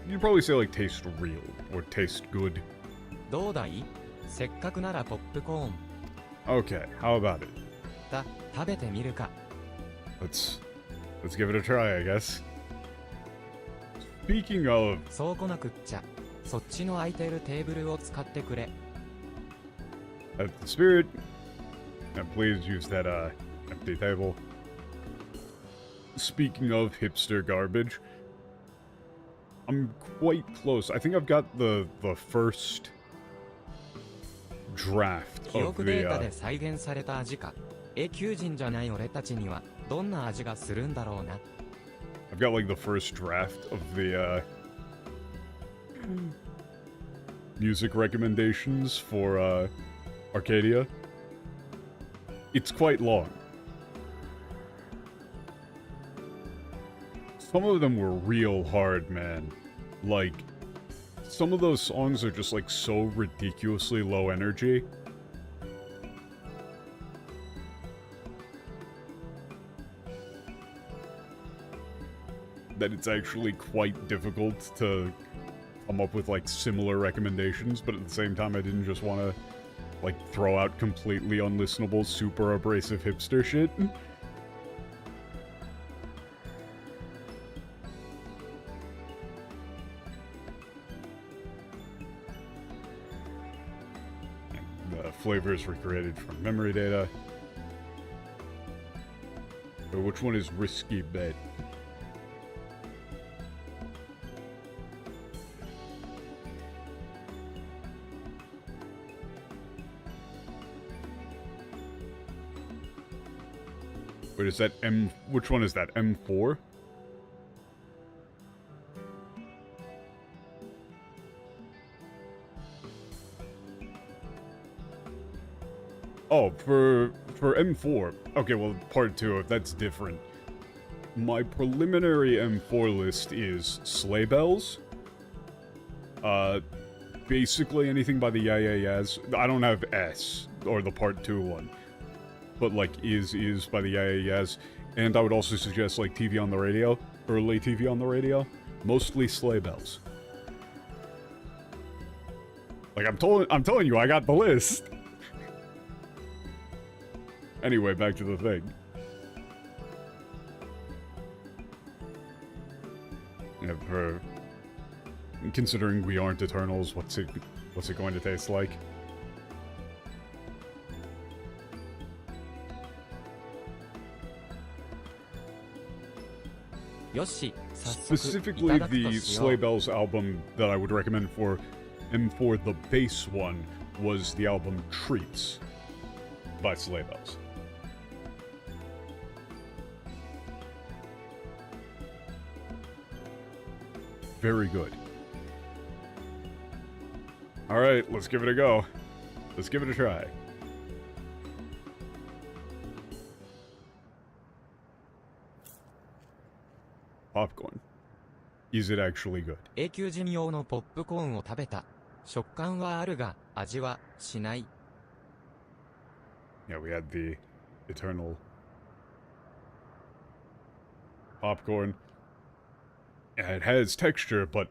You'd probably say, like, taste real, or taste good. どうだい？せっかくならポップコーン。 Okay, how about it? 食べてみるか。 Let's give it a try, I guess. Speaking of... そうこなくっちゃ。そっちの空いてるテーブルを使ってくれ。 At the spirit, please use that, empty table. Speaking of hipster garbage, I'm quite close. I think I've got the first draft 記 of 憶デ the, ータで再現された味か。永久人じゃない俺たちにはどんな味がするんだろうな。 I've got, like, the first draft of the, music recommendations for, Arcadia. It's quite long. Some of them were real hard, man. Like, some of those songs are just, like, so ridiculously low energy. That it's actually quite difficult to come up with, like, similar recommendations, but at the same time I didn't just want to, like, throw out completely unlistenable, super abrasive hipster shit. The flavors were created from memory data. Or which one is risky bet? Wait, is that M... Which one is that? M4? Oh, for M4. Okay, well, part 2, if that's different. My preliminary M4 list is sleigh bells. Basically anything by the Yeah Yeah Yeahs. I don't have S, or the part 2 one. But, like, is by the Yeah Yeah Yeahs. And I would also suggest, like, TV on the radio. Early TV on the radio. Mostly sleigh bells. Like, I'm telling you, I got the list. Anyway, back to the thing. Yeah, considering we aren't Eternals, what's it going to taste like? Specifically, the Sleigh Bells album that I would recommend for M4, the bass one, was the album Treats by Sleigh Bells. Very good. Alright, let's give it a go. Let's give it a try. Popcorn. Is it actually good? 永久寿命のポップコーンを食べた。食感はあるが、味はしない。Yeah, we had the eternal popcorn. Yeah, it has texture, but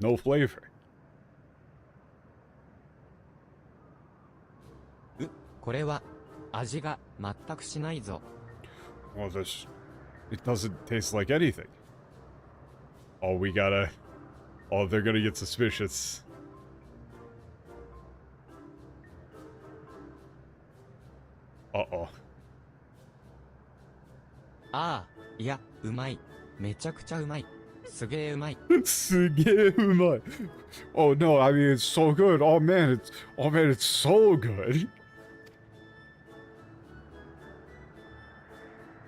no flavor. これは味が全くしないぞ。Well, it doesn't taste like anything. Oh, they're gonna get suspicious. Uh-oh. ああ、いや、うまい。めちゃくちゃうまい。すげえうまい。すげえうまい。Oh no, I mean, it's so good. Oh man, it's so good.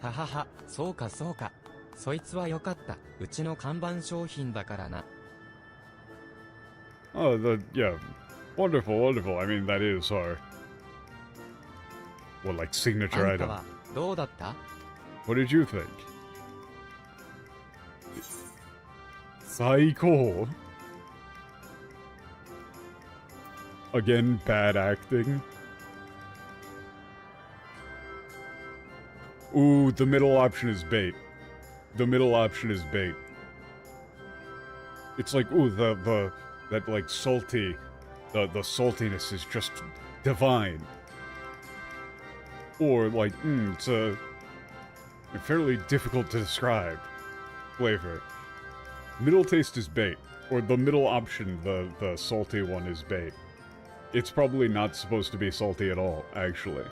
ははは、そうかそうか。そいつはよかった。うちの看板商品だからな。Oh, yeah. Wonderful, wonderful. I mean, that is our... What, like, signature あんた item. はどうだった？ What did you think? 最高. Again, bad acting. Ooh, the middle option is bait. The middle option is bait. It's like, ooh, that like salty, the saltiness is just divine. Or like, it's a fairly difficult to describe flavor. Middle taste is bait, or the middle option, the salty one is bait. It's probably not supposed to be salty at all, actually.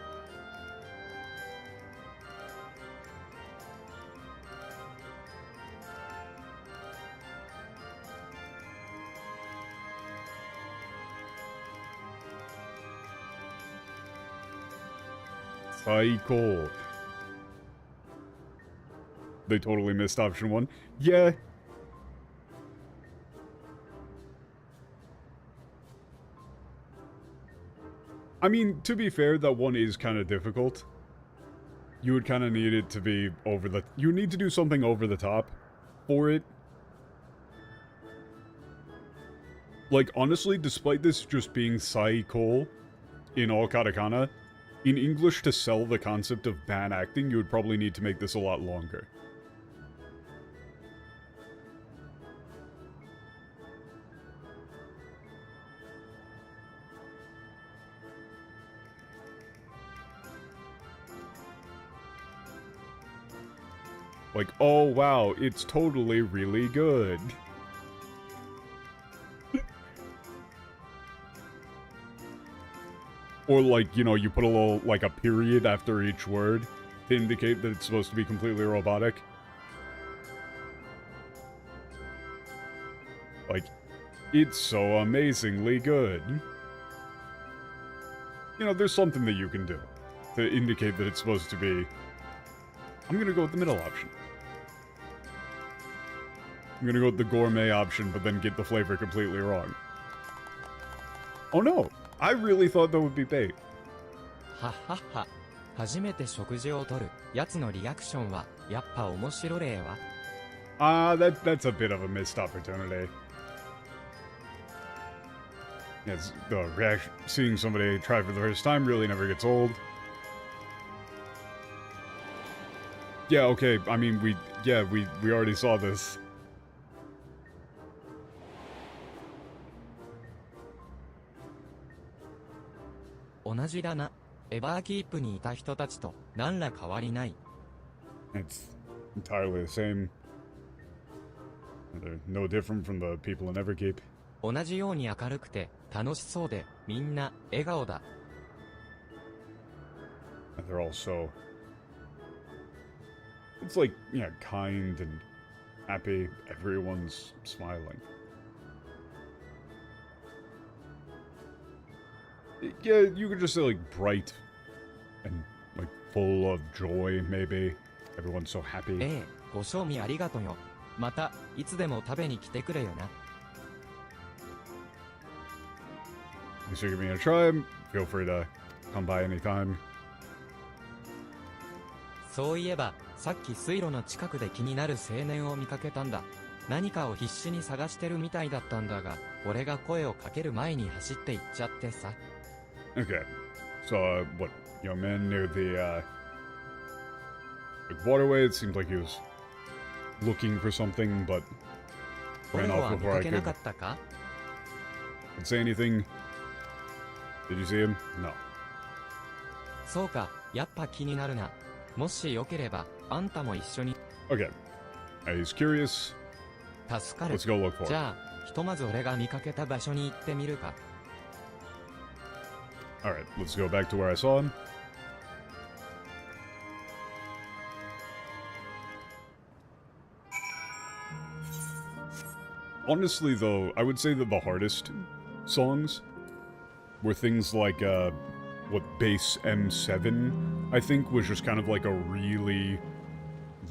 Psycho. They totally missed option 1. Yeah. I mean, to be fair, that one is kind of difficult. You would kind of need it to be over the... You need to do something over the top for it. Like, honestly, despite this just being psycho in all katakana, in English, to sell the concept of bad acting, you would probably need to make this a lot longer. Like, oh wow, it's totally really good. Or like, you know, you put a little, like a period after each word. to indicate that it's supposed to be completely robotic. Like, it's so amazingly good. You know, there's something that you can do to indicate that it's supposed to be... I'm gonna go with the middle option. I'm gonna go with the gourmet option, but then get the flavor completely wrong. Oh no! I really thought that would be bait. はっはっは。初めて食事をとるやつのリアクションはやっぱ面白れわ。That's a bit of a missed opportunity. Yes, the reaction, seeing somebody try for the first time really never gets old. Yeah, okay, I mean, we already saw this. 同じだな。エバーキープにいた人たちと何ら変わりない。It's entirely the same. They're no different from the people in Everkeep. 同じように明るくて楽しそうでみんな笑顔だ。And they're all so... It's like, yeah, kind and happy. Everyone's smiling. Yeah, you could just say, like, bright and, like, full of joy, maybe. Everyone's so happy. ええ、ご賞味ありがとよ。またいつでも食べに来てくれよな。Thanks for giving me a try. Feel free to come by anytime. そういえばさっき水路の近くで気になる青年を見かけたんだ。何かを必死に探してるみたいだったんだが、俺が声をかける前に走って行っちゃってさ。Okay. So, what? Young man near the, like waterway? It seemed like he was looking for something, but 俺 ran は off 見 before か I けな could かったか？ say anything. Did you see him? No. そうか、やっぱ気になるな。もしよければあんたも一緒に。 Okay. He's curious. 助かる。 Let's go look for じ him. ゃあひとまず俺が見かけた場所に行ってみるか。 Alright, let's go back to where I saw him. Honestly, though, I would say that the hardest songs were things like, what, bass M7, I think, was just kind of like a really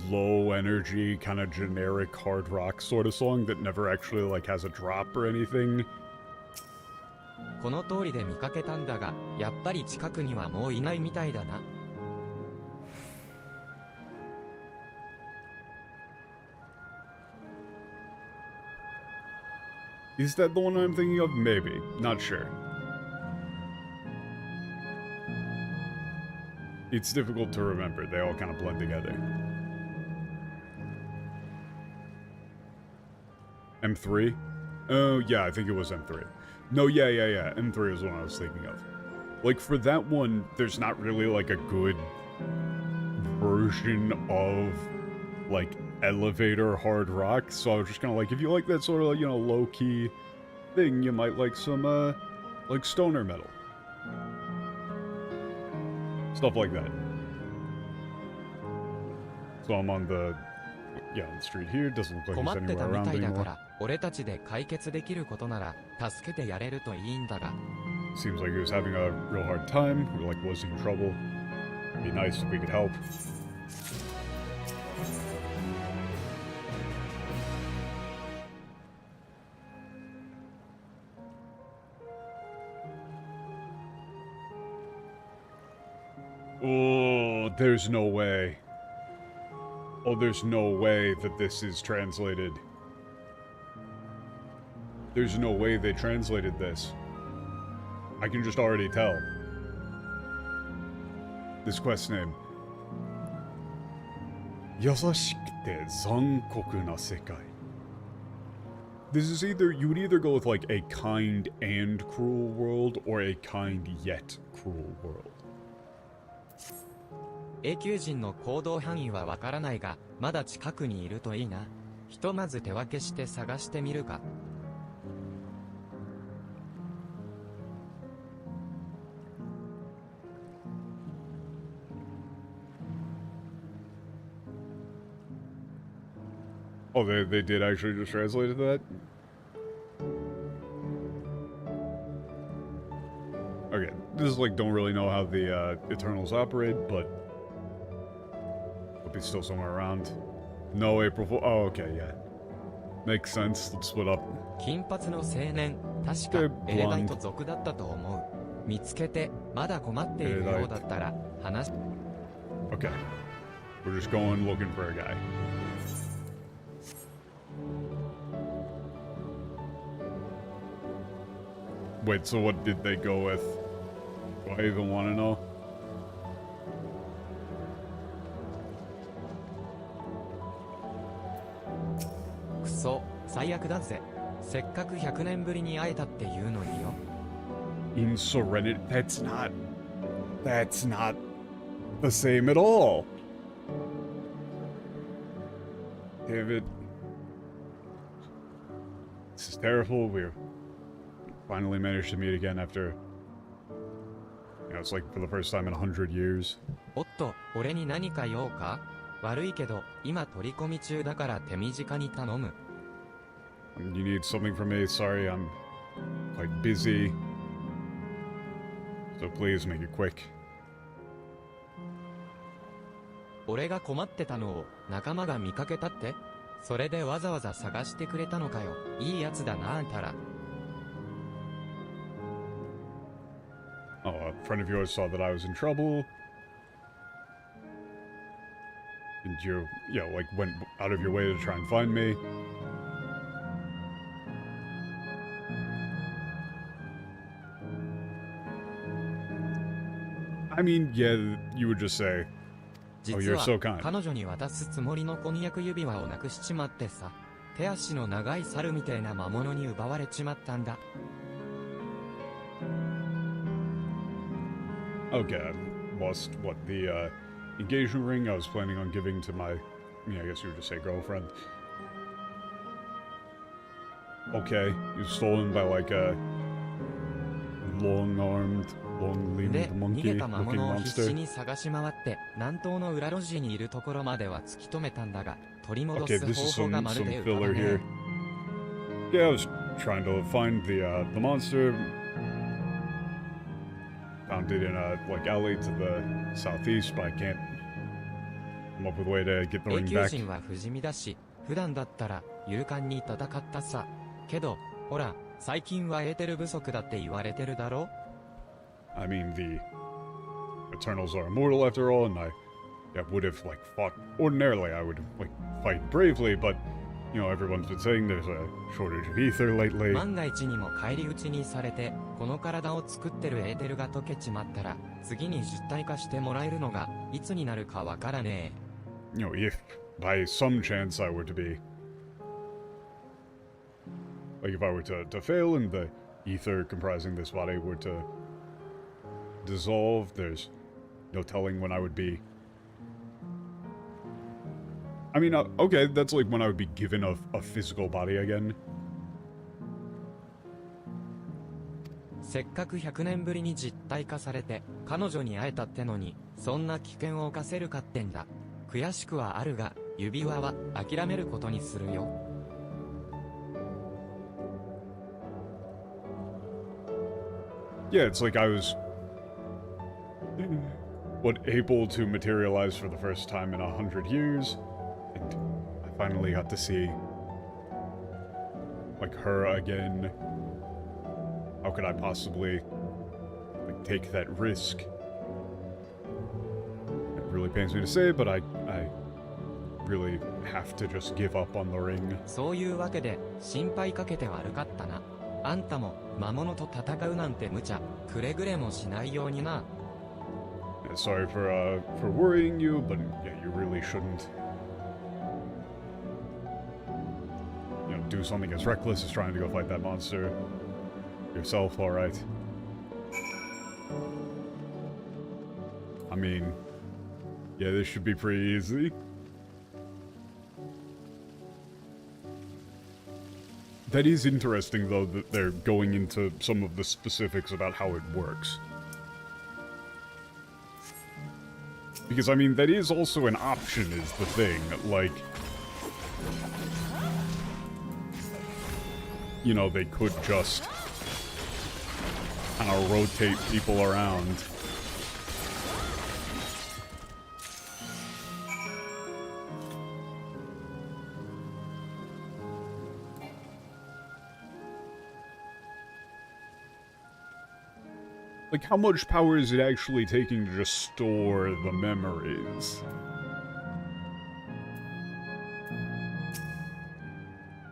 low energy, kind of generic hard rock sort of song that never actually, like, has a drop or anything. この通りで見かけたんだが、やっぱり近くにはもういないみたいだな。Is that the one I'm thinking of? Maybe. Not sure. It's difficult to remember. They all kind of blend together. M3? Oh, yeah, I think it was M3. No, yeah. M3 is the one I was thinking of. Like, for that one, there's not really, like, a good version of, like, elevator hard rock, so I was just kind of like, if you like that sort of, you know, low-key thing, you might like some, like, stoner metal. Stuff like that. So I'm on the, yeah, on the street here. Doesn't look like 困 he's ってた anywhere み around たいだか anymore. ら、俺たちで解決できることなら助けてやれるといいんだが。 Seems like he was having a real hard time, or like was in trouble. Be nice if we could help. Oh, there's no way. Oh, there's no way that this is translated. There's no way they translated this. I can just already tell. This quest name. 優しくて残酷な世界. This is either, you would either go with like a kind and cruel world or a kind yet cruel world. 永久人の行動範囲はわからないが、まだ近くにいるといいな。ひとまず手分けして探してみるか。Oh, they did actually just translate that? Okay, this is like, don't really know how the Eternals operate, but hope he's still somewhere around. No April Fool. Oh, okay, yeah. Makes sense. Let's split up. 金髪の青年、確かエレダイト族だったと思う。見つけて、まだ困っているようだったら、話。Okay. We're just going looking for a guy. Wait, so what did they go with? Do I even want to know? Kuso, 最悪だぜ。せっかく100年ぶりに会えたっていうのによ。In Serenity? That's not the same at all. Damn it. This is terrible. We're finally managed to meet again after, you know, it's like for the first time in 100 years. おっと、俺に何か用か？悪いけど、今取り込み中だから手短に頼む。You need something from me? Sorry, I'm quite busy. So please make it quick. 俺が困ってたのを仲間が見かけたって？それでわざわざ探してくれたのかよ。いいやつだなあんたら。Oh, a friend of yours saw that I was in trouble. And you know, like, went out of your way to try and find me. I mean, yeah, you would just say, oh, 実 you're は so kind. 彼女に渡すつもりの婚約指輪をなくしちまってさ。手足の長い猿みたいな魔物に奪われちまったんだ。Okay, I lost, what, the, engagement ring I was planning on giving to my, I guess you would just say girlfriend. Okay, he was stolen by, like, a long-armed, で、 long-limbed 逃げた魔 monkey-looking 物を必 monster. 死に探し回って、南東の裏路地にいるところまでは突き止めたんだが、取り戻 Okay, す this is 方法が some まるで浮か filler ばね here. え。 Yeah, I was trying to find the monster. Found it in a, like, alley to the southeast, but I can't come up with a way to get the 永 ring 久 back. 人は不死身だし、普段だったら勇敢に戦ったさ。けど、ほら、最近はエーテル不足だって言われてるだろ？ I mean, the Eternals are immortal after all, and I would have, like, fought. Ordinarily, I would, like, fight bravely, but, you know, everyone's been saying there's a shortage of ether lately. 万が一にも返り討ちにされて、この体を作ってるエーテルが溶けちまったら、次に実体化してもらえるのが、いつになるかわからねえ。You know, if by some chance I were to be, like, if I were to fail and the ether comprising this body were to dissolve, there's no telling when I would be. I mean, okay, that's like when I would be given a physical body again. せっかく100年ぶりに実体化されて、彼女に会えたってのに、そんな危険を冒せるかってんだ。悔しくはあるが、指輪は諦めることにするよ。Yeah, it's like I was able to materialize for the first time in 100 years, and I finally got to see, like, her again. How could I possibly, like, take that risk? It really pains me to say, but I really have to just give up on the ring. そういうわけで、心配かけて悪かったな。あんたも魔物と戦うなんて無茶、くれぐれもしないようにな。Sorry for worrying you, but yeah, you really shouldn't, you know, do something as reckless as trying to go fight that monster yourself, alright? I mean, yeah, this should be pretty easy. That is interesting, though, that they're going into some of the specifics about how it works. Because, I mean, that is also an option, is the thing. Like, you know, they could just kind of rotate people around. Like, how much power is it actually taking to just store the memories?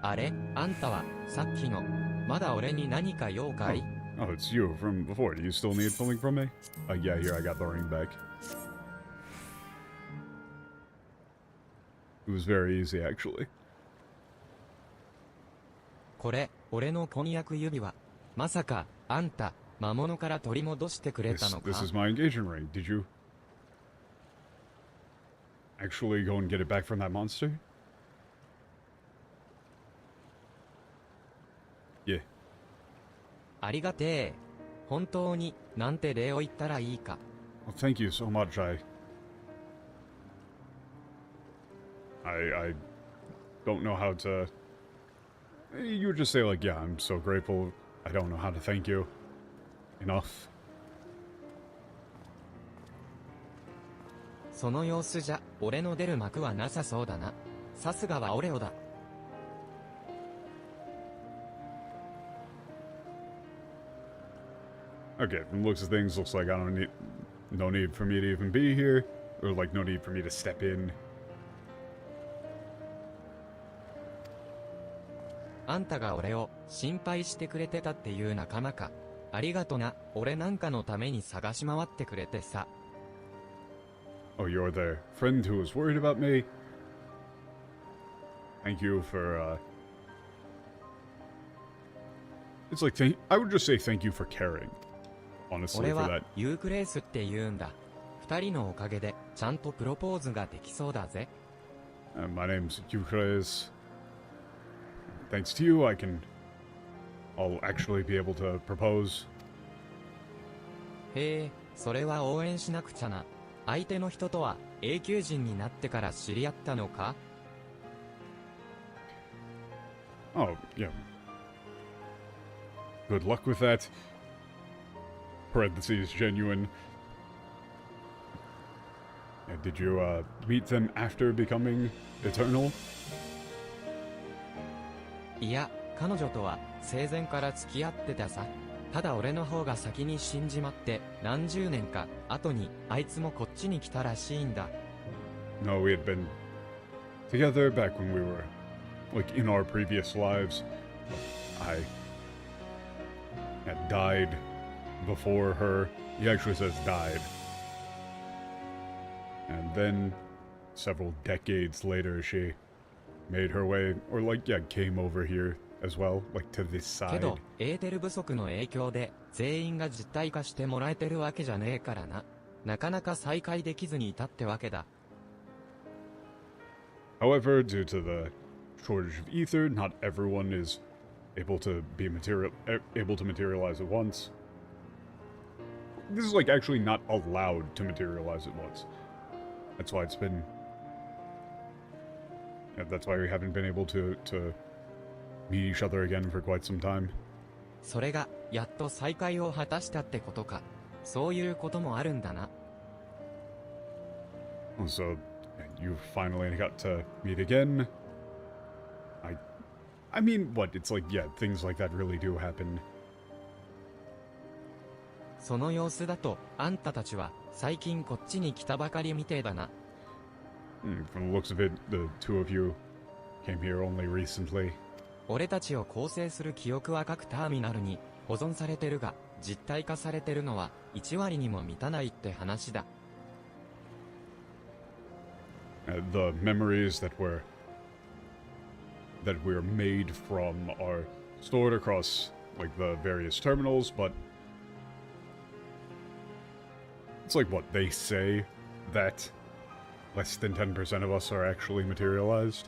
あれあんたはさっきのまだ俺に何か用かい Oh, it's you from before. Do you still need something from me? Yeah, here, I got the ring back. It was very easy, actually. これ俺の婚約指輪まさかあんた魔物から取り戻してくれたのか This is my engagement ring. Did you actually go and get it back from that monster? Yeah. ありがてえ本当になんて礼を言ったらいいか Well, thank you so much. I don't know how to... You would just say, like, yeah, I'm so grateful. I don't know how to thank you enough. その様子じゃ俺の出る幕はなさそうだなさすがはオレオだ Okay, from the looks of things, looks like I don't need... No need for me to even be here. Or, like, no need for me to step in. あんたが俺を心配してくれてたっていう仲間かありがとな俺なんかのために探し回ってくれてさ Oh, you're the friend who was worried about me? Thank you for, It's like, I would just say thank you for caring. Honestly, 俺 for は that. ユークレースって言うんだ二人のおかげでちゃんとプロポーズができそうだぜ My name's Euclid. Thanks to you, I'll actually be able to propose. へえそれは応援しなくちゃな相手の人とは永久人になってから知り合ったのか Oh, yeah. Good luck with that. Parentheses, genuine. Did you, meet them after becoming eternal? いや彼女とは生前から付き合ってたさただ俺の方が先に死んじまって何十年か後にあいつもこっちに来たらしいんだ No, we had been together back when we were, like, in our previous lives. I had died before her. He actually says died. And then, several decades later, she made her way, or like, yeah, came over here as well, like to this け side. どエーテル不足の影響で全員が実体化してもらえてるわけじゃねえからななかなか再会できずにいたってわけだ However, due to the shortage of ether, not everyone is able to materialize at once. This is like actually not allowed to materialize at once. That's why it's been... Yeah, that's why we haven't been able to meet each other again for quite some time. それがやっと再会を果たしたってことかそういうこともあるんだな So, you finally got to meet again. I mean, what? It's like, yeah, things like that really do happen. その様子だとあんたたちは最近こっちに来たばかりみてえだな From the looks of it, the two of you came here only recently. 俺たちを構成する記憶は各ターミナルに保存されてるが実体化されてるのは1割にも満たないって話だ The memories that were made from are stored across, like, the various terminals, but it's like, what, they say that less than 10% of us are actually materialized?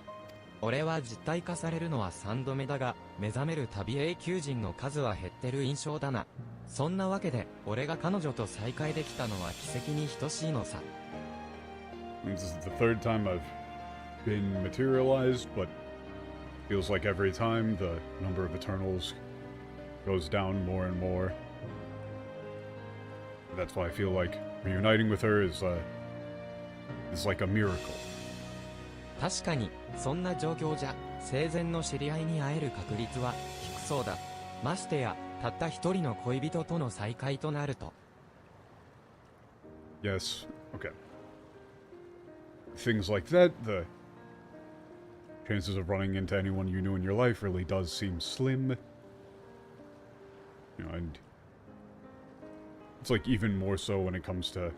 俺は実体化されるのは3度目だが目覚めるたび永久人の数は減ってる印象だなそんなわけで俺が彼女と再会できたのは奇跡に等しいのさ This is the third time I've been materialized, but Feels like every time the number of Eternals goes down more and more. That's why I feel like reuniting with her is like a miracle. 確かに、そんな状況じゃ、生前の知り合いに会える確率は低そうだ。ましてや、たった一人の恋人との再会となると。Yes, okay. Things like that, the chances of running into anyone you knew in your life really does seem slim. You know, and it's like even more so when it comes to,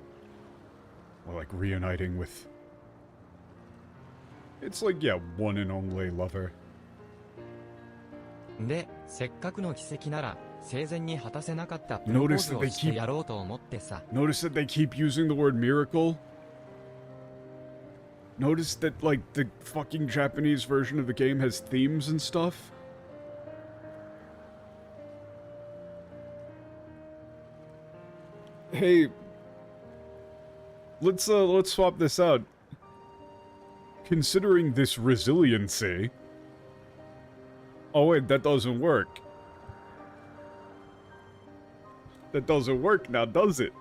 well, like reuniting with, it's like, yeah, one and only lover. で、せっかくの奇跡なら、生前に果たせなかったプロポーズをしてやろうと思ってさ。Notice that they keep using the word miracle? Notice that, like, the fucking Japanese version of the game has themes and stuff? Hey, let's swap this out. Considering this resiliency... Oh wait, that doesn't work. That doesn't work now, does it?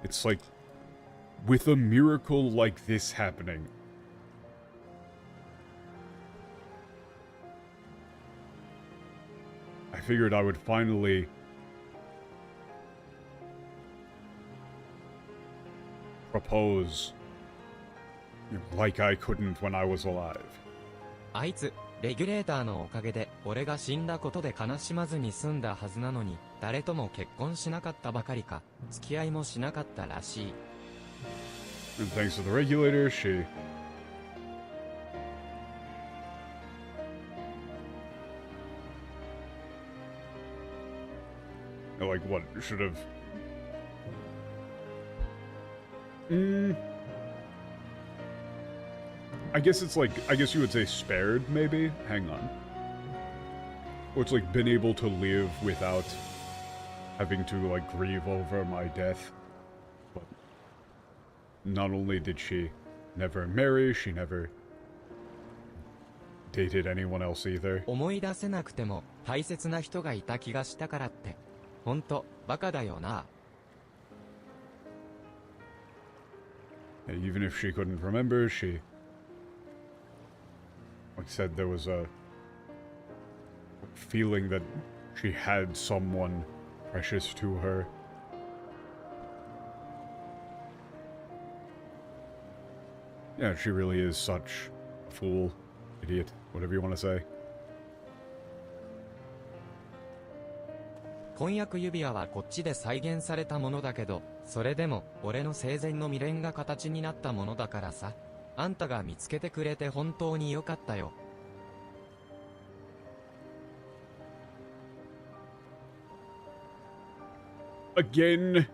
It's like, with a miracle like this happening, I figured I would finally propose like I couldn't when I was alive. あいつ、レギュレーターのおかげで、俺が死んだことで悲しまずに済んだはずなのに、誰とも結婚しなかったばかりか、付き合いもしなかったらしい。And thanks to the regulator, she... Like, what, should have... I guess it's like, I guess you would say spared, maybe? Hang on. Or it's like been able to live without having to, like, grieve over my death. But not only did she never marry, she never dated anyone else either. 思い出せなくても、大切な人がいた気がしたからって。ほんと、バカだよな。Even if she couldn't remember, she... Like I said, there was a feeling that she had someone precious to her. Yeah, she really is such a fool, idiot, whatever you want to say. 婚約指輪はこっちで再現されたものだけど、それでも俺の生前の未練が形になったものだからさ。あんたが見つけてくれて本当に良かったよ。Again,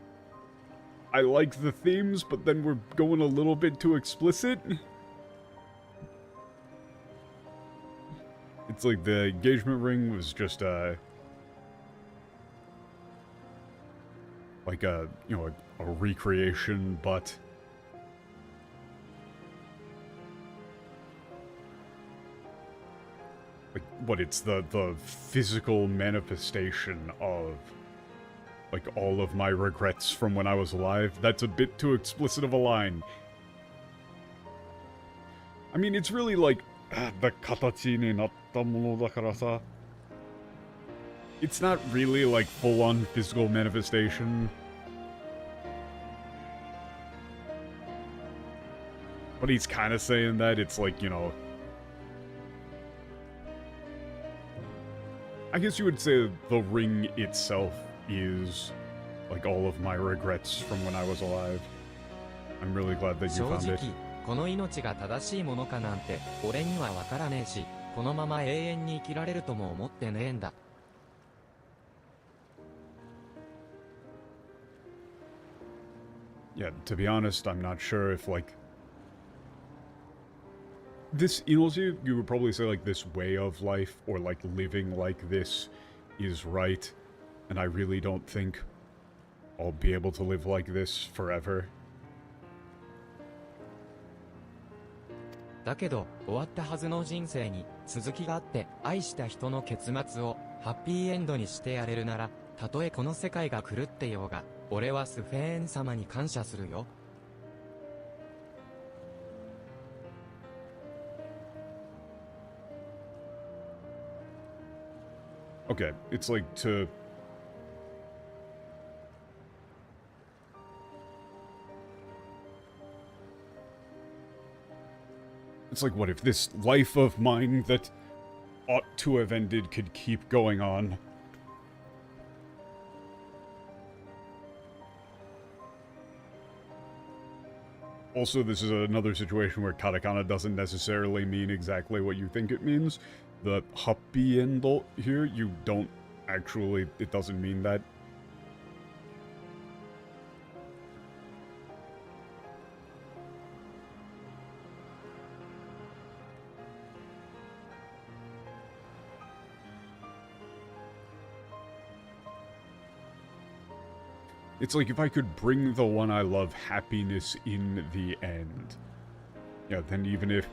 I like the themes, but then we're going a little bit too explicit. It's like the engagement ring was just like a, you know, a recreation, but like what, it's the physical manifestation of like all of my regrets from when I was alive. That's a bit too explicit of a line. I mean, it's really like the katachi ni natta mono dakara sa. It's not really like full-on physical manifestation. But he's kind of saying that. It's like, you know, I guess you would say the ring itself is like all of my regrets from when I was alive. I'm really glad that you found 正 it. 直、この命が正しいものかなんて、俺にはわからねえし、このまま永遠に生きられるとも思ってねえんだ。Yeah, to be honest, I'm not sure if, like... This, you know, you would probably say, like, this way of life, or, like, living like this is right. And I really don't think I'll be able to live like this forever. だけど、終わったはずの人生に続きがあって愛した人の結末をハッピーエンドにしてやれるなら、たとえこの世界が狂ってようが、俺はスフェーン様に感謝するよ。Okay, it's like to... It's like, what if this life of mine that ought to have ended could keep going on? Also, this is another situation where katakana doesn't necessarily mean exactly what you think it means. The happy endo here, you don't actually, it doesn't mean that. It's like if I could bring the one I love happiness in the end. Yeah, then even if,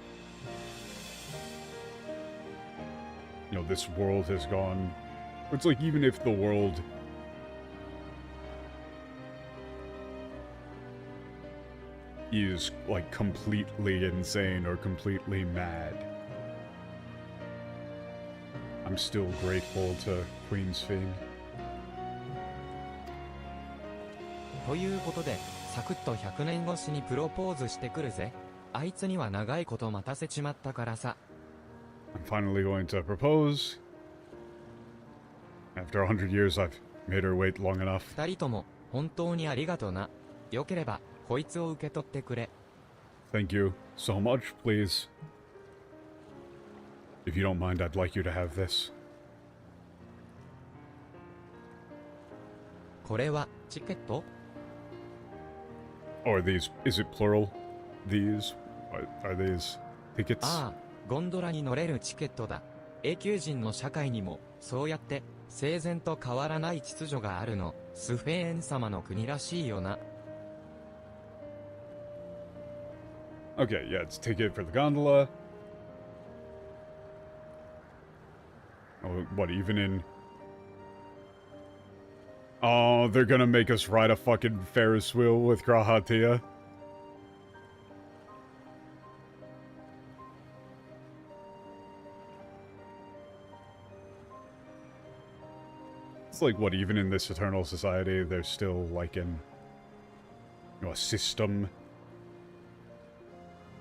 you know, this world has gone... It's like even if the world is, like, completely insane or completely mad, I'm still grateful to Queen's Fiend. ということで、サクッと100年越しにプロポーズしてくるぜ。あいつには長いこと待たせちまったからさ。I'm finally going to propose. After 100 years, I've made her wait long enough. 二人とも本当にありがとな。よければこいつを受け取ってくれ。Thank you so much, please. If you don't mind, I'd like you to have this. これはチケット？ Or these, is it plural? These? Are these tickets? ああ、ゴンドラに乗れるチケットだ。永久人の社会にもそうやって生前と変わらない秩序があるの。スフェーン様の国らしいよな。Okay, yeah, it's a ticket for the gondola. Oh, what, even in... Oh, they're gonna make us ride a fucking Ferris wheel with Grahatia. It's like, what, even in this eternal society, there's still, like, you know, a system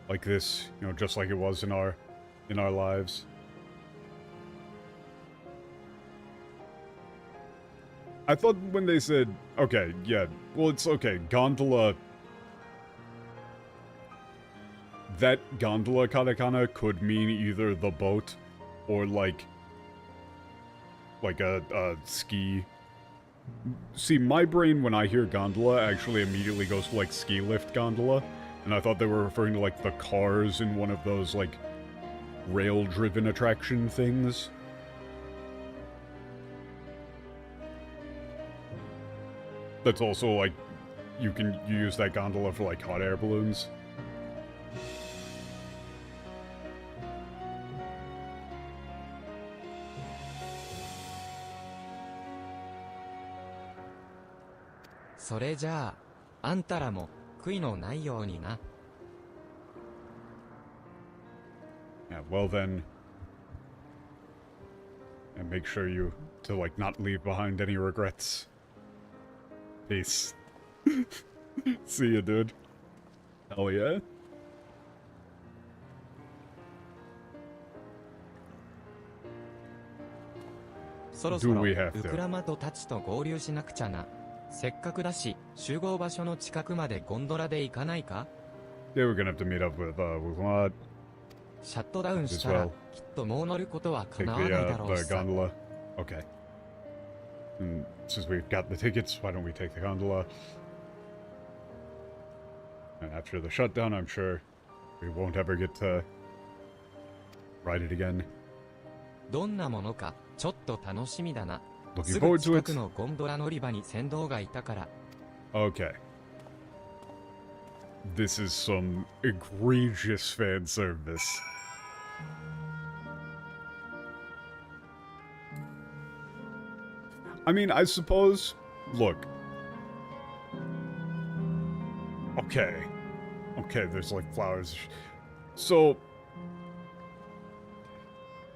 like this, you know, just like it was in our lives. I thought when they said, okay, yeah, well, it's okay, gondola... That gondola katakana could mean either the boat or, like a ski. See, my brain, when I hear gondola, actually immediately goes to, like, ski lift gondola. And I thought they were referring to, like, the cars in one of those, like, rail-driven attraction things. That's also, like, you use that gondola for, like, hot air balloons.それじゃあ、あんたらも悔いのないようにな。Yeah, well then... And make sure you to, like, not leave behind any regrets. Peace. See ya, dude. Hell yeah. そろそろ Do we have ウ to? クラマトたちと合流しなくちゃな。せっかくだし、集合場所の近くまでゴンドラで行かないか？ Yeah, we're gonna have to meet up with Wuklad. シャットダウンしたら、 As well. きっともう乗ることは Take 叶わないだろう the さ。 gondola. Okay. And since we've got the tickets, why don't we take the gondola? And after the shutdown, I'm sure we won't ever get to ride it again. どんなものか、ちょっ と楽しみだな。 Looking すぐ forward to 近 it. くのゴンドラ乗り場に船頭がいたから、Okay. This is some egregious fan service. I mean, I suppose... Look. Okay. Okay, there's like flowers. So...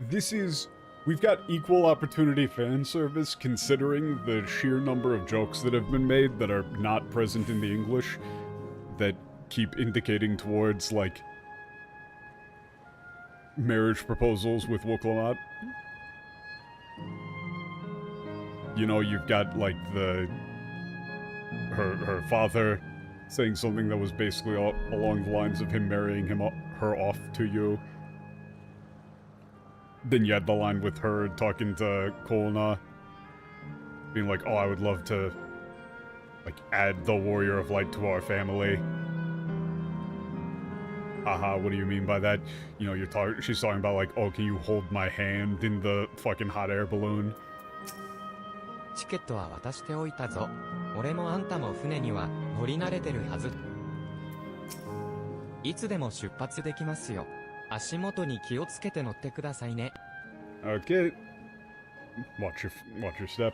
This is... We've got equal opportunity fan service considering the sheer number of jokes that have been made that are not present in the English that keep indicating towards, like, marriage proposals with Wukalamat. You know, you've got, like, her father saying something that was basically along the lines of him marrying her off to you. Then you had the line with her talking to Kolna, being like, oh, I would love to, like, add the Warrior of Light to our family. Haha, what do you mean by that? You know, she's talking about, like, oh, can you hold my hand in the fucking hot air balloon? チケットは渡しておいたぞ。俺もあんたも船には乗り慣れてるはず。いつでも出発できますよ。足元に気をつけて乗ってくださいね。Okay. Watch your step.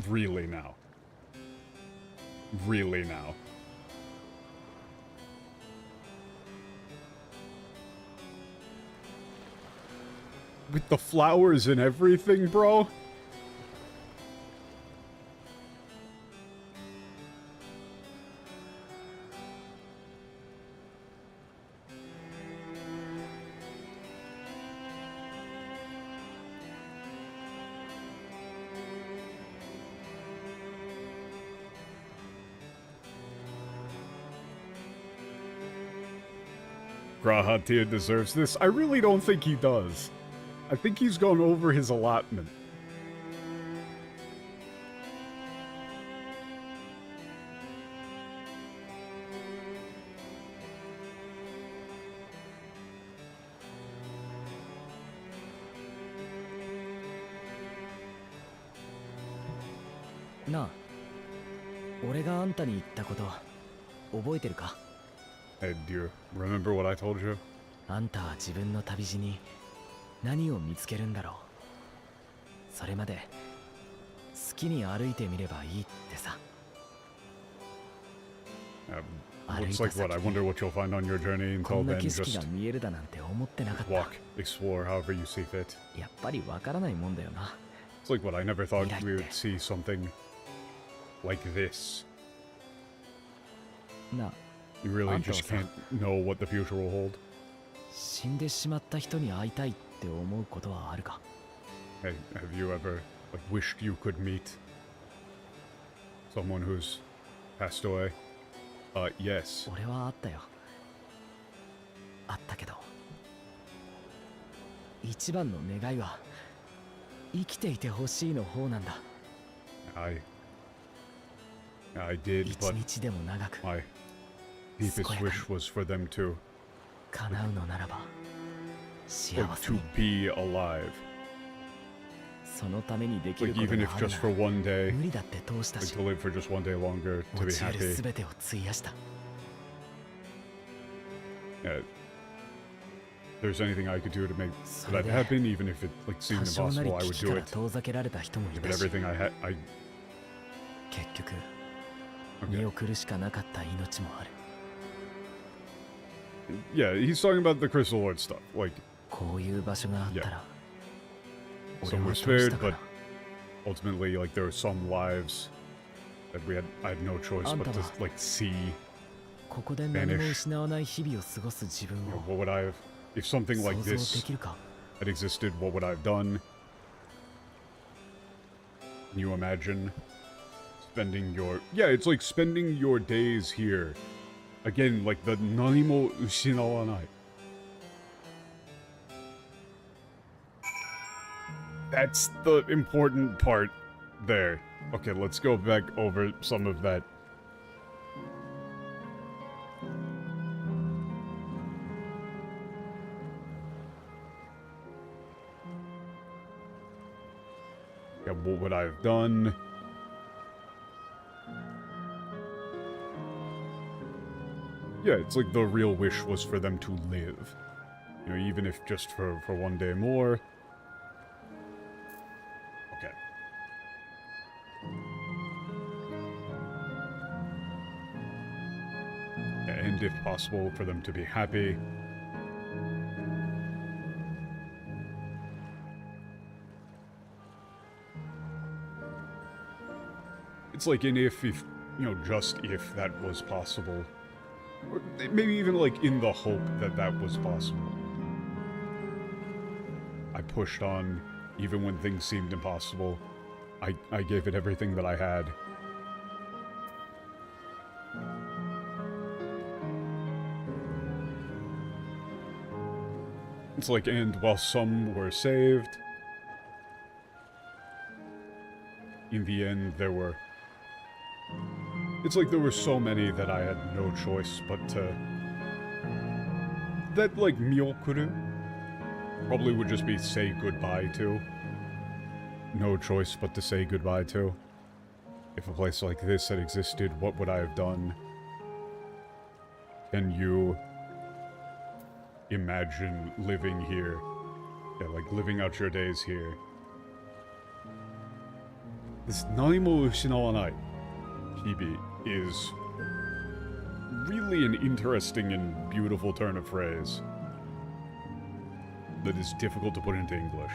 Really now. Really now. With the flowers and everything, bro? Grahatia deserves this. I really don't think he does. I think he's gone over his allotment. Na, 俺があんたに言ったこと覚えてるか? Hey, do you remember what I told you? あんたは自分の旅路に何を見つけるんだろう。それまで好きに歩いてみればいいってさ。Looks like what? I wonder what you'll find on your journey. Until then, just walk, explore however you see fit. やっぱりわからないもんだよな。 It's like what? I never thought we would see something like this. な、 You really just can't know what the future will hold. 死んでしまった人に会いたいって思うことはあるか? Hey, have you ever like wished you could meet someone who's passed away? Yes. 俺はあったよ。あったけど、一番の願いは生きていてほしいの方なんだ。I did, 一 but 日でも長く my deepest wish was for them to 叶うのならば幸 like せ to に。 be alive. そのためにできる Like こと even が if ある just な for ら one day, 無理だって通したし、 like to live for just one day longer, to 持 be ち得る happy. 全てを費やした。 If there's anything I could do to make そ that れで happen, even if it like 多 seemed 少なり impossible, I 危 would 機 do から it. 遠ざけられた人もい But たし、 everything I had, I 結局 okay. 見送るしかなかった命もある。 Yeah, he's talking about the Crystal Lord stuff. Like こういう場所があったら、 some 俺 were はどうした spared, か but な。 ultimately, like there were some lives that I had no choice but to like see. ここで何も失わない日々を過ごす自分 You know, を what would I have, if something 想 like 像で this きるか? had existed? What would I have done? Can you imagine spending your it's like spending your days here. Again, like the nanimo ushinawanai. That's the important part there. Okay, let's go back over some of that. what would I have done? Yeah, it's like the real wish was for them to live. You know, even if just for one day more. Okay. And if possible, for them to be happy. It's like if, you know, just if that was possible. Or maybe even like in the hope that that was possible. I pushed on, even when things seemed impossible. I gave it everything that I had. It's like, and while some were saved, in the end there were... It's like there were so many that I had no choice but to... That, like, myokuru probably would just be say goodbye to. No choice but to say goodbye to. If a place like this had existed, what would I have done? Can you imagine living here? Yeah, like living out your days here. This 何も失わない Hibi is really an interesting and beautiful turn of phrase that is difficult to put into English.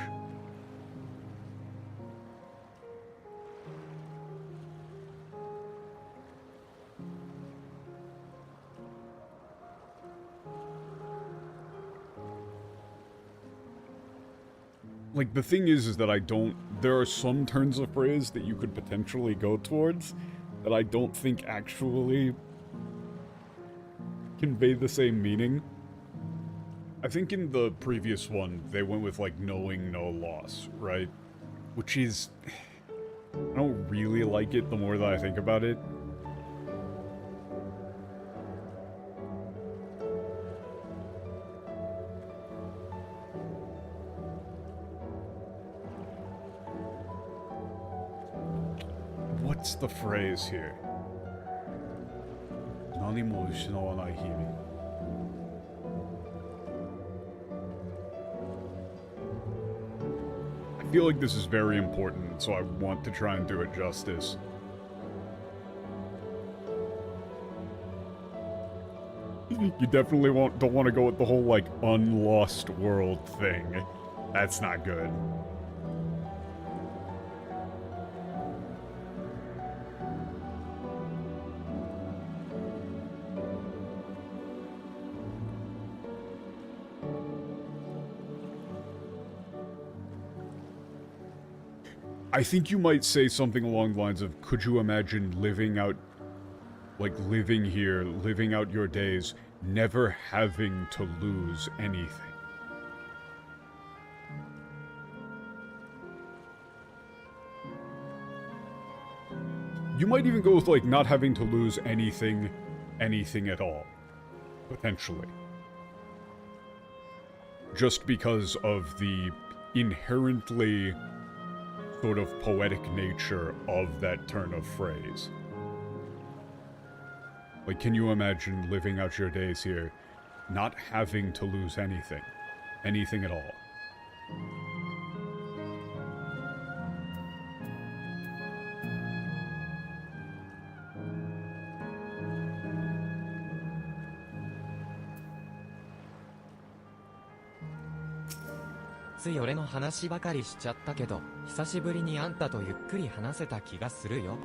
Like, the thing is that I don't... There are some turns of phrase that you could potentially go towards that I don't think actually convey the same meaning. I think in the previous one, they went with, like, knowing no loss, right? Which is... I don't really like it the more that I think about it. What's the phrase here? 何も失わない日々. I feel like this is very important, so I want to try and do it justice. You definitely don't want to go with the whole, like, unlost world thing. That's not good. I think you might say something along the lines of, could you imagine living out, like living here, living out your days, never having to lose anything? You might even go with, like, not having to lose anything at all. Potentially. Just because of the inherently sort of poetic nature of that turn of phrase. Like, can you imagine living out your days here, not having to lose anything? Anything at all?つい俺の話ばかりしちゃったけど、久しぶりにあんたとゆっくり話せた気がするよ。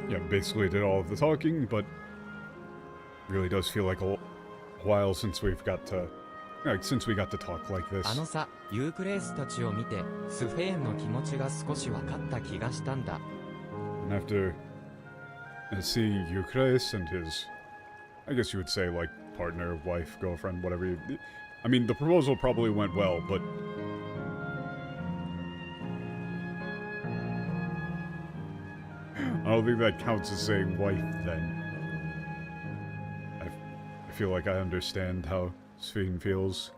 Yeah, basically did all of the talking, but really does feel like a while since we got to talk like this. あのさ、ユークレースたちを見て、スフェーンの気持ちが少し分かった気がしたんだ。And after seeing Eucrates and his, I guess you would say, like, partner, wife, girlfriend, whatever you... I mean, the proposal probably went well, but... I don't think that counts as saying wife, then. I feel like I understand how Sphene feels.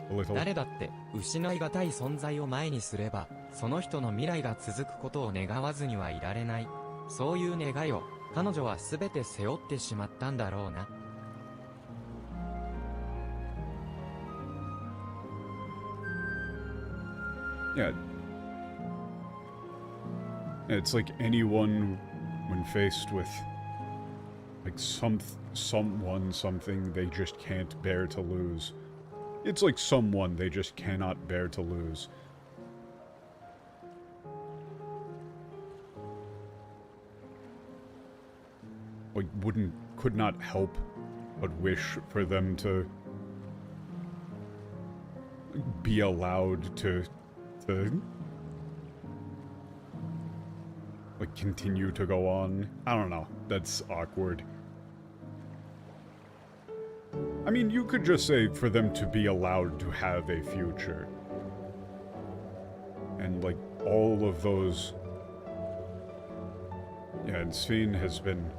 A little. 誰だって失いがたい存在を前にすれば、その人の未来が続くことを願わずにはいられない。そういう願いを彼女は全て背負ってしまったんだろうな。Yeah. It's like anyone when faced with like someone, something they just can't bear to lose. It's like someone they just cannot bear to lose. Like could not help but wish for them to be allowed to like continue to go on. I don't know. That's awkward. I mean, you could just say for them to be allowed to have a future. And like all of those... Yeah, and Sven has been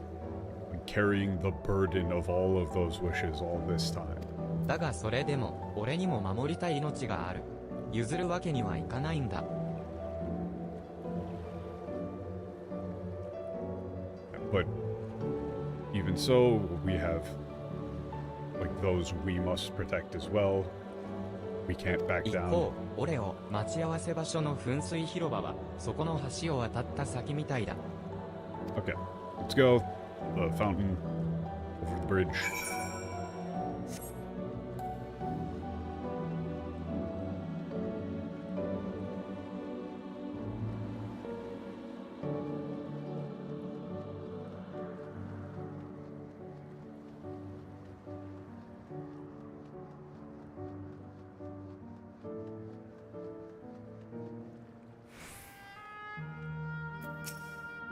carrying the burden of all of those wishes all this time. だがそれでも俺にも守りたい命がある。譲るわけにはいかないんだ。But even so, we have like those we must protect as well. We can't back 一 down. 方、俺を待ち合わせ場所の噴水広場はそこの橋を渡った先みたいだ。Okay, let's go. The fountain over the bridge.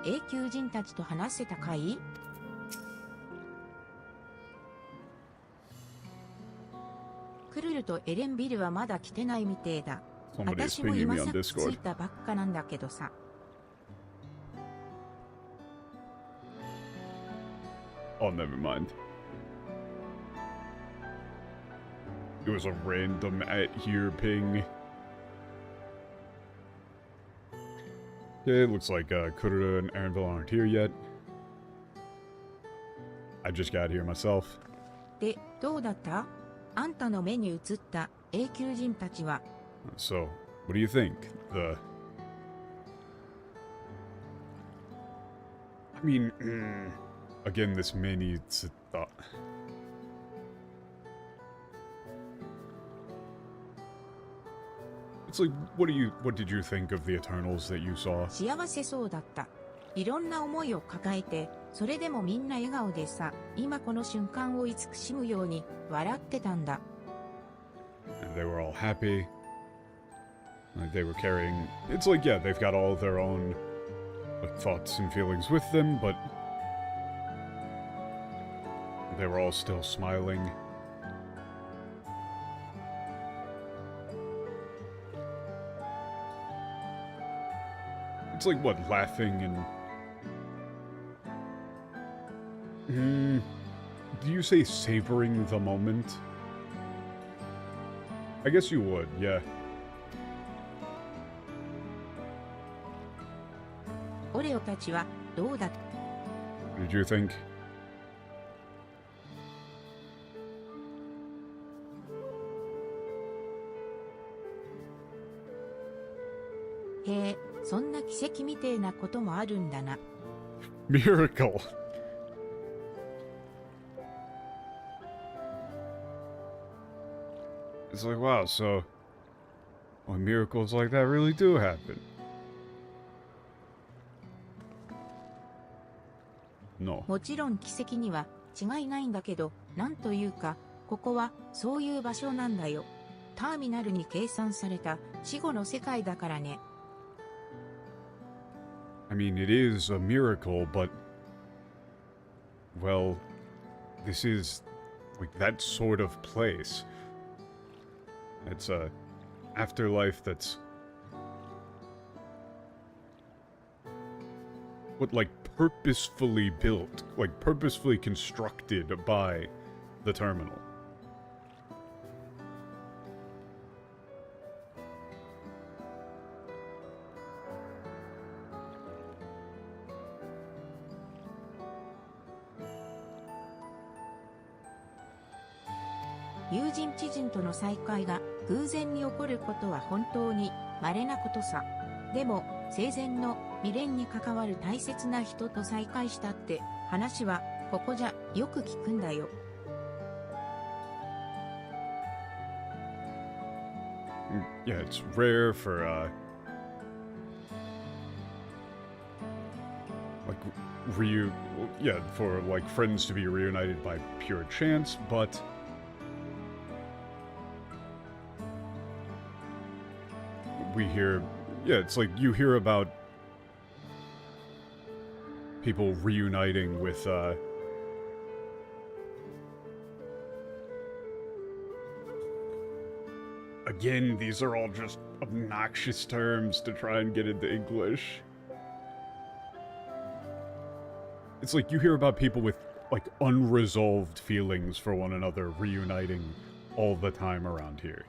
A 級人たちと話せたかい？クルルとエレンビルはまだ来てないみてえだ。 Somebody is 私も pinging 今 me さ on っき着 Discord. いたばっかなんだけどさ。Oh, never mind. It was a random at here ping. Okay, it looks like Kurura and Arenville aren't here yet. I just got here myself. で、どうだった？あんたの目に映った A 級人たちは。 So, what do you think? I mean, again, this may need to... It's like, what did you think of the Eternals that you saw? 幸せそうだった。いろんな思いを抱えて、それでもみんな笑顔でさ、今この瞬間を慈しむように笑ってたんだ。And they were all happy. Like they were carrying... It's like, yeah, they've got all their own like, thoughts and feelings with them, but... They were all still smiling. It's like, what, laughing and... do you say savoring the moment? I guess you would, yeah. オレオたちはどうだった？ What did you think? へえ、そんな奇跡みてえなこともあるんだな。Miracle! It's like, wow, so... Well, miracles like that really do happen. No. もちろん奇跡には違いないんだけど、なんというか、ここはそういう場所なんだよ。ターミナルに計算された死後の世界だからね。I mean, it is a miracle, but... Well, this is... like, that sort of place. It's a... afterlife that's... what, like, purposefully built, like, purposefully constructed by the terminal. 友人知人との再会が偶然に起こることは本当に稀なことさ。でも、生前の未練に関わる大切な人と再会したって話はここじゃよく聞くんだよ。Yeah, it's rare for, like, yeah, for, like, friends to be reunited by pure chance, but we hear, yeah, it's like you hear about people reuniting with, again, these are all just obnoxious terms to try and get into English. It's like you hear about people with, like, unresolved feelings for one another reuniting all the time around here.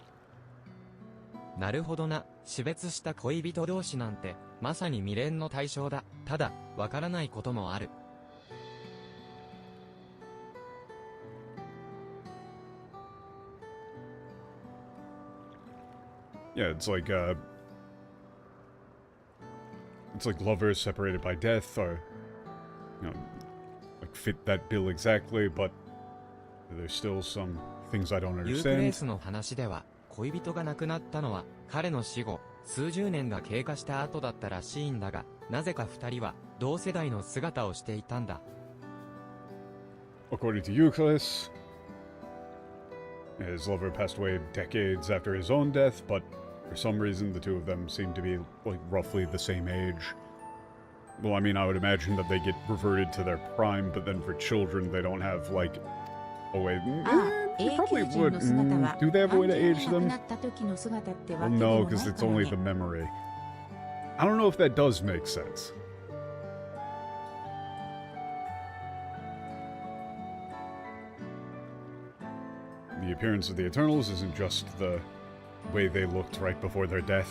なるほどな。死別した恋人同士なんて、まさに未練の対象だ。ただ、わからないこともある。Yeah, it's like lovers separated by death, or, you know, like fit that bill exactly, but there's still some things I don't ユークレー understand. スの話では、恋人が亡くなったのは、彼の死後、数十年が経過した後だったらしいんだが、なぜか二人は、同世代の姿をしていたんだ。According to Euclid, his lover passed away decades after his own death, but for some reason the two of them seem to be, like, roughly the same age. Well, I mean, I would imagine that they get reverted to their prime, but then for children they don't have, like, a way... 永 probably 久人 would. の姿は Do they have a way to 単純 age に亡く them? なった時の姿ってわ Well, けでも no, ない because か it's ら only ね the memory. I don't know if that does make sense. The appearance of the Eternals isn't just the way they looked right before their death.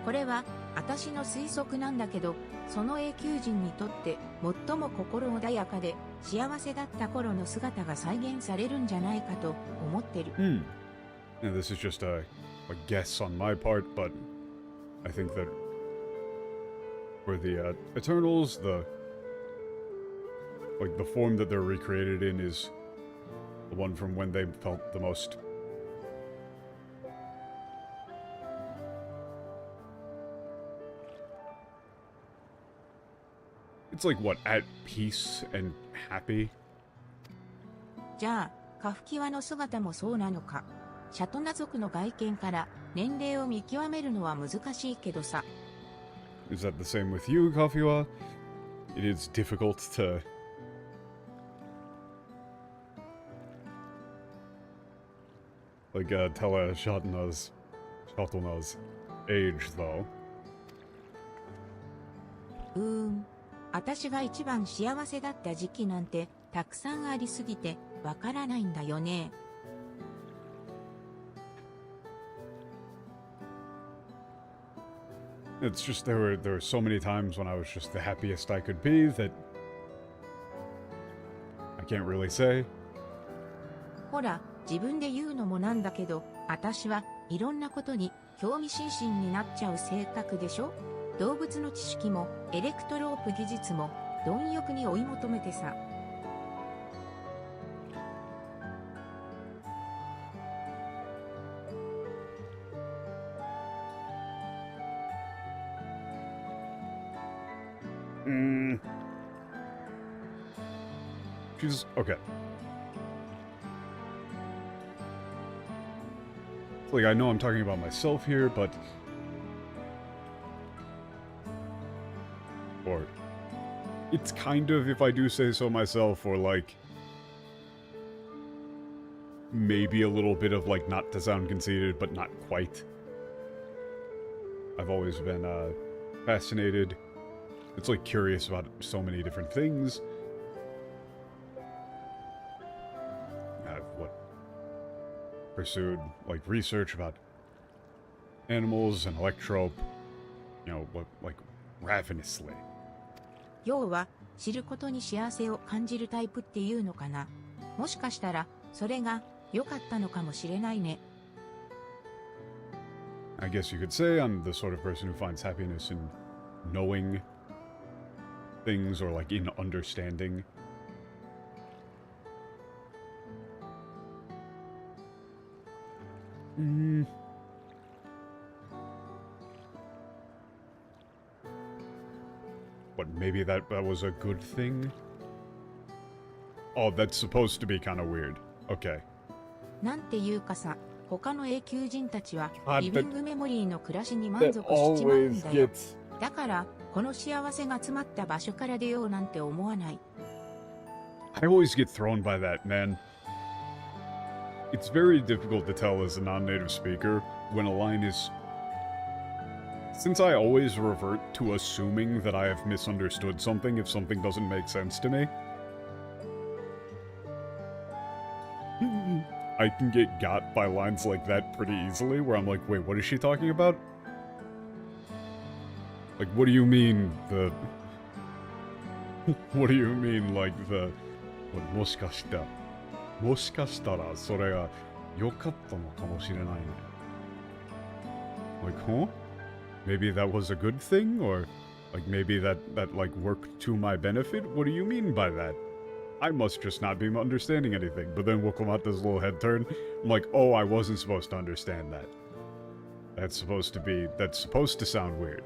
これは私の推測なんだけど、その永久人にとって最も心穏やかで幸せだった頃の姿が再現されるんじゃないかと思ってる。And this is just a guess on my part, but I think that for the Eternals, the form that they're recreated in is the one from when they felt the most it's like what, at peace and happy? じゃあ、カフキワの姿もそうなのか。シャトナ族の外見から年齢を見極めるのは難しいけどさ。Is that the same with you, Kafiwa? It is difficult to tell a Shatona's age, though. 私が一番幸せだった時期なんてたくさんありすぎてわからないんだよね。It's just there were so many times when I was just the happiest I could be that I can't really say. ほら、自分で言うのもなんだけど、私はいろんなことに興味津々になっちゃう性格でしょ。動物の知識もエレクトロープ技術も貪欲に追い求めてさ。She's okay. Like, I know I'm talking about myself here, but or it's kind of, if I do say so myself, or like maybe a little bit of, like, not to sound conceited, but not quite. I've always been fascinated. It's like curious about so many different things. I've pursued like research about animals and electrope, you know, like ravenously. 要は知ることに幸せを感じるタイプっていうのかな。もしかしたらそれが良かったのかもしれないね。I guess you could say I'm the sort of person who finds happiness in knowing things or like in understanding. But maybe that was a good thing? Oh, that's supposed to be kind of weird. Okay. なんていうかさ、他の永久人たちは Ah, リビングメモリーの暮らしに満 That 足しちまうん always だよ。 gets... だからこの幸せが詰まった場所から出ようなんて思わない。I always get thrown by that, man. It's very difficult to tell as a non-native speaker when a line is... Since I always revert to assuming that I have misunderstood something if something doesn't make sense to me, I can get got by lines like that pretty easily, where I'm like, wait, what is she talking about? Like, what do you mean, the... What do you mean, like, the... What, もしかしたらそれが良かったのかもしれないね. Like, huh? Maybe that was a good thing? Or, like, maybe that like, worked to my benefit? What do you mean by that? I must just not be understanding anything. But then we'll come out this little head turn. I'm like, oh, I wasn't supposed to understand that. That's supposed to sound weird.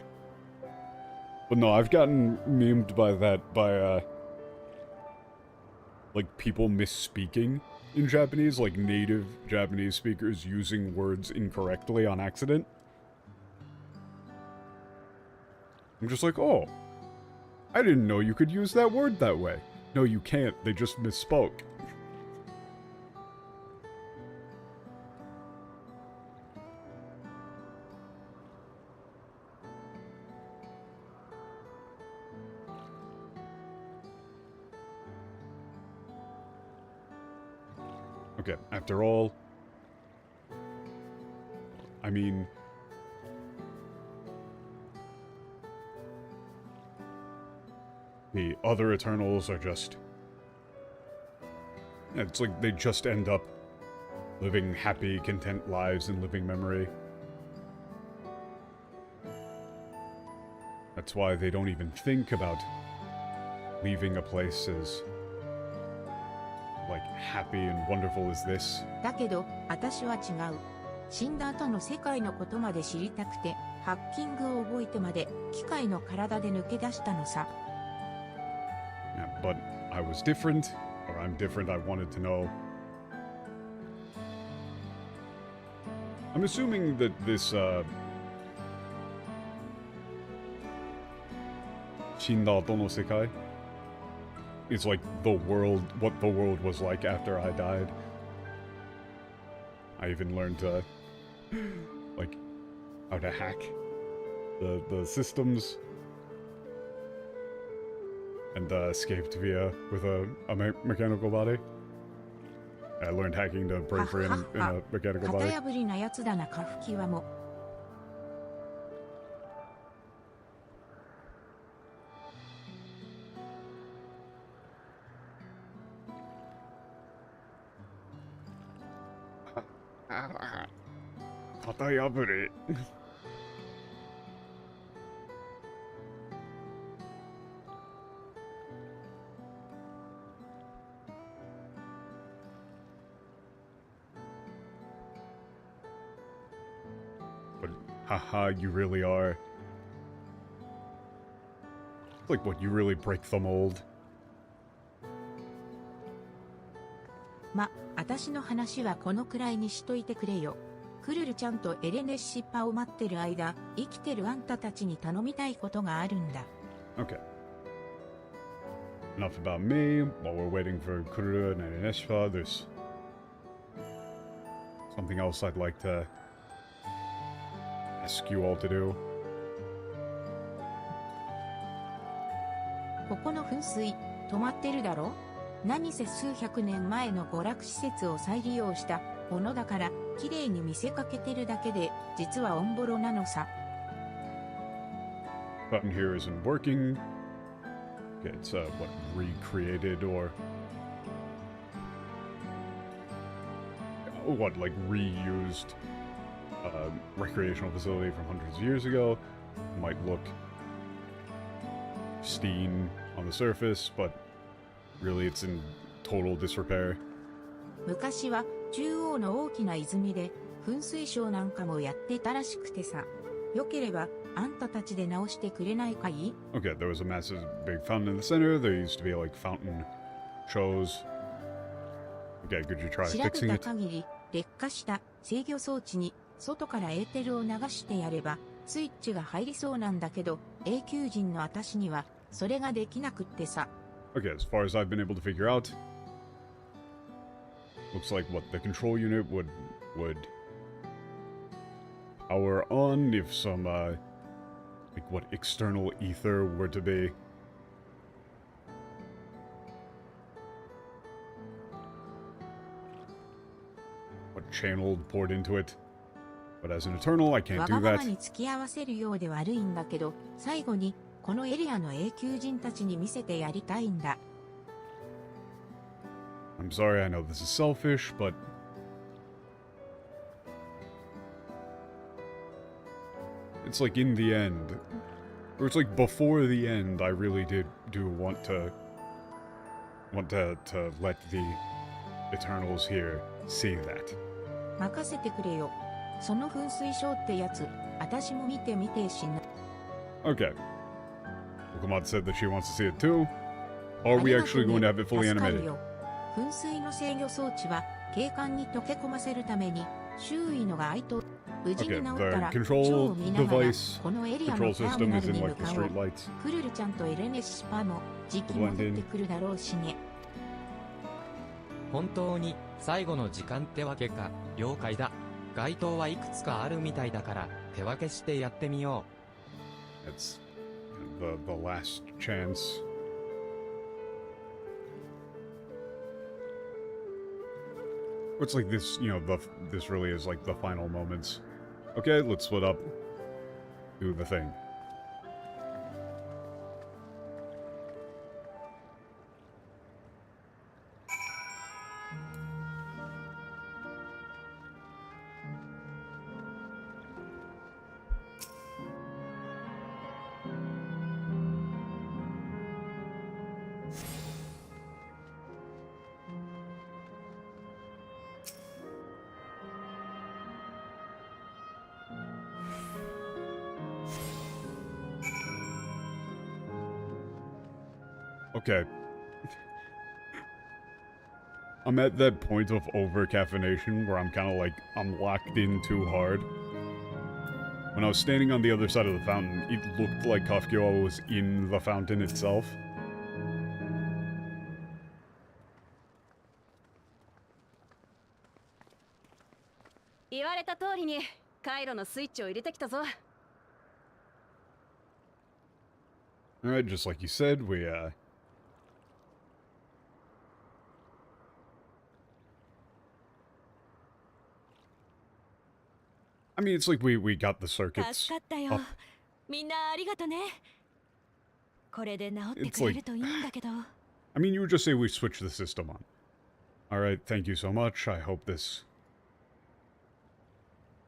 But no, I've gotten memed by that, by, like, people misspeaking in Japanese, like native Japanese speakers using words incorrectly on accident. I'm just like, oh, I didn't know you could use that word that way. No, you can't. They just misspoke. Okay, after all, I mean, the other Eternals are just, it's like they just end up living happy, content lives in living memory. That's why they don't even think about leaving a place as, like, happy and wonderful as this. だけど私は違う。死んだ後の世界のことまで知りたくてハッキングを覚えてまで機械の体で抜け出したのさ。Yeah, but I was different, or I'm different, I wanted to know. I'm assuming that this, Shinda Dono Sekai is like the world, what the world was like after I died. I even learned to, like, how to hack the systems. And escaped with a mechanical body. I learned hacking to break free in a mechanical 型 body. 破りなやつだなカフキはも。型破り. But, haha, you really are. Like, what, you really break the mold? ま、私の話はこのくらいにしといてくれよ。クルルちゃんとエレネッシッパを待ってる間、生きてるあんたたちに頼みたいことがあるんだ。Okay. Enough about me. While we're waiting for Kururu and Eneshipa, there's something else I'd like to ask you all to do. ここの噴水、止まってるだろ？何せ数百年前の娯楽施設を再利用したものだから綺麗に見せかけてるだけで実はオンボロなのさ。Button here isn't working. Okay, it's what, recreated or what, like reused recreational facility from hundreds of years ago. Might look pristine on the surface, but really it's in total disrepair. 昔は中央の大きな泉で噴水ショーなんかもやってたらしくてさ。よければあんたたちで直してくれないかい？ Okay, there was a massive big fountain in the center. There used to be like fountain shows. Okay, could you try 調べ fixing た it? 限り劣化した制御装置に外からエーテルを流してやればスイッチが入りそうなんだけど永久人の私にはそれができなくってさ。 Okay, as far as I've been able to figure out, looks like what the control unit would power on if some like what external ether were to be. What channeled poured into it. But as an Eternal, I can't わ do がま that. まに付き合わせるようで悪いんだけど最後にこのエリアの永久人たちに見せてやりたいんだ。 I'm sorry, I know this is selfish, but it's like in the end, or it's like before the end, I really do want to let the Eternals here see that. 任せてくれよ。その噴水ショーってやつ、私も見てみてえしな。 Okay. Okamad said that she wants to see it too. Are we actually going to have it fully 助かる animated? よ。噴水の制御装置は景観に溶け込ませるために周囲の街灯無事に Okay, 治ったら the ショー control を見ながら device, このエリア control のターミ system ナ is ル in に like 向 the かおう。 street lights. クルルちゃんとエレネシパも時期戻ってくるだろうしね。本当に最後の時間ってわけか。了解だ。街灯はいくつかあるみたいだから手分けしてやってみよ That's the last chance. It's like this, you know, this really is like the final moments. Okay, let's split up. Do the thing. Okay. I'm at that point of over-caffeination where I'm kind of like, I'm locked in too hard. When I was standing on the other side of the fountain, it looked like Kafkyo was in the fountain itself. 言われた通りに回路のスイッチを入れてきたぞ。 Alright, just like you said, I mean, it's like we got the 助 circuits かったよ up. みんなありがとねこれで治って It's くれ like- るといいんだけど I mean, you would just say we switch the system on. Alright, thank you so much. I hope this...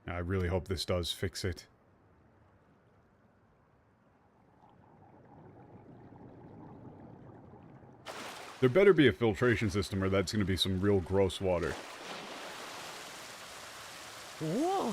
I really hope this does fix it. There better be a filtration system or that's going to be some real gross water. おお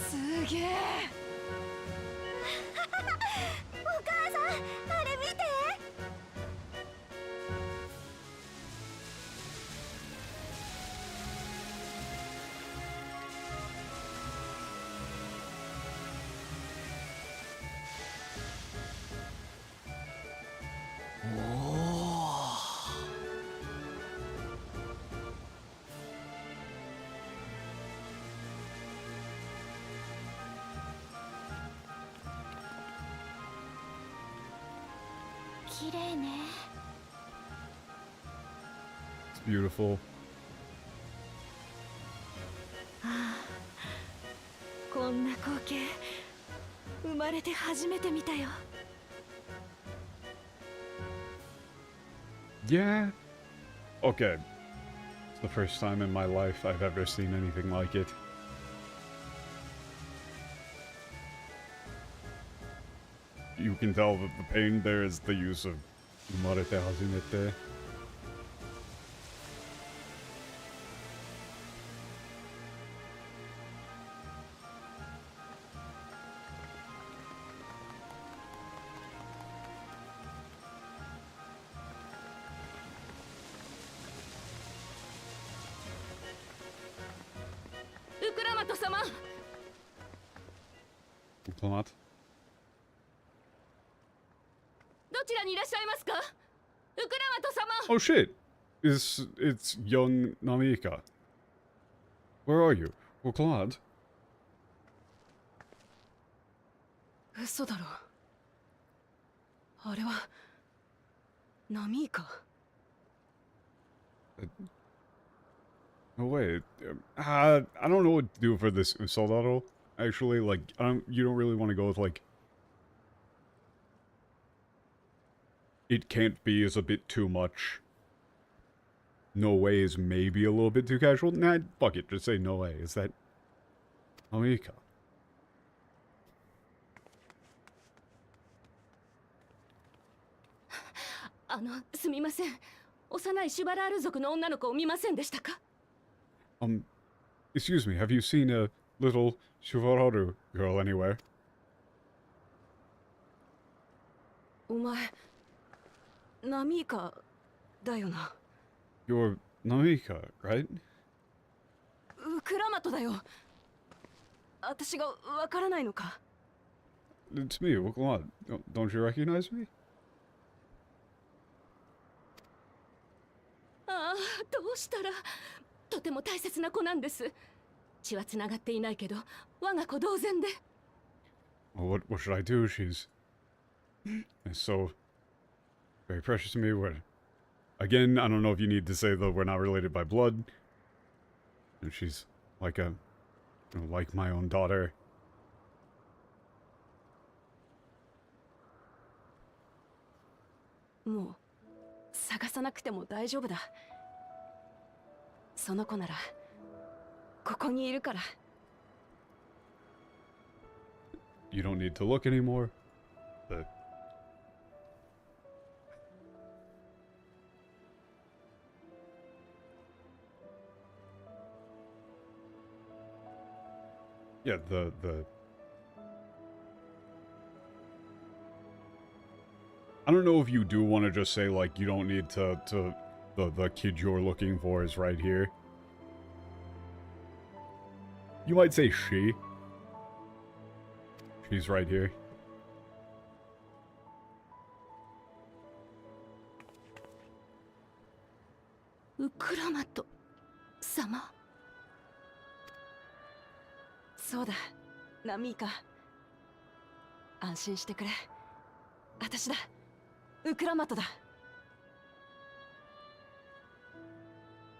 すげえ。お母さんあれ見て綺麗ね。 It's beautiful. こんな光景生まれて初めて見たよ。 Yeah. Okay. It's the first time in my life I've ever seen anything like it. You can tell that the pain there is the use of Umarete Hazumete. Diplomat. どちらにいらっしゃいますか？ウクラマト様。 Oh shit! It's young Namika. Where are you? Well, Claude. 嘘だろ。あれはナミーか。 No way. I don't know what to do for this soldado. Actually, like, you don't really want to go with, like... It can't be is a bit too much. No way is maybe a little bit too casual. Nah, fuck it. Just say no way. Is that... Amika? すみません。幼いシュバラール族の女の子を見ませんでしたか？ Excuse me, have you seen a little Shuvararu girl anywhere? お前、ナミーカだよな。 You're Namika, right? ウクラマトだよ。私がわからないのか？ It's me, come on. Don't you recognize me? ああ、どうしたら。とても大切な子なんです。血はつながっていないけど、我が子同然で。 Well, what should I do? She's so very precious to me. Again, I don't know if you need to say that we're not related by blood. And she's like like my own daughter. もう探さなくても大丈夫だ。その子ならここにいるから。 You don't need to look anymore. Yeah, the I don't know if you do want to just say, like, you don't need to the kid you're looking for is right here. You might say she. She's right here. ウクラマト様。そうだ、ナミーカ。安心してくれ。私だ。ウクラマトだ。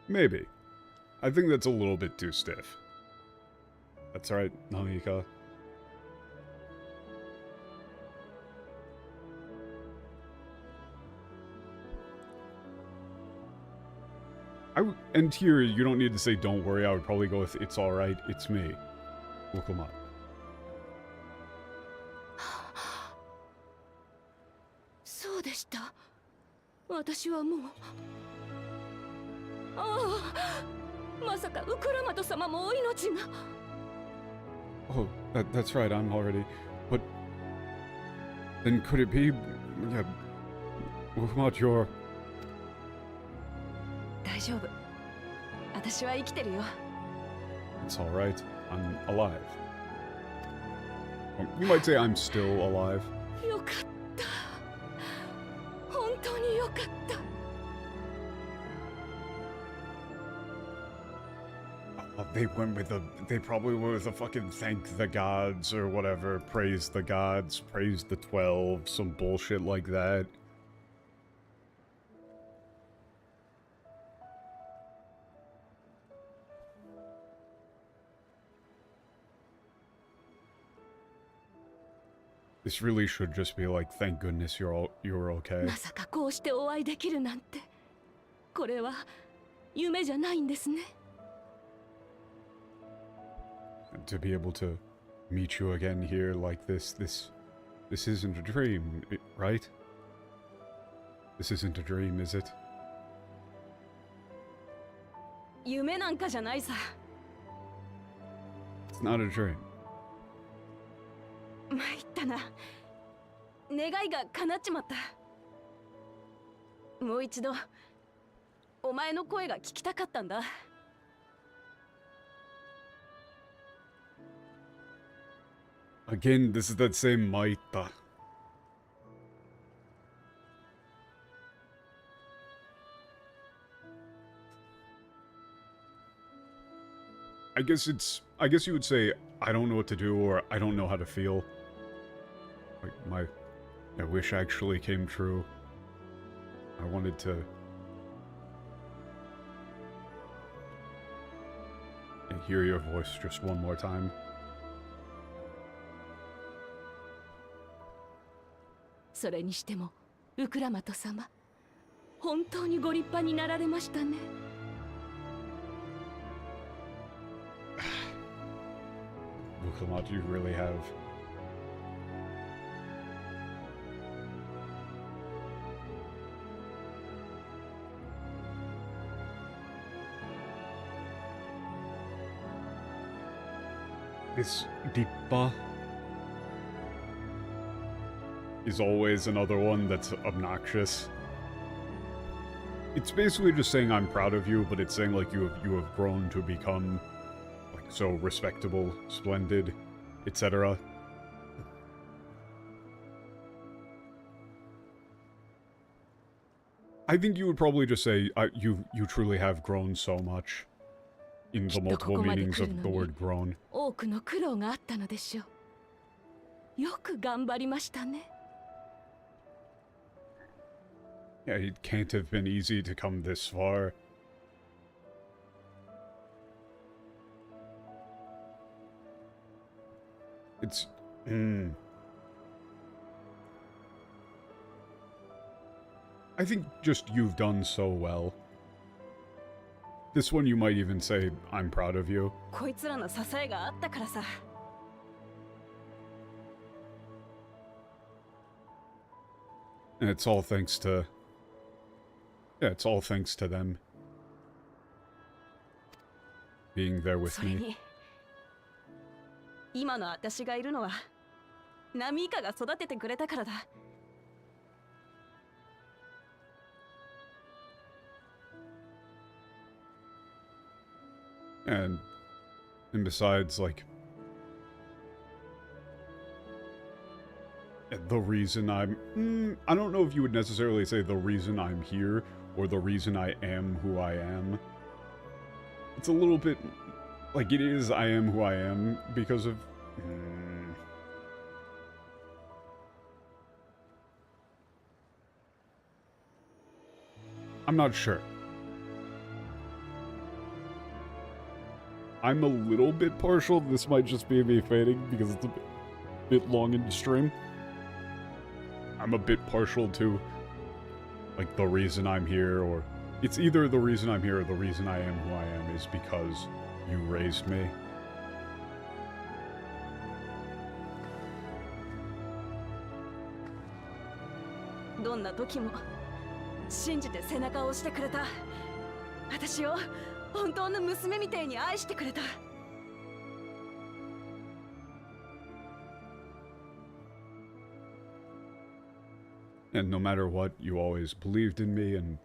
Maybe. I think that's a little bit too stiff. That's right, Namika. And here, you don't need to say don't worry, I would probably go with it's alright, it's me. Well, come on. そうでした。私はもう。ああ、まさかウクラマト様もお命が。 Oh, that's right, I'm already... But... Then could it be... Yeah... Well, come on, you're... 大丈夫。私は生きてるよ。 It's alright, I'm alive. Well, you might say I'm still alive. よかった。本当によかった。 They went with they probably went with a fucking thank the gods or whatever, praise the gods, praise the 12, some bullshit like that. This really should just be like, thank goodness you're okay. まさかこうしてお会いできるなんて。これは夢じゃないんですね。And to be able to meet you again here like this isn't a dream, right? This isn't a dream, is it? 夢なんかじゃないさ。It's not a dream. 参ったな。願いが叶っちまった。もう一度お前の声が聞きたかったんだ。Again, this is that same Maita. I guess you would say, I don't know what to do, or I don't know how to feel. Like, my wish actually came true. I wanted to... hear your voice just one more time. それにしてもウクラマト様、本当にご立派になられましたね。Wuklamat, you really have. This Dippa is always another one that's obnoxious. It's basically just saying I'm proud of you, but it's saying like you have grown to become like so respectable, splendid, etc. I think you would probably just say you truly have grown so much in the multiple meanings of the word grown. 多くの苦労があったのでしょう。よく頑張りましたね。Yeah, it can't have been easy to come this far. It's... I think just you've done so well. This one you might even say, I'm proud of you. こいつらの支えがあったからさ。And it's all thanks to... Yeah, it's all thanks to them. Being there with それ me. に、今の私がいるのは、ナミイカが育ててくれたからだ。And besides, like... The reason I'm... I don't know if you would necessarily say the reason I'm here, or the reason I am who I am. It's a little bit... Like, it is I am who I am because of... I'm not sure. I'm a little bit partial. This might just be me fading because it's a bit long in the stream. I'm a bit partial to, like, the reason I'm here, or... It's either the reason I'm here or the reason I am who I am is because you raised me. どんな時も信じて背中を押してくれた。私を本当の娘みたいに愛してくれた。And no matter what, you always believed in me and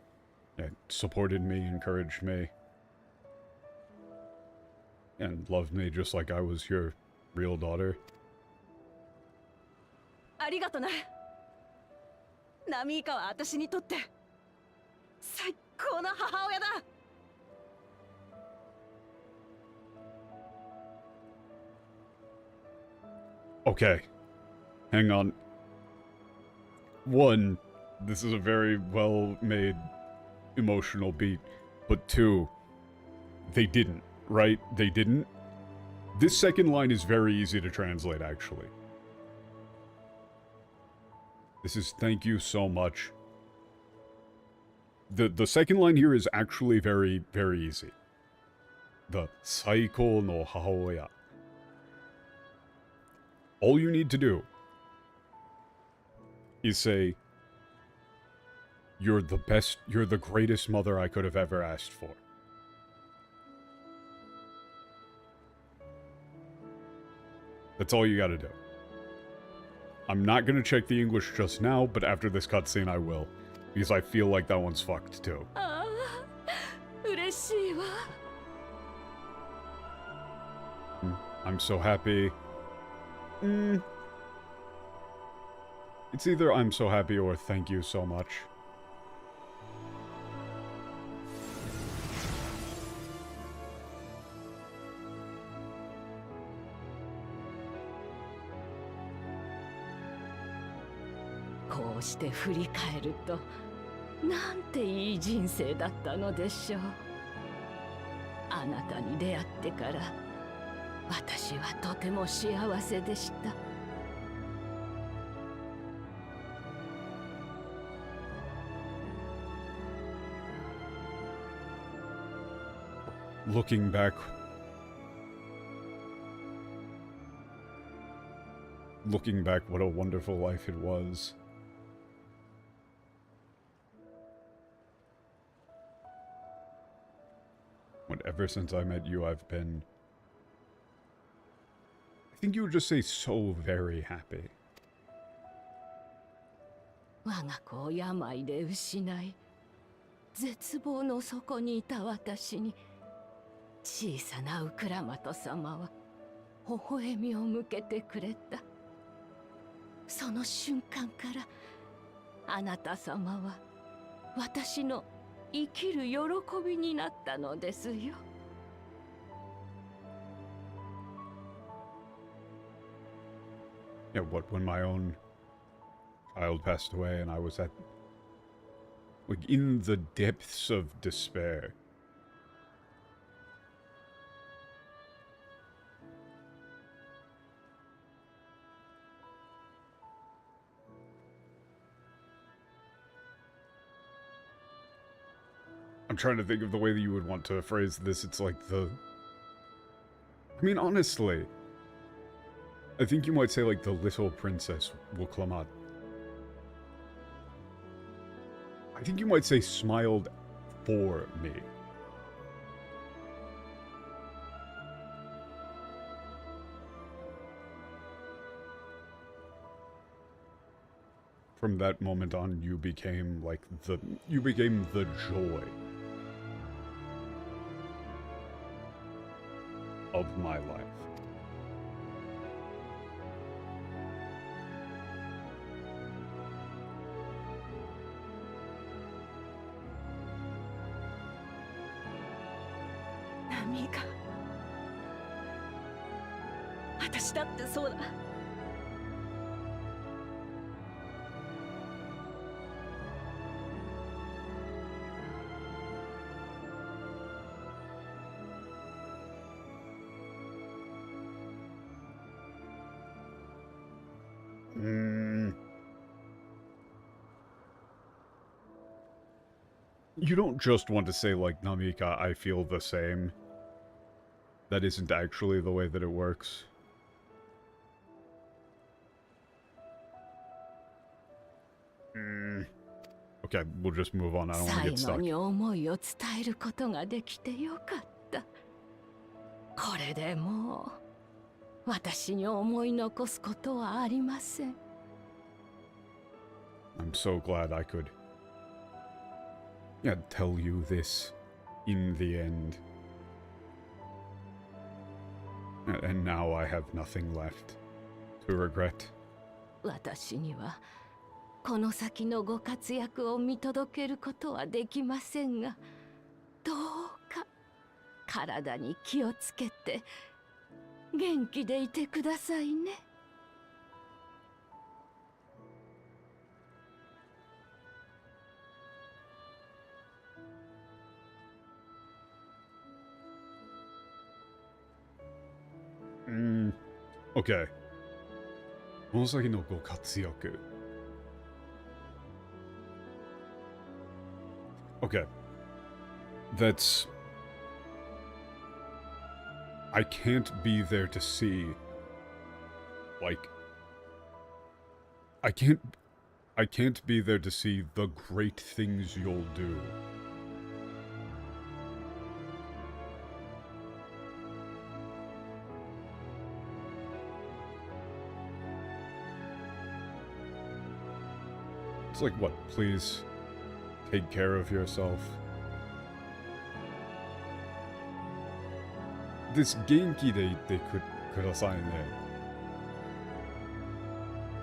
supported me, encouraged me, and loved me just like I was your real daughter. ありがとな。ナミイカは私にとって最高の母親だ。Okay, hang on. One, this is a very well-made emotional beat, but two, they didn't, right? They didn't? This second line is very easy to translate, actually. This is thank you so much. The second line here is actually very, very easy. The Saiko no Hahoya. All you need to do is say, you're the best, you're the greatest mother I could have ever asked for. That's all you gotta do. I'm not gonna check the English just now, but after this cutscene I will. Because I feel like that one's fucked too. ああ、嬉しいわ。I'm so happy. It's either I'm so happy or thank you so much.こうして振り返ると、なんていい人生だったのでしょう。あなたに出会ってから、私はとても幸せでした。Looking back... Looking back, what a wonderful life it was. When ever since I met you, I've been... I think you would just say so very happy. 我が子を病で失い、絶望の底にいた私に、小さなウクラマト様は微笑みを向けてくれた。その瞬間からあなた様は私の生きる喜びになったのですよ。Yeah, what, when my own child passed away and I was at... like, in the depths of despair. I'm trying to think of the way that you would want to phrase this. It's like the... I mean, honestly, I think you might say like the little princess Wuklamat. I think you might say smiled for me. From that moment on, you became like the... you became the joy of my life. Namika、私だってそうだ。You don't just want to say, like, Namika, I feel the same. That isn't actually the way that it works. Okay, we'll just move on. I don't want to get 最後 stuck. に思いを伝えることができてよかった。これでもう私に思い残すことはありません。I'm so glad I could, yeah, tell you this in the end. And now I have nothing left to regret. 私にはこの先のご活躍を見届けることはできませんが、どうか体に気をつけて元気でいてくださいね。Okay. この先のご活躍。Okay. That's... I can't be there to see... Like... I can't be there to see the great things you'll do. It's like, what? Please take care of yourself. This genki they could kudasai ne.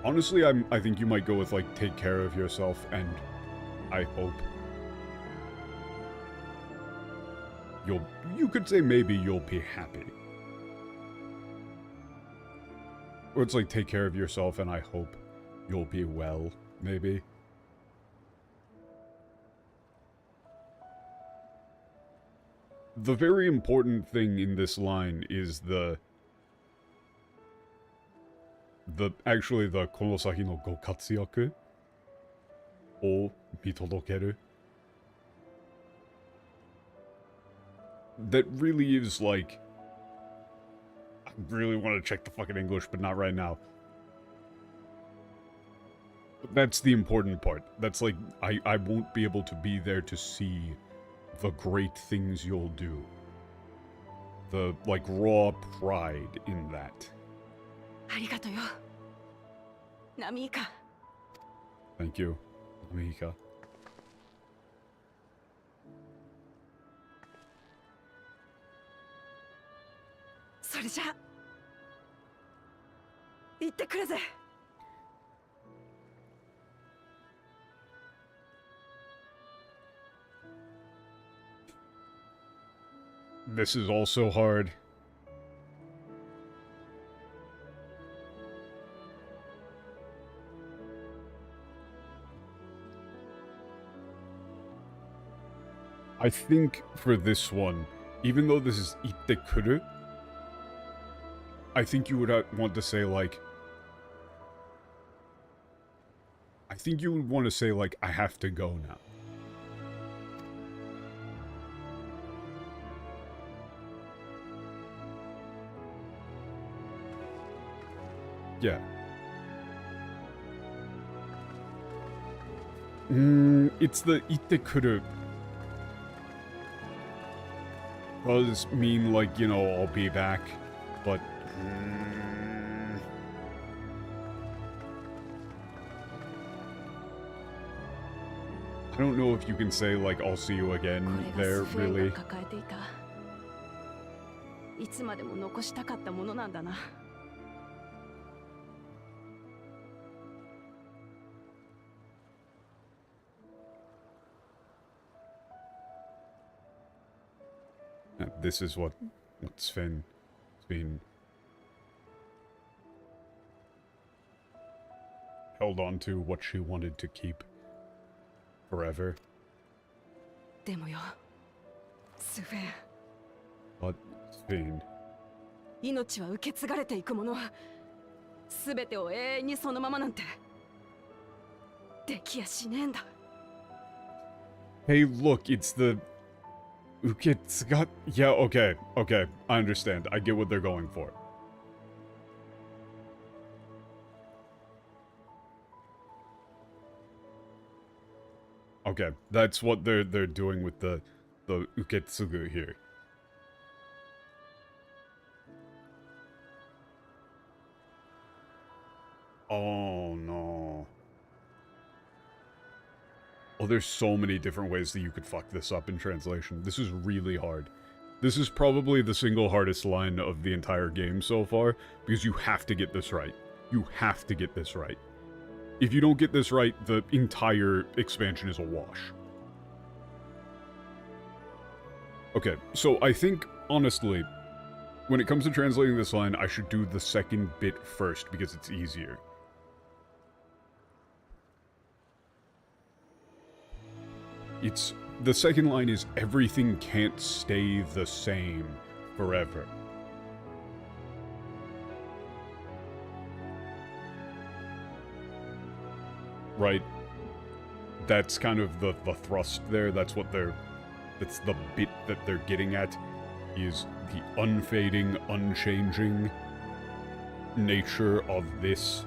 Honestly, I think you might go with, like, take care of yourself, and I hope you could say maybe you'll be happy. Or it's like, take care of yourself, and I hope you'll be well, maybe. The very important thing in this line is actually the konosaki no go katsuyaku o mitodokeru. That really is like... I really want to check the fucking English, but not right now. That's the important part. That's like, I won't be able to be there to see the great things you'll do. The, like, raw pride in that. ありがとよ。ナミイカ。 Thank you, Mika. それじゃ行ってくるぜ。 This is also hard. I think for this one, even though this is itte kuru, I think you would want to say, like... I think you would want to say, like, I have to go now. Yeah. It's the itte kuru. Does mean, like, you know, I'll be back, but... I don't know if you can say, like, I'll see you again there, really. いつまでも残したかったものなんだな。 This is what Sven's been held on to, what she wanted to keep forever. でもよ、スフェン。 But Sven, 命は受け継がれていくもの。すべてを永遠にそのままなんてできやしねえんだ。 hey, look, it's the uketsuga. Yeah, okay, I understand. I get what they're going for. Okay, that's what they're doing with the uketsugu here. Oh no. Oh, there's so many different ways that you could fuck this up in translation. This is really hard. This is probably the single hardest line of the entire game so far, because you have to get this right. You have to get this right. If you don't get this right, the entire expansion is a wash. Okay, so I think, honestly, when it comes to translating this line, I should do the second bit first, because it's easier. The second line is, everything can't stay the same forever. Right? That's kind of the thrust there. That's what that's the bit that they're getting at, is the unfading, unchanging nature of this.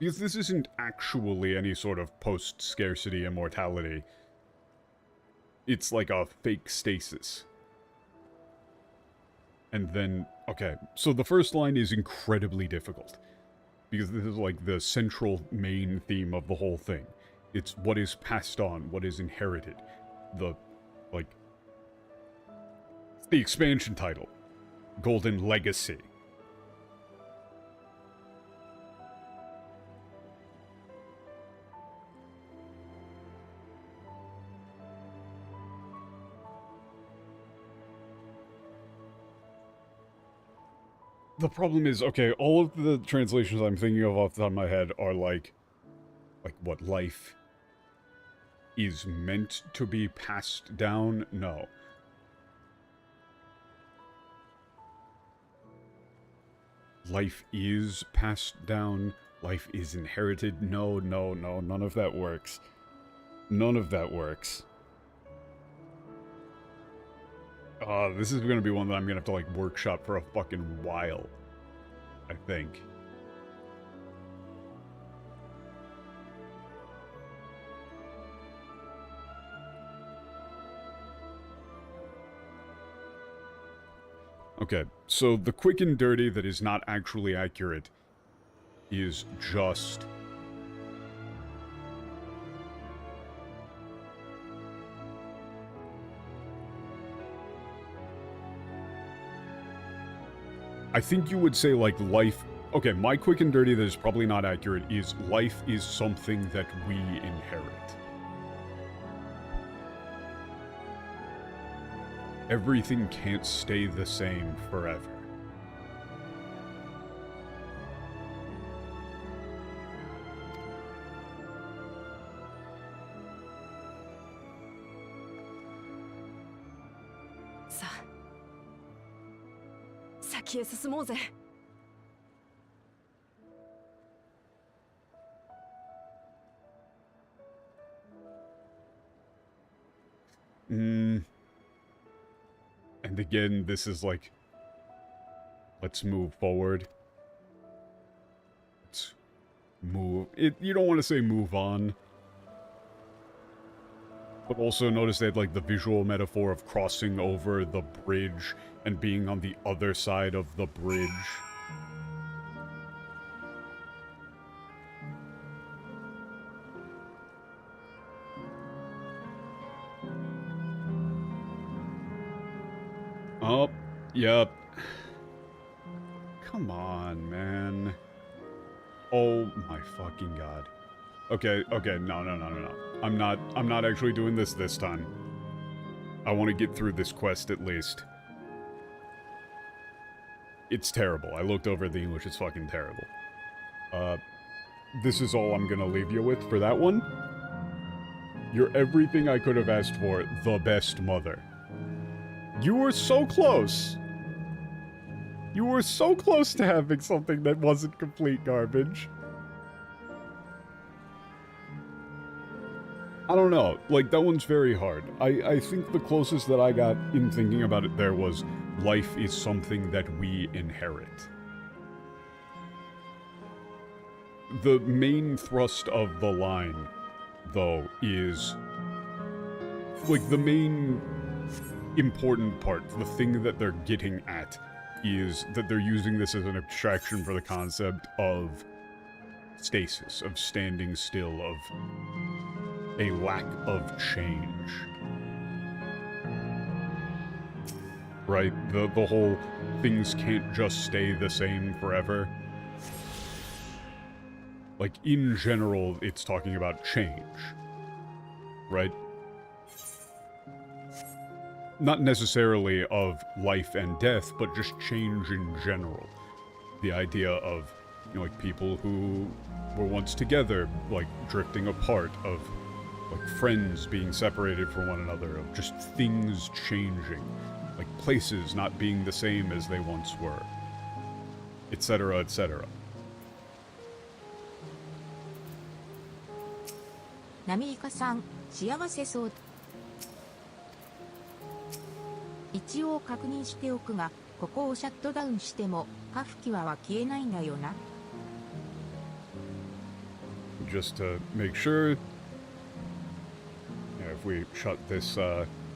Because this isn't actually any sort of post-scarcity immortality. It's like a fake stasis. And then, okay, so the first line is incredibly difficult. Because this is like the central main theme of the whole thing. It's what is passed on, what is inherited. The, like, the expansion title. Golden Legacy. The problem is, okay, all of the translations I'm thinking of off the top of my head are like what life is meant to be passed down? No. Life is passed down. Life is inherited. No, no, no, none of that works. None of that works. This is gonna be one that I'm gonna have to, like, workshop for a fucking while, I think. Okay, so the quick and dirty that is not actually accurate is just... I think you would say, like, life... Okay, my quick and dirty that is probably not accurate is life is something that we inherit. Everything can't stay the same forever. Sa. 先へ進もうぜ。And again, this is like, let's move forward. Let's move. You don't want to say move on. But also notice they had like the visual metaphor of crossing over the bridge and being on the other side of the bridge. Oh, yep. Come on, man. Oh my fucking god. Okay, no. I'm not actually doing this time. I want to get through this quest at least. It's terrible. I looked over at the English, it's fucking terrible. This is all I'm gonna leave you with for that one. You're everything I could have asked for, the best mother. You were so close! You were so close to having something that wasn't complete garbage. I don't know, like, that one's very hard. I think the closest that I got in thinking about it there was, life is something that we inherit. The main thrust of the line, though, is... like, the main important part, the thing that they're getting at, is that they're using this as an abstraction for the concept of stasis, of standing still, of a lack of change. Right? The whole things can't just stay the same forever. Like, in general, it's talking about change. Right? Not necessarily of life and death, but just change in general. The idea of You know, like people who were once together, like drifting apart, of like friends being separated from one another, of just things changing, like places not being the same as they once were, etc., etc. ナミイカさん、幸せそう。一応確認しておくが、ここをシャットダウンしても、カフキワは消えないんだよな。Just to make sure, yeah, if we shut this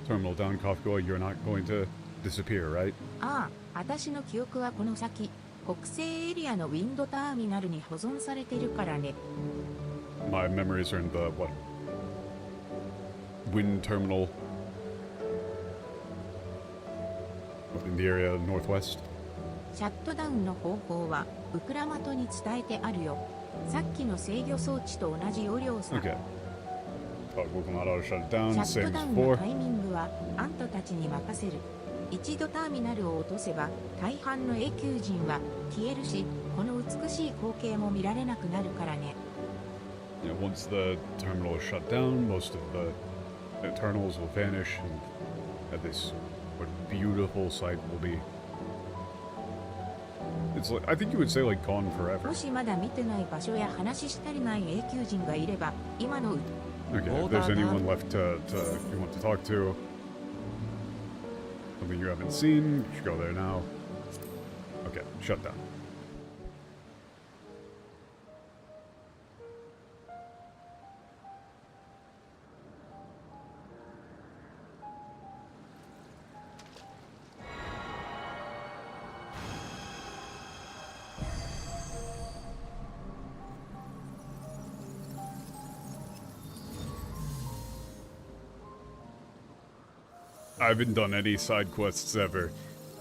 terminal down, Kafka, you're not going to disappear, right? ああ、私の記憶はこの先、北西エリアのウィンドターミナルに保存されてるからね。My memories are in the, what? Wind terminal. In the area northwest? シャットダウンの方法は、ウクラマトに伝えてあるよ。さっきの制御装置と同じ容量さ。Okay. We'll come out, I'll shut it down, シャッ same トダ as ウンの before. タイミングは、あんたたちに任せる。一度ターミナルを落とせば、大半の永久人は消えるし、この美しい光景も見られなくなるからね。Yeah, once the terminal is shut down, most of the Eternals will vanish, and this what beautiful sight will be. It's like, I think you would say like gone も forever. しまだ見てない場所や話し足りない永久人がいれば、今の Okay, if Hold there's on, anyone left to you want to talk to, something you haven't seen, you should go there now. Okay, shut down. I haven't done any side quests ever,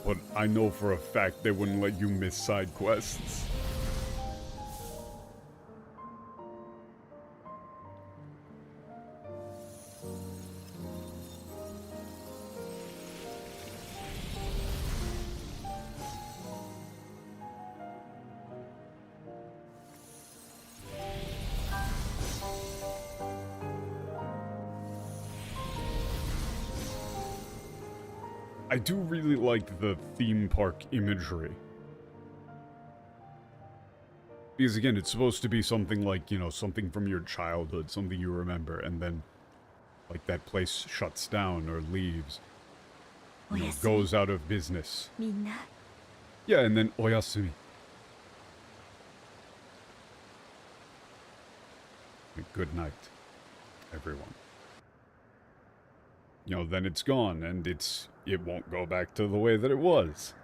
but I know for a fact they wouldn't let you miss side quests. I do really like the theme park imagery. Because again, it's supposed to be something like, you know, something from your childhood, something you remember, and then, like, that place shuts down or leaves. You know, goes out of business. みんな Yeah, and then oyasumi. Good night, everyone. You know, then it's gone, and it won't go back to the way that it was. "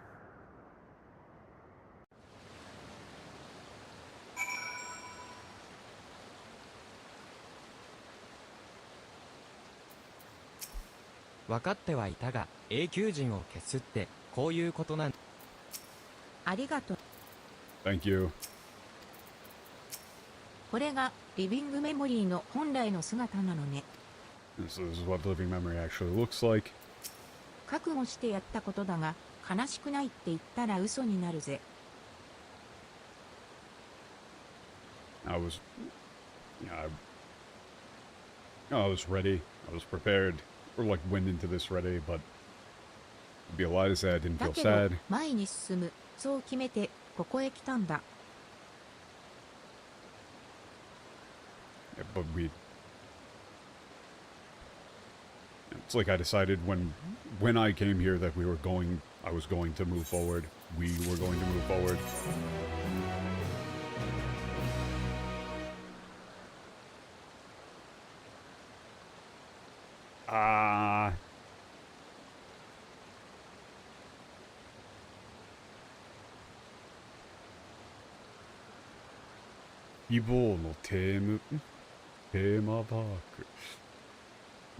分かってはいたが、永久人を消すってこういうことなん。ありがとう。 Thank you. これがリビングメモリーの本来の姿なのね。This is what living memory actually looks like. 覚悟してやったことだが、悲しくないって言ったら嘘になるぜ。I was ready. I was prepared. Or like went into this ready, but it'd be a lie to say I didn't だ feel けど sad. 前に進む、そう決めてここへ来たんだ。 Yeah, but it's like I decided when I came here that I was going to move forward. We were going to move forward. Ah. Ibo no theme park.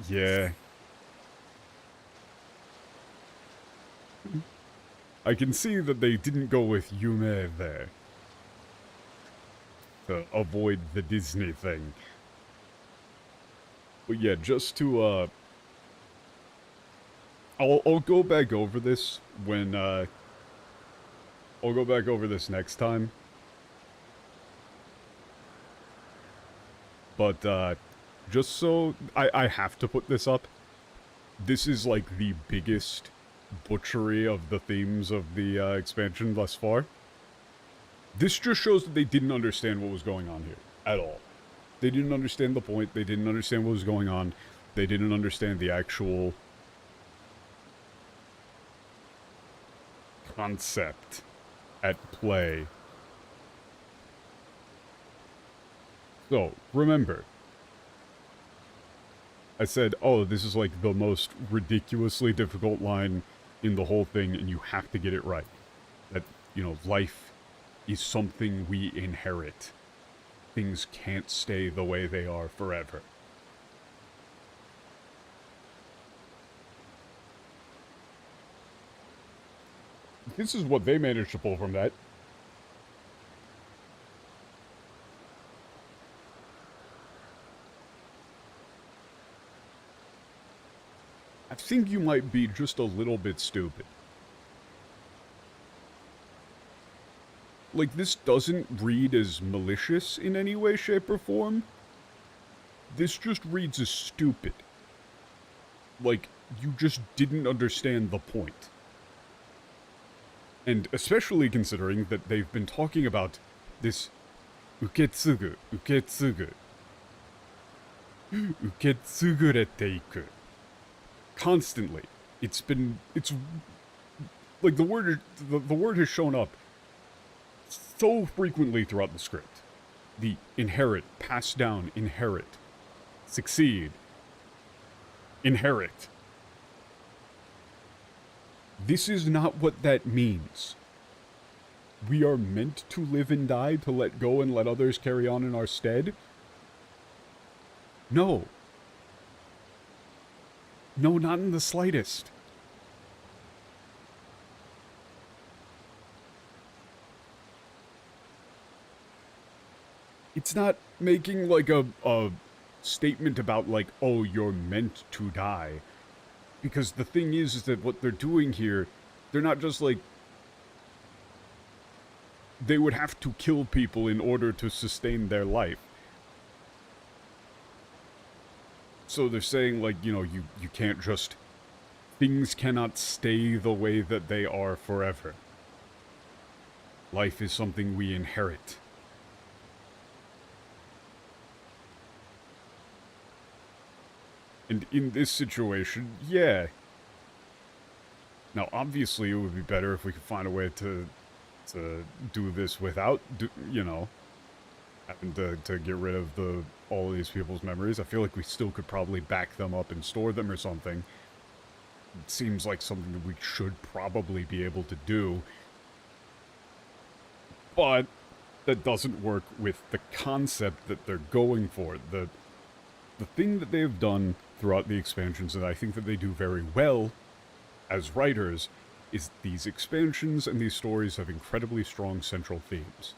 Yeah. I can see that they didn't go with Yume there. To avoid the Disney thing. But yeah, just to, I'll go back over this when, I'll go back over this next time. But, just so... I have to put this up. This is, like, the biggest butchery of the themes of the, expansion thus far. This just shows that they didn't understand what was going on here. At all. They didn't understand the point. They didn't understand what was going on. They didn't understand the actual... concept at play. So, remember. I said, oh, this is like the most ridiculously difficult line in the whole thing, and you have to get it right. That, you know, life is something we inherit. Things can't stay the way they are forever. This is what they managed to pull from that. I think you might be just a little bit stupid. Like, this doesn't read as malicious in any way, shape, or form. This just reads as stupid. Like, you just didn't understand the point. And especially considering that they've been talking about this uketsugu, uketsugurete iku. Constantly. It's like the word has shown up so frequently throughout the script. The inherit, pass down, inherit, succeed, inherit. This is not what that means. We are meant to live and die, to let go and let others carry on in our stead? No. No, not in the slightest. It's not making, like, a statement about, like, oh, you're meant to die. Because the thing is that what they're doing here, they're not just, like... They would have to kill people in order to sustain their life. So they're saying, like, you know, you can't just... Things cannot stay the way that they are forever. Life is something we inherit. And in this situation, yeah. Now, obviously, it would be better if we could find a way to do this without, you know, having to get rid of all of these people's memories. I feel like we still could probably back them up and store them or something. It seems like something that we should probably be able to do. But that doesn't work with the concept that they're going for. The thing that they have done throughout the expansions that I think that they do very well as writers is these expansions and these stories have incredibly strong central themes.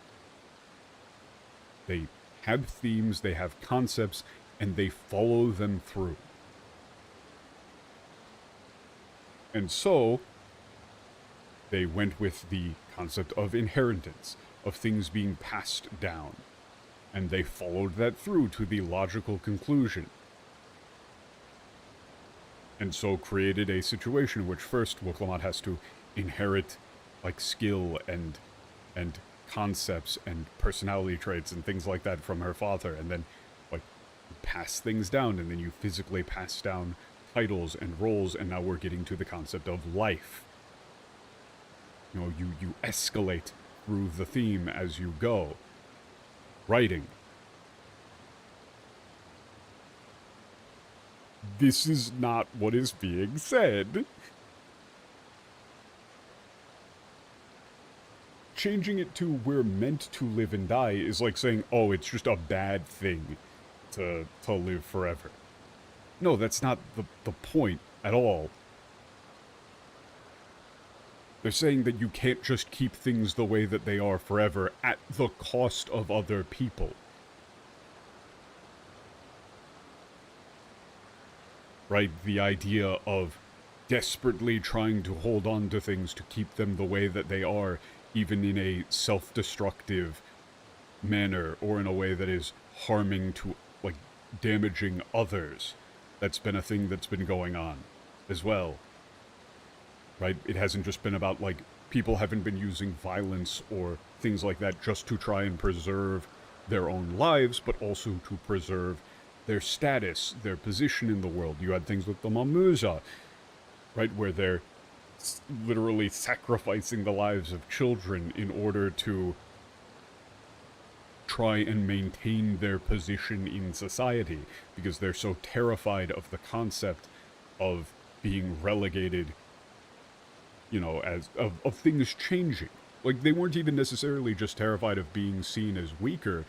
They have themes, they have concepts, and they follow them through. And so, they went with the concept of inheritance, of things being passed down. And they followed that through to the logical conclusion. And so created a situation in which first Woklamat has to inherit, like, skill and concepts and personality traits and things like that from her father, and then, like, pass things down, and then you physically pass down titles and roles, and now we're getting to the concept of life. You know, you escalate through the theme as you go. Writing. This is not what is being said. Changing it to we're meant to live and die is like saying, oh, it's just a bad thing to live forever. No, that's not the point at all. They're saying that you can't just keep things the way that they are forever at the cost of other people. Right? The idea of desperately trying to hold on to things to keep them the way that they are, even in a self-destructive manner, or in a way that is harming to, like, damaging others. That's been a thing that's been going on as well. Right? It hasn't just been about, like, people haven't been using violence or things like that just to try and preserve their own lives, but also to preserve their status, their position in the world. You had things with the Mamuza, right, where they're literally sacrificing the lives of children in order to try and maintain their position in society, because they're so terrified of the concept of being relegated, you know, as of things changing. Like, they weren't even necessarily just terrified of being seen as weaker,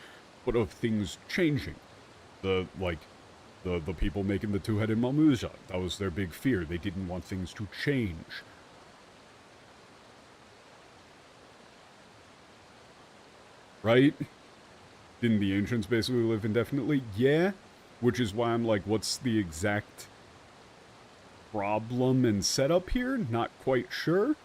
but of things changing. The people making the two-headed Mamuza, that was their big fear. They didn't want things to change. Right? Didn't the ancients basically live indefinitely? Yeah. Which is why I'm like, what's the exact problem and setup here? Not quite sure.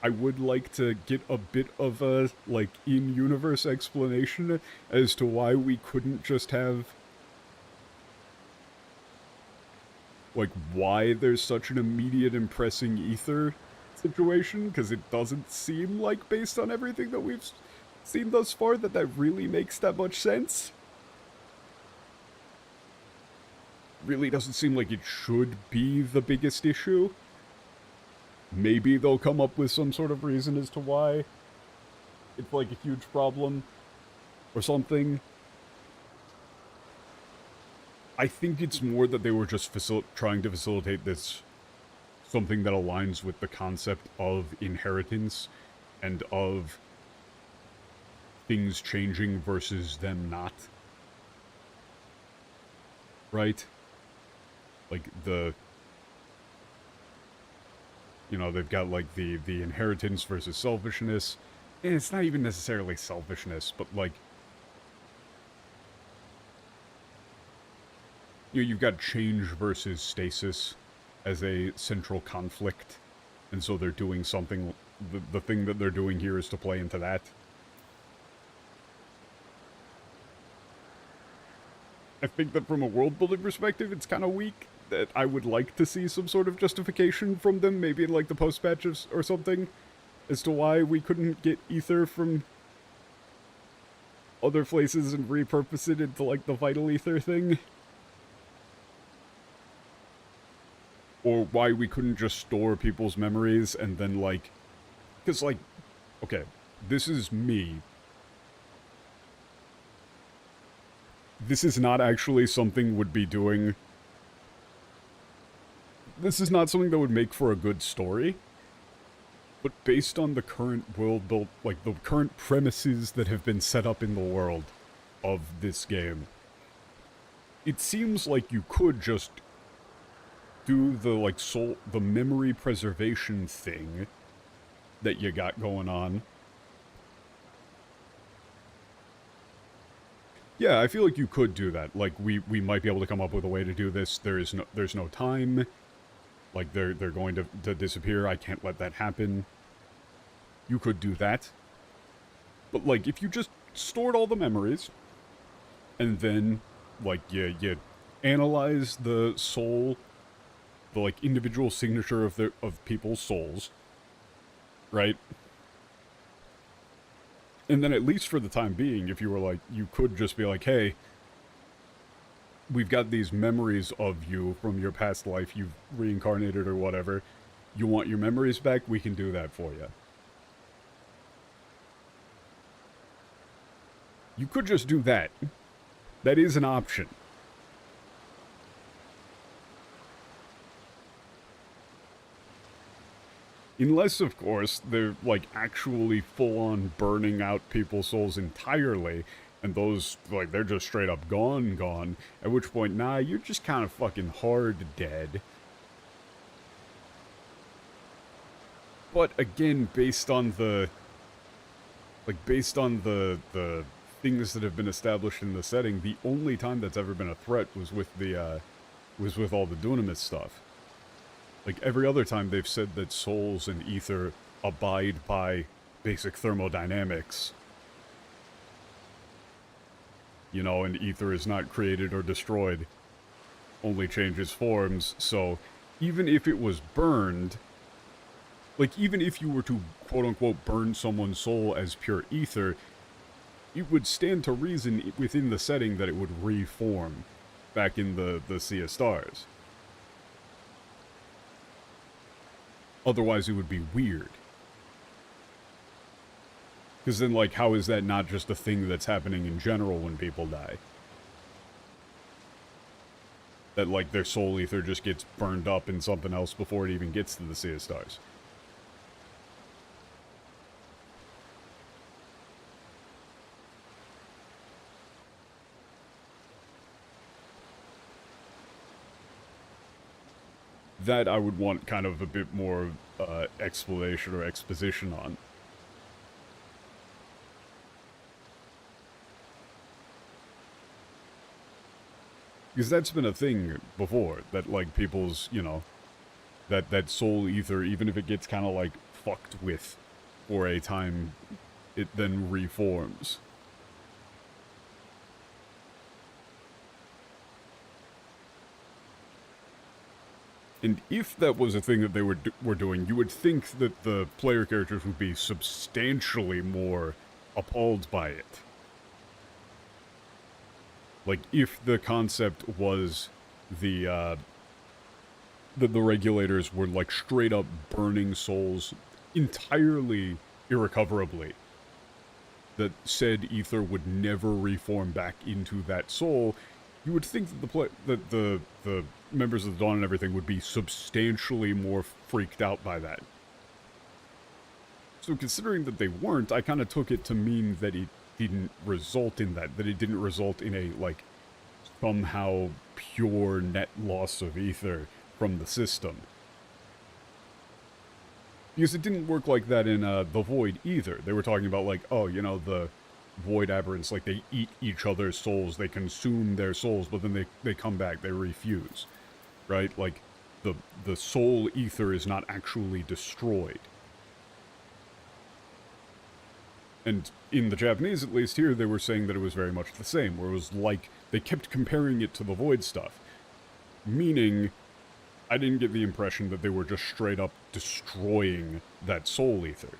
I would like to get a bit of a, like, in-universe explanation as to why we couldn't just have, like, why there's such an immediate impressing ether situation, because it doesn't seem like, based on everything that we've seen thus far, that really makes that much sense. Really doesn't seem like it should be the biggest issue. Maybe they'll come up with some sort of reason as to why it's, like, a huge problem or something. I think it's more that they were just trying to facilitate this, something that aligns with the concept of inheritance and of things changing versus them not. Right? Like, you know, they've got, like, the inheritance versus selfishness. And it's not even necessarily selfishness, but, like, you've got change versus stasis as a central conflict. And so they're doing something, the thing that they're doing here is to play into that. I think that from a world-building perspective, it's kind of weak. That I would like to see some sort of justification from them, maybe in, like, the post-patches or something, as to why we couldn't get ether from other places and repurpose it into, like, the vital ether thing. Or why we couldn't just store people's memories and then, like... Because, like, okay, this is me. This is not actually something would be doing... This is not something that would make for a good story. But based on the current world built, like, the current premises that have been set up in the world of this game, it seems like you could just do the, like, the memory preservation thing that you got going on. Yeah, I feel like you could do that. Like, we might be able to come up with a way to do this. There's no time. Like, they're going to disappear. I can't let that happen. You could do that. But, like, if you just stored all the memories, and then, like, you analyze the soul, the, like, individual signature of people's souls, right? And then at least for the time being, if you were like, you could just be like, hey, we've got these memories of you from your past life, you've reincarnated or whatever. You want your memories back? We can do that for you. You could just do that. That is an option. Unless, of course, they're, like, actually full-on burning out people's souls entirely, and those, like, they're just straight up gone, at which point, nah, you're just kind of fucking hard dead. But, again, based on the things that have been established in the setting, the only time that's ever been a threat was with all the Dunamis stuff. Like, every other time they've said that souls and ether abide by basic thermodynamics. You know, and ether is not created or destroyed, only changes forms, so even if it was burned, like, even if you were to, quote-unquote, burn someone's soul as pure ether, it would stand to reason within the setting that it would reform back in the Sea of Stars. Otherwise, it would be weird. Because then, like, how is that not just a thing that's happening in general when people die? That, like, their soul ether just gets burned up in something else before it even gets to the Sea of Stars. That I would want kind of a bit more explanation or exposition on. Because that's been a thing before, that, like, people's, you know, that soul ether, even if it gets kind of, like, fucked with for a time, it then reforms. And if that was a thing that they were doing, you would think that the player characters would be substantially more appalled by it. Like, if the concept was that the regulators were, like, straight up burning souls entirely irrecoverably, that said ether would never reform back into that soul, you would think that the members of the Dawn and everything would be substantially more freaked out by that. So considering that they weren't, I kind of took it to mean that it didn't result in that it didn't result in a, like, somehow pure net loss of ether from the system. Because it didn't work like that in the Void either. They were talking about, like, oh, you know, the Void aberrants, like, they eat each other's souls, they consume their souls, but then they come back, they refuse. Right? Like, the soul ether is not actually destroyed. And in the Japanese, at least here, they were saying that it was very much the same, where it was like, they kept comparing it to the Void stuff. Meaning, I didn't get the impression that they were just straight up destroying that soul ether.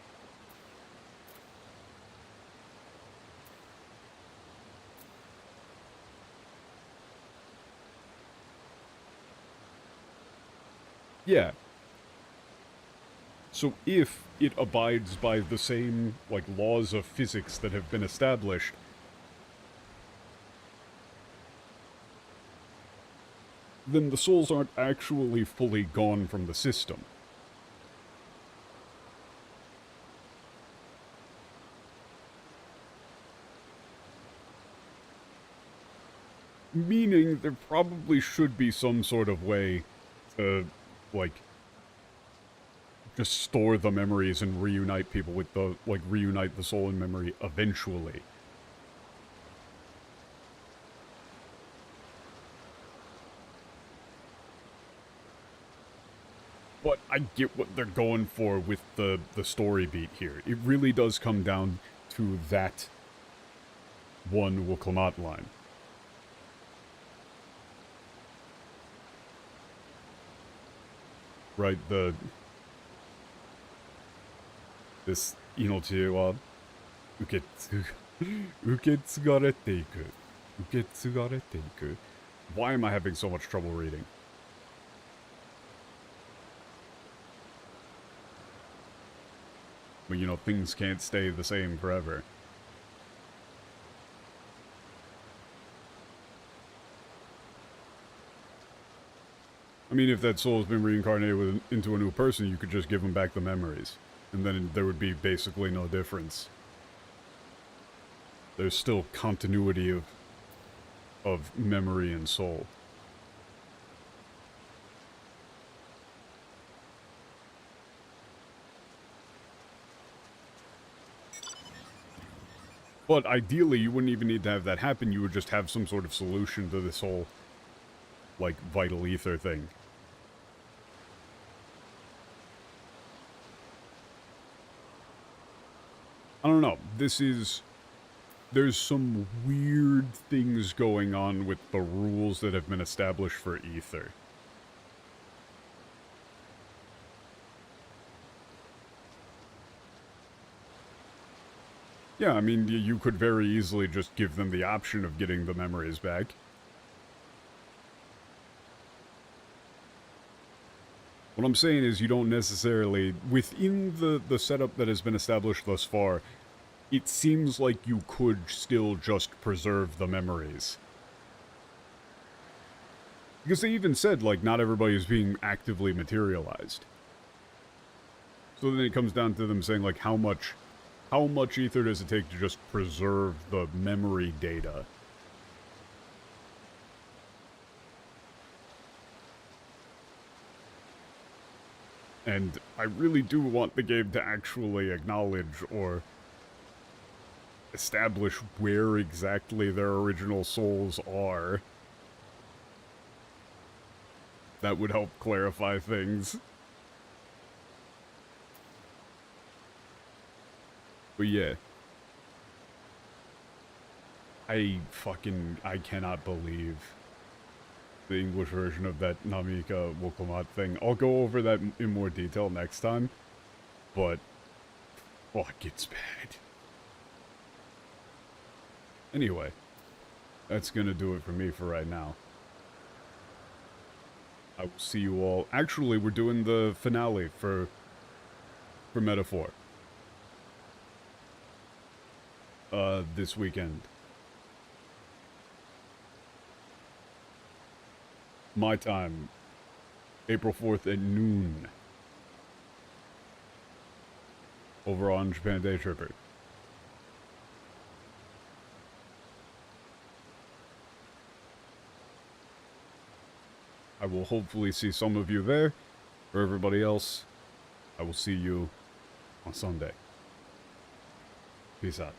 Yeah. So if it abides by the same, like, laws of physics that have been established, then the souls aren't actually fully gone from the system. Meaning there probably should be some sort of way to, like, just store the memories and reunite people with the, like, reunite the soul and memory eventually. But I get what they're going for with the story beat here. It really does come down to that one Wuklamot line. Right, this inochi wa uketsugarete iku. Uketsugarete iku. Why am I having so much trouble reading? Well, you know, things can't stay the same forever. I mean, if that soul has been reincarnated into a new person, you could just give them back the memories. And then there would be basically no difference. There's still continuity of memory and soul. But ideally, you wouldn't even need to have that happen. You would just have some sort of solution to this whole, like, vital ether thing. I don't know. This there's some weird things going on with the rules that have been established for Ether. Yeah, I mean, you could very easily just give them the option of getting the memories back. What I'm saying is you don't necessarily, within the setup that has been established thus far, it seems like you could still just preserve the memories. Because they even said, like, not everybody is being actively materialized. So then it comes down to them saying, like, how much ether does it take to just preserve the memory data? And I really do want the game to actually acknowledge or establish where exactly their original souls are. That would help clarify things. But yeah. I cannot believe the English version of that Namika Wokomat thing. I'll go over that in more detail next time. But, fuck, it's bad. Anyway, that's gonna do it for me for right now. I will see you all. Actually, we're doing the finale for Metaphor. This weekend. My time, April 4th at noon. Over on Japan Day Tripper. I will hopefully see some of you there. For everybody else, I will see you on Sunday. Peace out.